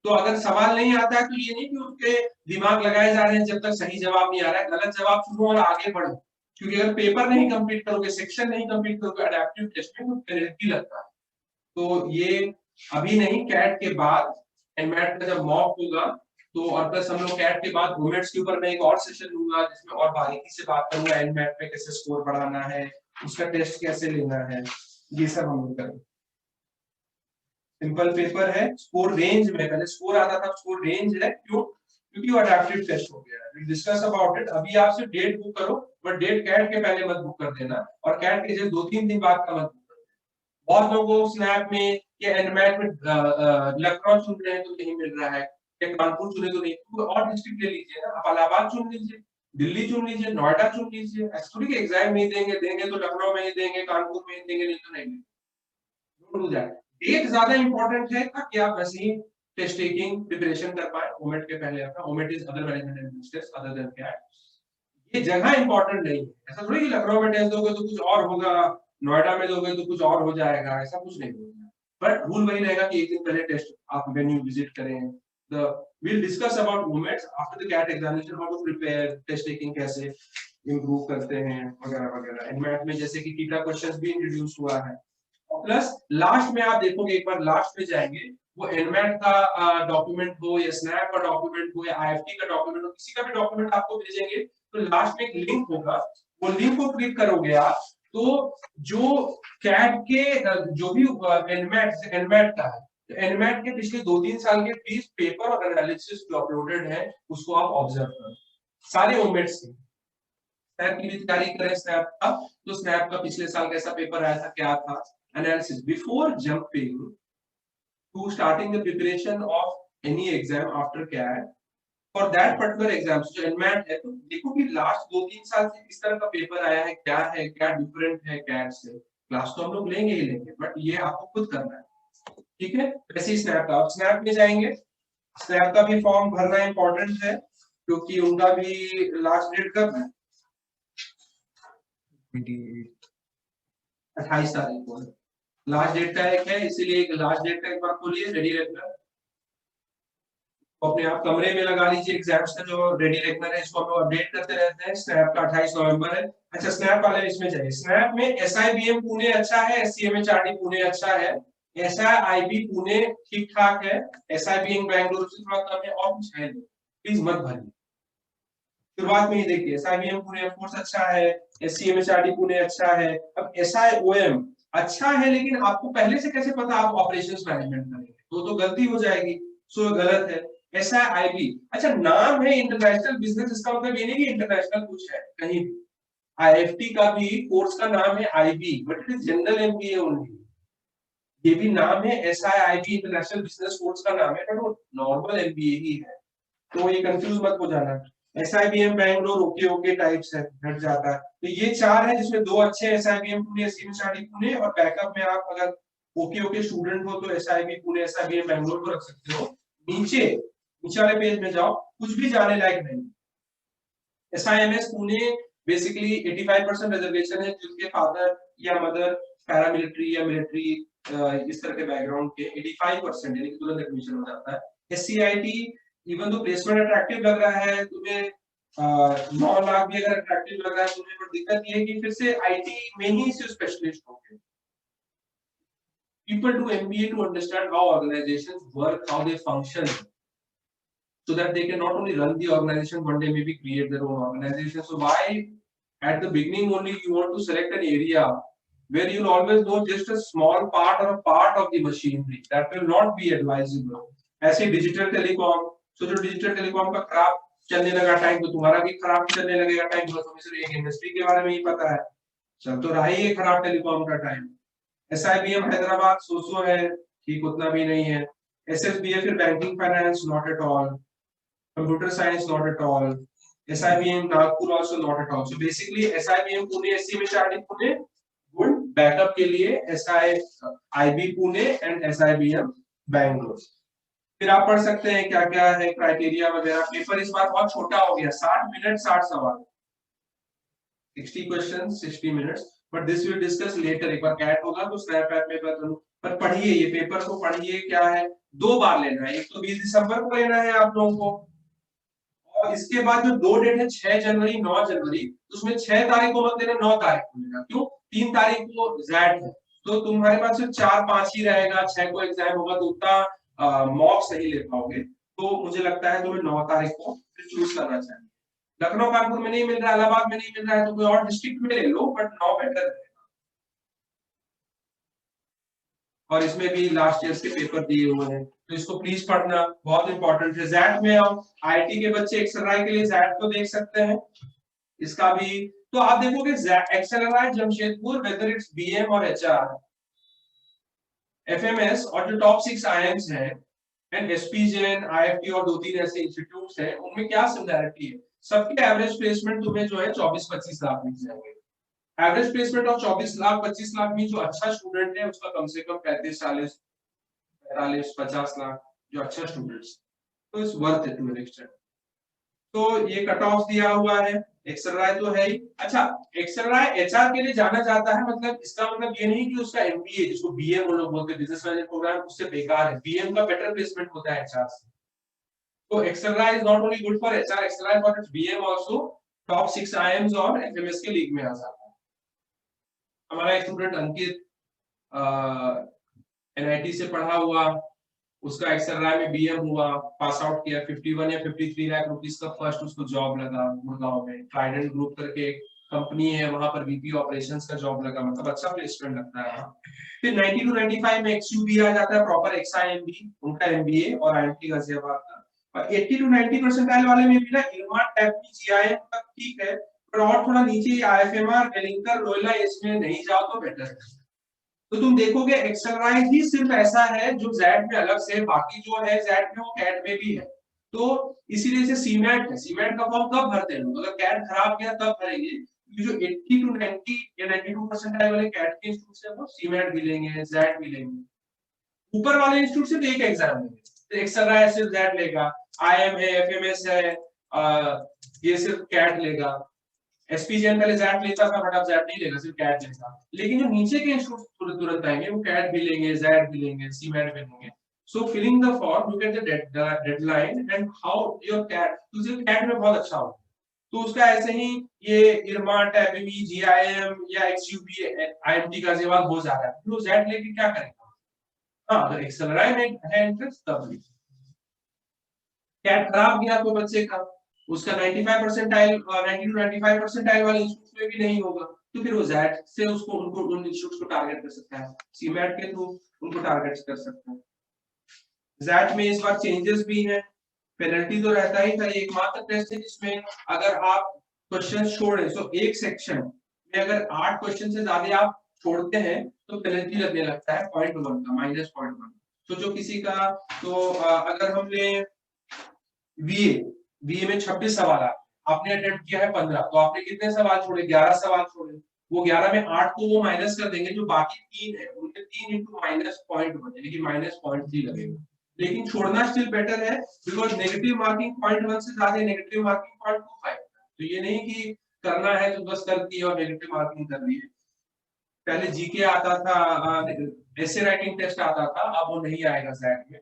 तो अगर सवाल नहीं आता है तो ये नहीं कि उसके दिमाग लगाए जा रहे हैं जब तक सही जवाब नहीं आ रहा है, गलत जवाब चुनो और आगे बढ़ो। क्योंकि अगर पेपर नहीं कंप्लीट करोगे, सेक्शन नहीं कंप्लीट करोगे अडेप्टिव टेस्ट में, तो पेनल्टी लगता है। तो ये अभी नहीं, कैट के बाद एनमैट का जब मॉक होगा तो, और प्लस हम लोग कैट के बाद वोमेट्स के ऊपर मैं एक और सेशन लूंगा जिसमें और बारीकी से बात करूंगा, एनमैट में कैसे स्कोर बढ़ाना है, उसका टेस्ट कैसे लेना है, ये सब हम लोग करेंगे। सिंपल पेपर है, स्कोर रेंज में, पहले स्कोर आता था, स्कोर रेंज है, क्यों? क्योंकि वो अडैप्टिव टेस्ट हो गया है। Will discuss about it. अभी आप सिर्फ डेट बुक करो, बट डेट कैट के पहले मत बुक कर देना, और कैट के जस्ट 2-3 दिन बाद का मत बुक कर देना। बहुत लोगों को स्नैप में या एनमैट में लखनऊ चुन रहे हैं तो नहीं मिल रहा है, या कानपुर चुने तो नहीं, तो और डिस्ट्रिक्ट ले लीजिए ना, आप इलाहाबाद चुन लीजिए, दिल्ली चुन लीजिए, नोएडा चुन लीजिए। ऐसा थोड़ी कि एग्जाम नहीं देंगे, देंगे तो लखनऊ में ही देंगे, कानपुर में ही देंगे, नहीं तो नहीं देंगे। Don't do that. डेट ज्यादा इंपॉर्टेंट है ताकि आप वैसे ही टेस्ट टेकिंग प्रिपरेशन कर पाए ओमेट के पहले। आपका OMET is other management administration other than CAT. ये जगह इंपॉर्टेंट नहीं है। ऐसा थोड़ी कि लखनऊ में टेस्ट दोगे तो कुछ और होगा, नोएडा में दोगे तो कुछ और हो जाएगा, ऐसा कुछ नहीं होगा। बट रूल वही रहेगा कि एक दिन पहले टेस्ट आप वेन्यू विजिट करें। The we'll discuss about OMETs after the CAT examination, how to prepare, test taking कैसे improve करते हैं वगैरह वगैरह। एनमैट में जैसे कि टीटा क्वेश्चंस भी इंट्रोड्यूस हुआ है, प्लस लास्ट में आप देखोगे, एक बार लास्ट में जाएंगे, वो एनमैट का डॉक्यूमेंट हो या स्नैप का डॉक्यूमेंट हो या आईएफटी का डॉक्यूमेंट हो, किसी का भी डॉक्यूमेंट आपको भेजेंगे तो लास्ट में एक लिंक होगा, वो लिंक को क्लिक करोगे आप तो जो कैट के जो भी एनमैट का है, तो एनमैट के पिछले 2-3 साल के प्लीज पेपर और एनालिसिस जो अपलोडेड है उसको आप ऑब्जर्व करें, सारे ओमेट्स के। स्नैप की भी तैयारी करें स्नैप का, तो स्नैप का पिछले साल कैसा पेपर आया था, क्या था analysis, before jumping to starting the preparation of any exam after CAT for that particular exam. जो एनमैट है तो देखो कि लास्ट 2-3 साल से किस तरह का पेपर आया है, क्या डिफरेंट है कैट से। क्लास तो हम लोग लेंगे ही लेंगे, बट ये आपको खुद करना है, ठीक है। वैसे ही स्नैप का, स्नैप में जाएंगे, स्नैप का भी फॉर्म भरना इंपॉर्टेंट है क्योंकि उनका भी लास्ट डेट कब है, 28 तारीख को है लास्ट डेट का एक है, इसीलिए लास्ट डेट का एक बार खोलिए रेडी रेगुलर, अपने आप कमरे में लगा लीजिए एग्जाम्स का जो रेडी रेगुलर है, इसको हम लोग अपडेट करते रहते हैं। स्नैप का 28 नवंबर है। अच्छा स्नैप वाले इसमें जाइए, स्नैप में एसआईबीएम पुणे अच्छा है, एससीएमएचआरडी पुणे अच्छा है, एसआईआईबी पुणे ठीक ठाक है, एसआईबीएम बैंगलोर से थोड़ा कम है, और कुछ है नहीं, प्लीज मत भरिए। शुरुआत में ही देखिए एसआईबीएम पुणे ऑफ कोर्स अच्छा है, एससीएमएचआरडी पुणे अच्छा है। अब एसआईओएम अच्छा है, लेकिन आपको पहले से कैसे पता आप ऑपरेशंस मैनेजमेंट करेंगे, तो गलती हो जाएगी, सो गलत है। एसआईआईबी अच्छा नाम है इंटरनेशनल बिजनेस, इसका मतलब ये नहीं कि इंटरनेशनल कुछ है कहीं भी। आईएफटी का भी कोर्स का नाम है IB, but it is general MBA only. ये भी नाम है एसआईआईबी इंटरनेशनल बिजनेस कोर्स का नाम है, बट वो नॉर्मल एमबीए ही है, तो ये कंफ्यूज मत हो जाना। SIBM Bangalore okay okay types है, हट जाता है। तो ये 4 है जिसमें 2 अच्छे हैं, एसआईबीएम पुणे, एससीएमएचआरडी पुणे, और बैकअप में आप अगर ओके ओके स्टूडेंट हो तो एसआईबी पुणे, एसआईबीएम बैंगलोर को रख सकते हो। नीचे वाले पेज में जाओ, कुछ भी जाने लायक नहीं। एसआईएमएस पुणे बेसिकली 85% रिजर्वेशन है जिनके फादर या मदर पैरामिलिट्री या मिलिट्री इस तरह के बैकग्राउंड के, 85% यानी कि तुरंत एडमिशन हो जाता है। एससीआईटी इवन तो प्लेसमेंट अट्रैक्टिव लग रहा है तुम्हें, 9 लाख भी अगर अट्रैक्टिव लग रहा है तुम्हें, पर दिक्कत ये है कि फिर से आईटी में ही से स्पेशलिस्ट होंगे। People do MBA to understand how organizations work, how they function, so that they can not only run the organization, one day maybe create their own organization. So why at the beginning only you want to select an area where you'll always know just a small part or a part of the machinery, that will not be advisable. ऐसे digital telecom, तो जो digital telecom का खराब चलने लगा time, तो तुम्हारा भी खराब चलने लगेगा टाइम, तो तुम्हें सिर्फ एक इंडस्ट्री के बारे में ही पता है, चल तो रहा ही है खराब टेलीकॉम का टाइम। एसआईबीएम हैदराबाद सोसो है, ठीक उतना भी नहीं है। एसएसबीए फिर banking finance not at all, computer science not at all, SIBM Nagpur also not at all. So basically SIBM Pune, SCMHRD Pune good backup के लिए, SIIB Pune and SIBM Bangalore. फिर आप पढ़ सकते हैं क्या क्या है क्राइटेरिया वगैरह। पेपर इस बार बहुत छोटा हो गया, 60 मिनट 60 सवाल, 60 questions 60 minutes, but this will discuss later. एक बार कैट होगा तो स्नैप ऐप में बता, पर पढ़िए ये पेपर को पढ़िए। क्या है, 2 बार लेना है, एक तो 20 दिसंबर को लेना है आप लोगों को, और इसके बाद जो 2 डेट है 6 जनवरी 9 जनवरी, तो उसमें 6 तारीख को मत लेना, 9 तारीख को लेना। क्यों, 3 तारीख को जैट है, तो तुम्हारे पास सिर्फ 4-5 ही रहेगा, 6 को एग्जाम होगा, तो उतना मॉक्स नहीं ले पाओगे। तो मुझे लगता है तुम्हें 9 तारीख को चूज करना चाहिए। लखनऊ कानपुर में नहीं मिल रहा है, इलाहाबाद में नहीं मिल रहा है, तो कोई और डिस्ट्रिक्ट में ले लो, बट 9 बेटर है। और इसमें भी लास्ट ईयर के पेपर दिए हुए हैं, तो इसको प्लीज पढ़ना, बहुत इंपॉर्टेंट है। जैट में आओ, आईटी के बच्चे एक्सएलआई के लिए जैट को देख सकते हैं, इसका भी तो आप देखोगे XLRI Jamshedpur, whether it's BM और एचआर, एफएमएस और जो टॉप 6 आईएम्स हैं, एंड एसपीजेएन, आईएफटी और 2-3 ऐसे इंस्टीट्यूट्स हैं, उनमें क्या सिमिलरिटी है, सबके एवरेज प्लेसमेंट तुम्हें जो है 24-25 लाख मिल जाएंगे। Average placement of 24 lakh 25 lakh में जो अच्छा स्टूडेंट है उसका कम से कम 35-40 45-50 लाख, जो अच्छा स्टूडेंट्स, तो it's worth it to an extent. तो ये कट ऑफ दिया हुआ है, एक्सएलआई तो है ही। अच्छा एक्सएलआई एचआर के लिए जाना चाहता है, मतलब इसका मतलब ये नहीं कि उसका एमबीए जिसको बीएम हम लोग बोलते हैं बिजनेस मैनेजमेंट प्रोग्राम, उससे बेकार है, बीएम का बेटर प्लेसमेंट होता है एचआर से। तो XLRI is not only good for HR, XLRI for its BM also top 6 IIMs और एफएमएस के लीग में आ जाता है। हमारा एक स्टूडेंट अंकित एनआईटी से पढ़ा हुआ, उसका एक्सएलआई में बीएम हुआ, पास आउट किया, 51 या 53 लाख रुपीस का फर्स्ट उसको जॉब लगा गुड़गांव में, ट्राइडेंट ग्रुप करके एक कंपनी है, वहां पर VP ऑपरेशंस का जॉब लगा, मतलब अच्छा प्लेसमेंट लगता है वहाँ। फिर 90 to 95 में XUB आ जाता है, प्रॉपर XIMB उनका MBA और IIT गाजियाबाद का। और 80 to 90 परसेंटाइल वाले में भी ना इरमा, टैपी, GIM तक ठीक है, पर और थोड़ा नीचे IFMR, वेलिंगटन, लोयला इसमें नहीं जाओ तो बेटर है। तो तुम देखोगे एक्सेलराइज ही सिर्फ ऐसा है जो जेड में अलग से, बाकी जो है जेड में वो कैट में भी है। तो इसीलिए से सीमेंट है, सीमेंट का फॉर्म कब भरते हैं, अगर कैट खराब गया तब भरेंगे। जो 80 to 90 या 92 परसेंटाइल वाले कैट के इंस्टीट्यूट से वो सीमेंट भी लेंगे, जेड भी लेंगे। ऊपर वाले इंस्टीट्यूट से एक एग्जाम लेंगे, तो एक्सेलराइज सिर्फ जेड लेगा, IM है, FMS है, ये सिर्फ कैट लेगा। SPGN पहले जेड लेता था, बट अब जेड नहीं लेगा, सिर्फ कैट लेगा। लेकिन जो नीचे के इंस्टीट्यूट तुरंत आएंगे वो कैट भी लेंगे, जेड भी लेंगे, सीमेट भी लेंगे। So filling the form, look at the deadline and how your CAT, तुझे कैट में बहुत अच्छा हो तो उसका ऐसे ही ये इरमा, टैबमी, GIM या XUB, IMT का जवाब हो जा रहा है, तो जेड लेके क्या करेगा? हाँ, अगर एक्सेलराइज में है इंटरेस्ट तब भी। कैट खराब गया तो बच्चे का उसका 95 परसेंटाइल, 90 to 95 परसेंटाइल वाले इंस्टीट्यूट में भी नहीं होगा, तो फिर वो जेड से उसको उनको उन इंस्टीट्यूट्स को टारगेट कर सकता है, सीमेट के थ्रू उनको टारगेट कर सकता है। जेड में इस बार चेंजेस भी हैं, पेनल्टी तो रहता ही था, एकमात्र टेस्ट है जिसमें अगर आप क्वेश्चन छोड़े, तो एक सेक्शन में अगर 8 क्वेश्चन से ज्यादा आप छोड़ते हैं तो पेनल्टी लगने लगता है 0.1 का, -0.1। तो जो किसी का, तो अगर हमने बीए में 26 सवाल आपने अटेम्प्ट किया है 15, तो आपने कितने सवाल छोड़े? 11 सवाल छोड़े। वो 11 में 8 को वो माइनस कर देंगे, जो बाकी 3 है उनके 3 into -0.1 यानी कि -0.3 लगेगा। लेकिन छोड़ना स्टिल बेटर है, बिकॉज नेगेटिव मार्किंग 0.1 से ज्यादा, नेगेटिव मार्किंग 0.25। तो ये नहीं कि करना है तो बस कर दी और नेगेटिव मार्किंग कर दी है। पहले जीके आता था, ऐसे राइटिंग टेस्ट आता था, अब वो नहीं आएगा जेड में।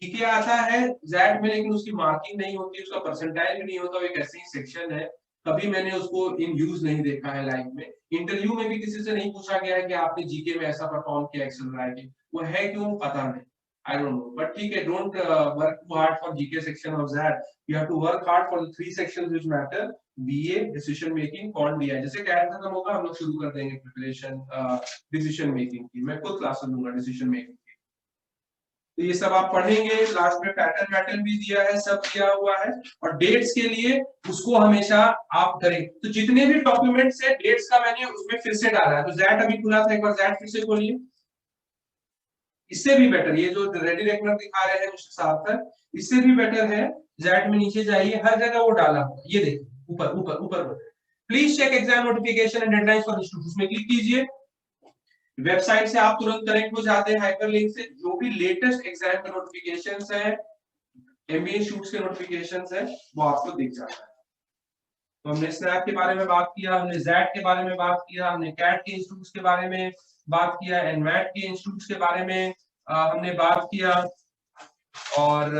जीके आता है जेड में, लेकिन उसकी मार्किंग नहीं होती, उसका परसेंटाइल भी नहीं होता, वो एक ऐसी ही सेक्शन है। कभी मैंने उसको इन यूज नहीं देखा है लाइफ में। इंटरव्यू में भी किसी से नहीं पूछा गया है कि आपने जीके में ऐसा परफॉर्म किया एक्सेलराइज, वो है क्यों पता नहीं, आई डोंट नो। बट ठीक है, don't work too hard for GK section of XAT, you have to work hard for the 3 sections which matter, BA, decision making, कौन दिया है। जैसे कैट खत्म होगा हम लोग शुरू कर देंगे प्रिपरेशन डिसीजन मेकिंग की, मैं खुद क्लास लूंगा डिसीजन मेकिंग। तो ये सब आप पढ़ेंगे, लास्ट में पैटर्न पैटर्न भी दिया है, सब दिया हुआ है। और डेट्स के लिए उसको हमेशा आप करें, तो जितने भी डॉक्यूमेंट्स है डेट्स का मैंने उसमें फिर से डाला है। तो जेड अभी खुला था, एक बार जेड फिर से खोलिए। इससे भी बेटर, ये जो रेडी रेकनर दिखा रहे हैं मिस्टर सार्थक, इससे भी बेटर है जेड में नीचे जाइए, हर जगह वो डाला हुआ, ये देखिए ऊपर ऊपर ऊपर। Please check exam notification and deadlines for institute में क्लिक कीजिए। वेबसाइट से आप तुरंत कनेक्ट हो जाते हैं हाइपरलिंक से, जो भी लेटेस्ट एग्जाम के नोटिफिकेशंस है, एमबीए शूट्स के नोटिफिकेशंस है, वो आपको दिख जाता है। तो हमने स्नैप के बारे में बात किया, हमने जेड के बारे में बात किया, हमने कैट के इंस्टीट्यूट्स के बारे में बात किया, एनमैट के इंस्टीट्यूट्स के बारे में हमने बात किया, और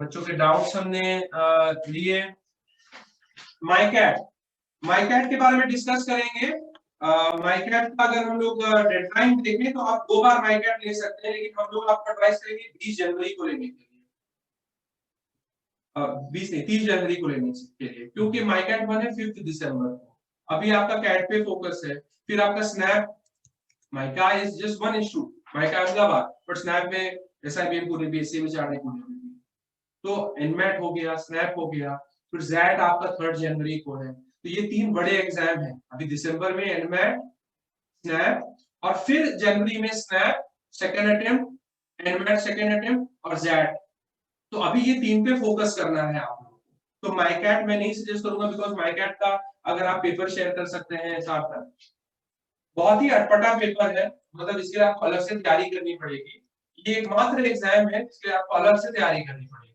बच्चों के डाउट्स हमने लिए। माईकैट के बारे में डिस्कस करेंगे। माईकैट का अगर हम लोग डेडलाइन देखें तो आप 2 बार माईकैट ले सकते हैं, लेकिन हम लोग आपको एडवाइस करेंगे 20 जनवरी को लेने के लिए, 30 जनवरी को लेने के लिए, क्योंकि माईकैट 1 है 5 दिसंबर को। अभी आपका कैट पे फोकस है, फिर आपका snap, mica is just one issue, mica Ahmedabad, but snap में एसआईबीएम पूरे बीएससी में चार्ट पूरे। तो एनमैट हो गया, स्नैप हो गया, फिर जेड आपका 3 जनवरी को है। तो ये 3 बड़े एग्जाम हैं अभी दिसंबर में, एनमैट, स्नैप, और फिर जनवरी में snap second attempt, NMAT second attempt, और जेड। तो अभी ये 3 पे फोकस करना है आप लोगों को। तो माईकैट मैं नहीं सजेस्ट करूंगा, बिकॉज माईकैट का अगर आप पेपर शेयर कर सकते हैं साथ में, बहुत ही अटपटा पेपर है, मतलब इसके लिए आपको अलग से तैयारी करनी पड़ेगी। ये एकमात्र एग्जाम है जिसके लिए आपको अलग से तैयारी करनी पड़ेगी,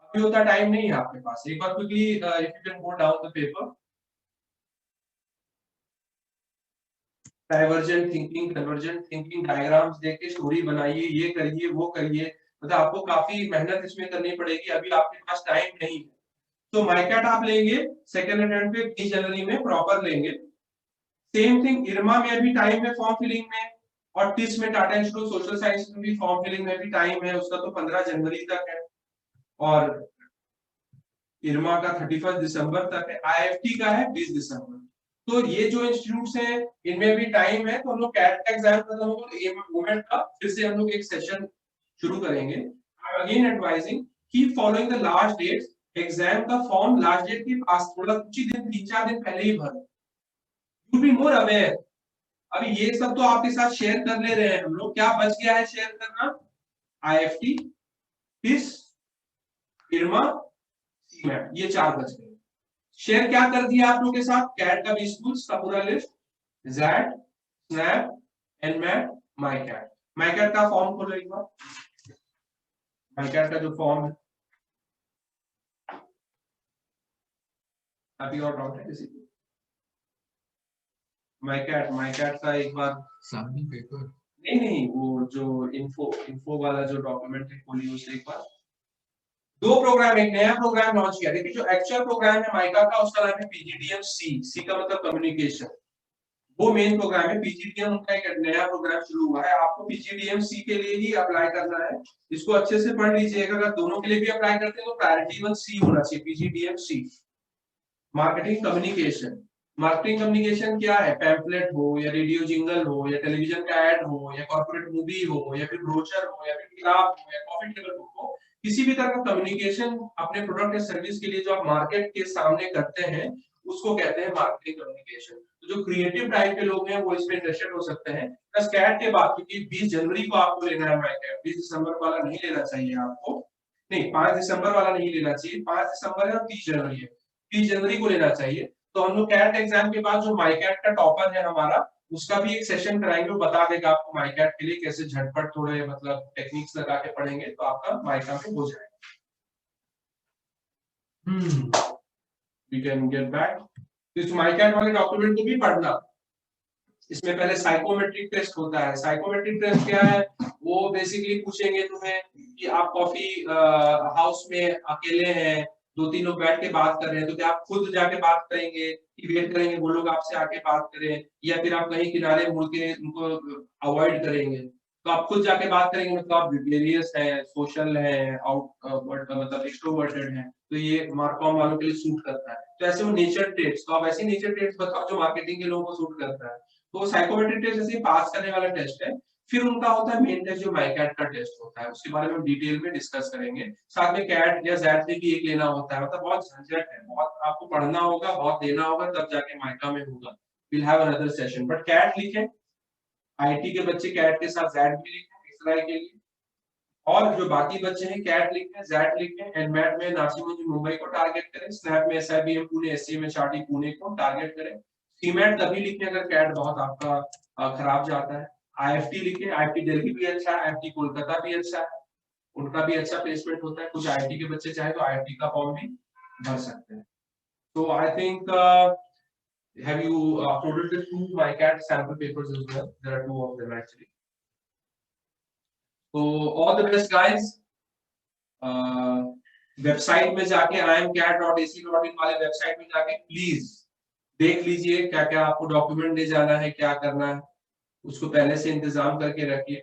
अभी उतना टाइम नहीं है आपके पास। एक बार quickly if you can go down the paper, divergent thinking, convergent thinking, diagrams देख के स्टोरी बनाइए, ये करिए वो करिए, मतलब आपको काफी मेहनत इसमें करनी पड़ेगी, अभी आपके पास टाइम नहीं है। तो माईकैट आप लेंगे सेकंड अटेम्प्ट पे 30 जनवरी में प्रॉपर लेंगे। सेम थिंग इरमा में अभी टाइम है फॉर्म फिलिंग में, और टिस में टाटा इंस्टीट्यूट सोशल साइंस में भी फॉर्म फिलिंग में भी टाइम है, उसका तो 15 जनवरी तक है। और इरमा का 31 दिसंबर तक है, IFT का है 20 दिसंबर। तो ये जो इंस्टीट्यूट्स हैं इनमें भी टाइम है, तो हम लोग कैट का एग्जाम खत्म होगा, मूवमेंट का फिर से हम लोग एक सेशन शुरू करेंगे। I am again advising keep following the last dates, exam का फॉर्म लास्ट डेट के पास थोड़ा कुछ ही दिन 3-4 दिन पहले ही भरो, यू बी मोर अवेयर। अभी ये सब तो आपके साथ शेयर कर ले रहे हैं हम लोग, क्या बच गया है शेयर करना? IFT, PIS, इरमा, सीमैट, ये 4 बच गए। शेयर क्या कर दिया आप लोगों के साथ? कैट का भी स्कूल्स का पूरा लिस्ट, ज़ैट, स्नैप, एनमैट, माईकैट। माईकैट का फॉर्म खोलो एक बार, माईकैट का जो फॉर्म है, अभी और डाउट है किसी को? माईकैट का एक बार सामने पेपर। नहीं, वो जो इन्फो वाला जो डॉक्यूमेंट है खोलिए उसे एक बार। 2 प्रोग्राम, एक नया प्रोग्राम लॉन्च किया। देखिए जो एक्चुअल प्रोग्राम है माइका का, उसका नाम है PGDM C का मतलब कम्युनिकेशन, वो मेन प्रोग्राम है। PGDM का एक नया प्रोग्राम शुरू हुआ है, आपको PGDM C के लिए ही अप्लाई करना है। इसको अच्छे से पढ़ लीजिएगा, अगर दोनों के लिए भी अप्लाई करते हैं तो प्रायोरिटी 1 C होना चाहिए, PGDM C। Marketing communication, marketing communication क्या है? पैम्फलेट हो या रेडियो जिंगल हो या टेलीविजन का एड हो या कॉर्पोरेट मूवी हो या फिर ब्रोचर हो या फिर किताब हो या कॉफी टेबल बुक हो, किसी भी तरह का कम्युनिकेशन अपने प्रोडक्ट या सर्विस के लिए जो आप मार्केट के सामने करते हैं उसको कहते हैं मार्केटिंग कम्युनिकेशन। तो जो क्रिएटिव टाइप के लोग हैं वो इसमें इंटरेस्टेड हो सकते हैं। बस कैट के बाद, क्योंकि 20 जनवरी को आपको लेना है माइकैट, 20 दिसंबर वाला नहीं लेना चाहिए आपको, नहीं 5 दिसंबर वाला नहीं लेना चाहिए, 5 दिसंबर है और 30 जनवरी है, 30 जनवरी को लेना चाहिए। तो हम लोग कैट एग्जाम के बाद जो माइकैट का टॉपर है हमारा, उसका भी एक सेशन कराएंगे, वो बता देगा आपको माइकैट के लिए कैसे झटपट थोड़े मतलब टेक्निक्स लगा के पढ़ेंगे तो आपका माइका में हो जाएगा। वी कैन गेट बैक इस माइकैट वाले डॉक्यूमेंट को भी पढ़ना। इसमें पहले साइकोमेट्रिक टेस्ट होता है। साइकोमेट्रिक टेस्ट क्या है? वो बेसिकली पूछेंगे तुम्हें कि आप कॉफी हाउस में अकेले हैं, 2-3 लोग बैठ के बात कर रहे हैं, तो क्या आप खुद जाके बात करेंगे कि वेट करेंगे वो लोग आपसे आके बात करें, या फिर आप कहीं किनारे मुड़ के उनको अवॉइड करेंगे? तो आप खुद जाके बात करेंगे मतलब आप ग्रेगेरियस हैं, सोशल हैं, मतलब एक्सट्रोवर्टेड हैं, तो ये मार्कॉम वालों के लिए सूट करता है। तो ऐसे वो नेचर ट्रेट्स, तो आप ऐसे नेचर ट्रेट्स बताओ जो मार्केटिंग के लोगों को सूट करता है। तो साइकोमेट्रिक टेस्ट ऐसे पास करने वाला टेस्ट है। फिर उनका होता है मेन टेस्ट जो माइकैट का टेस्ट होता है, उसके बारे में हम डिटेल में डिस्कस करेंगे। साथ में कैट या ज़ैट भी एक लेना होता है, मतलब बहुत झंझट है, बहुत आपको पढ़ना होगा, बहुत देना होगा, तब जाके माइका में होगा। Will have another session, but CAT लिखें, आईटी के बच्चे कैट के साथ ज़ैट भी लिखें एक्सराई के लिए, और जो बाकी बच्चे हैं कैट लिखें, ज़ैट लिखें, एनमैट में नासिमुद्दीन मुंबई को टारगेट करें, स्नैप में SIBM पुणे, SCM पुणे को टारगेट करें, सीमैट तभी लिखें अगर कैट बहुत आपका खराब जाता है, IFT लिखें, IFT दिल्ली भी अच्छा है, IFT कोलकाता भी अच्छा है, उनका भी अच्छा प्लेसमेंट होता है, कुछ IIT के बच्चे चाहे तो IIT का फॉर्म भी भर सकते हैं। So I think have you uploaded the 2 MyCat sample papers as well? There are 2 of them actually. So all the best guys. Website में जाके imcat.ac.in वाले वेबसाइट में जाके प्लीज देख लीजिए क्या क्या आपको डॉक्यूमेंट ले जाना है, क्या करना है, उसको पहले से इंतजाम करके रखिए।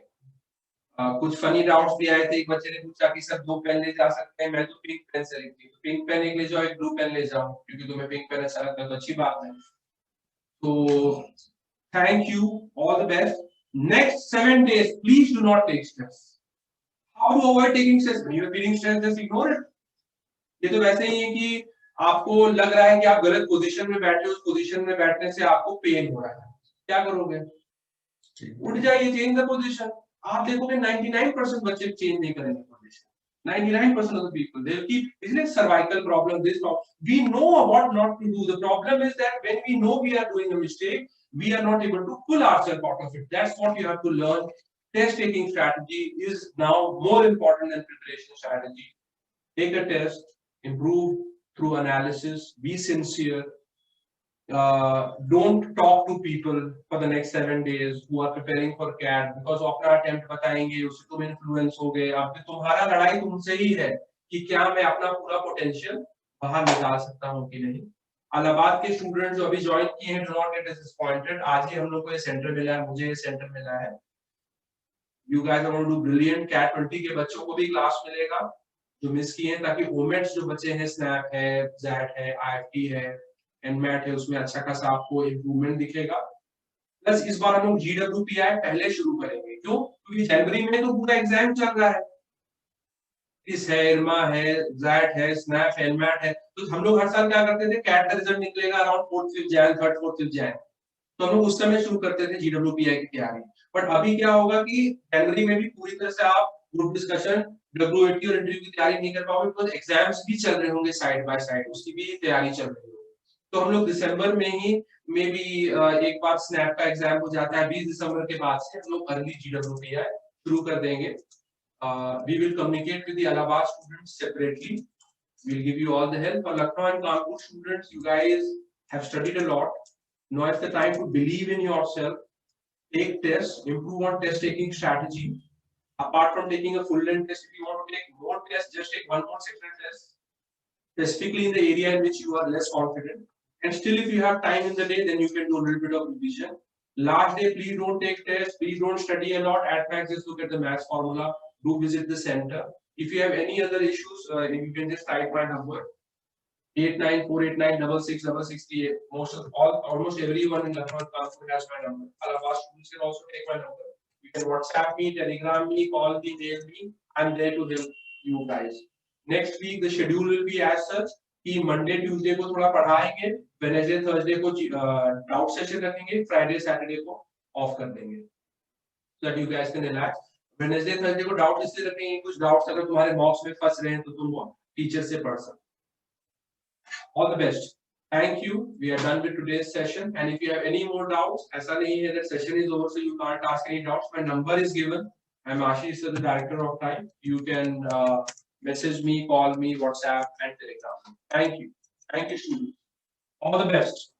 कुछ फनी डाउट्स भी आए थे, एक बच्चे ने पूछा कि सर 2 पेन ले जा सकते हैं, मैं तो पिंक पेन से लिखती हूँ, तो पिंक पेन एक ले जाओ, एक ब्लू पेन ले जाओ, क्योंकि तुम्हें पिंक पेन अच्छा लगता है तो अच्छी बात है। तो thank you, all the best. Next 7 days please do not take stress. How to avoid taking stress? When you are feeling stress, just ignore it. ये तो वैसे ही है कि आपको लग रहा है कि आप गलत पोजीशन में बैठे हो, उस पोजीशन में बैठने से आपको पेन हो रहा है, क्या करोगे? उठ जाइए, चेंज द पोजीशन। आप देखोगे 99% बच्चे चेंज नहीं करेंगे position. 99% of the people they'll keep, isn't it cervical problem, this problem, we know what not to do. The problem is that when we know we are doing a mistake, we are not able to pull ourselves out of it. That's what you have to learn. Test taking strategy is now more important than preparation strategy. Take a test, improve through analysis, be sincere. Don't talk to people for the next 7 days who are preparing for CAT, because अपना attempt बताएंगे, उससे तुम influence हो गए, अब तुम्हारा लड़ाई तुमसे ही है कि क्या मैं अपना पूरा potential बाहर निकाल सकता हूँ कि नहीं। इलाहाबाद के स्टूडेंट जो अभी ज्वाइन किए हैं, do not get disappointed। आज ही हम लोग को ये सेंटर मिला है, मुझे ये सेंटर मिला है। You guys are going to do brilliant। CAT 20 के बच्चों को भी क्लास मिलेगा, जो मिस किए हैं, ताकि ओमेट्स जो बचे हैं, स्नैप है, जैट है, आईएफटी है, एनमैट है, उसमें अच्छा खासा आपको इम्प्रूवमेंट दिखेगा। प्लस इस बार हम लोग GWPI पहले शुरू करेंगे, क्यों? क्योंकि जनवरी में तो पूरा एग्जाम चल रहा है, इस है, इरमा है, जैट है, स्नैप है, एनमैट है। तो हम लोग हर साल क्या करते थे, कैट का रिजल्ट निकलेगा around 4th-5th Jain, 3rd-4th Jain, तो हम लोग उस समय शुरू करते थे GWPI की तैयारी। बट अभी क्या होगा कि जनवरी में भी पूरी तरह से आप ग्रुप डिस्कशन, WAT और इंटरव्यू की तैयारी नहीं कर पाओगे, बिकॉज एग्जाम्स भी चल रहे होंगे साइड बाय साइड, उसकी भी तैयारी चल रही होगी। तो हम लोग दिसंबर में ही मे बी एक बार स्नैप का एग्जाम हो जाता है, 20 दिसंबर के बाद से हम लोग अर्ली GWPI शुरू कर देंगे। We will communicate with the Allahabad students separately. We'll give you all the help. For Lucknow and Kanpur students, you guys have studied a lot. Now is the time to believe in yourself. Take tests, improve on test taking strategy. Apart from taking a full length test, if you want to take more tests, just take one more sectional test, specifically in the area in which you are less confident. And still, if you have time in the day, then you can do a little bit of revision. Last day, please don't take tests. Please don't study a lot. At max, just look at the maths formula. Do visit the center. If you have any other issues, you can just type my number 8948966668. Almost everyone in Lucknow and Kanpur has my number. Allahabad students can also take my number. You can WhatsApp me, Telegram me, call me, mail me. I'm there to help you guys. Next week the schedule will be as such कि Monday, Tuesday को थोड़ा पढ़ाएंगे, Wednesday, Thursday को doubt session रखेंगे, Friday, Saturday को of कर देंगे, so that you guys can relax. Wednesday, Thursday को डाउट इसलिए रखेंगे, कुछ डाउट्स अगर तुम्हारे मॉक्स में फंस रहे हैं तो तुम वो टीचर से पढ़ सकते। All the best. Thank you. We are done with today's session. And if you have any more doubts, ऐसा नहीं है that session is over, so you can't ask any doubts. My number is given. I'm Ashish, the director of Time. You can message me, call me, WhatsApp, and Telegram. Thank you. Thank you, students. All the best.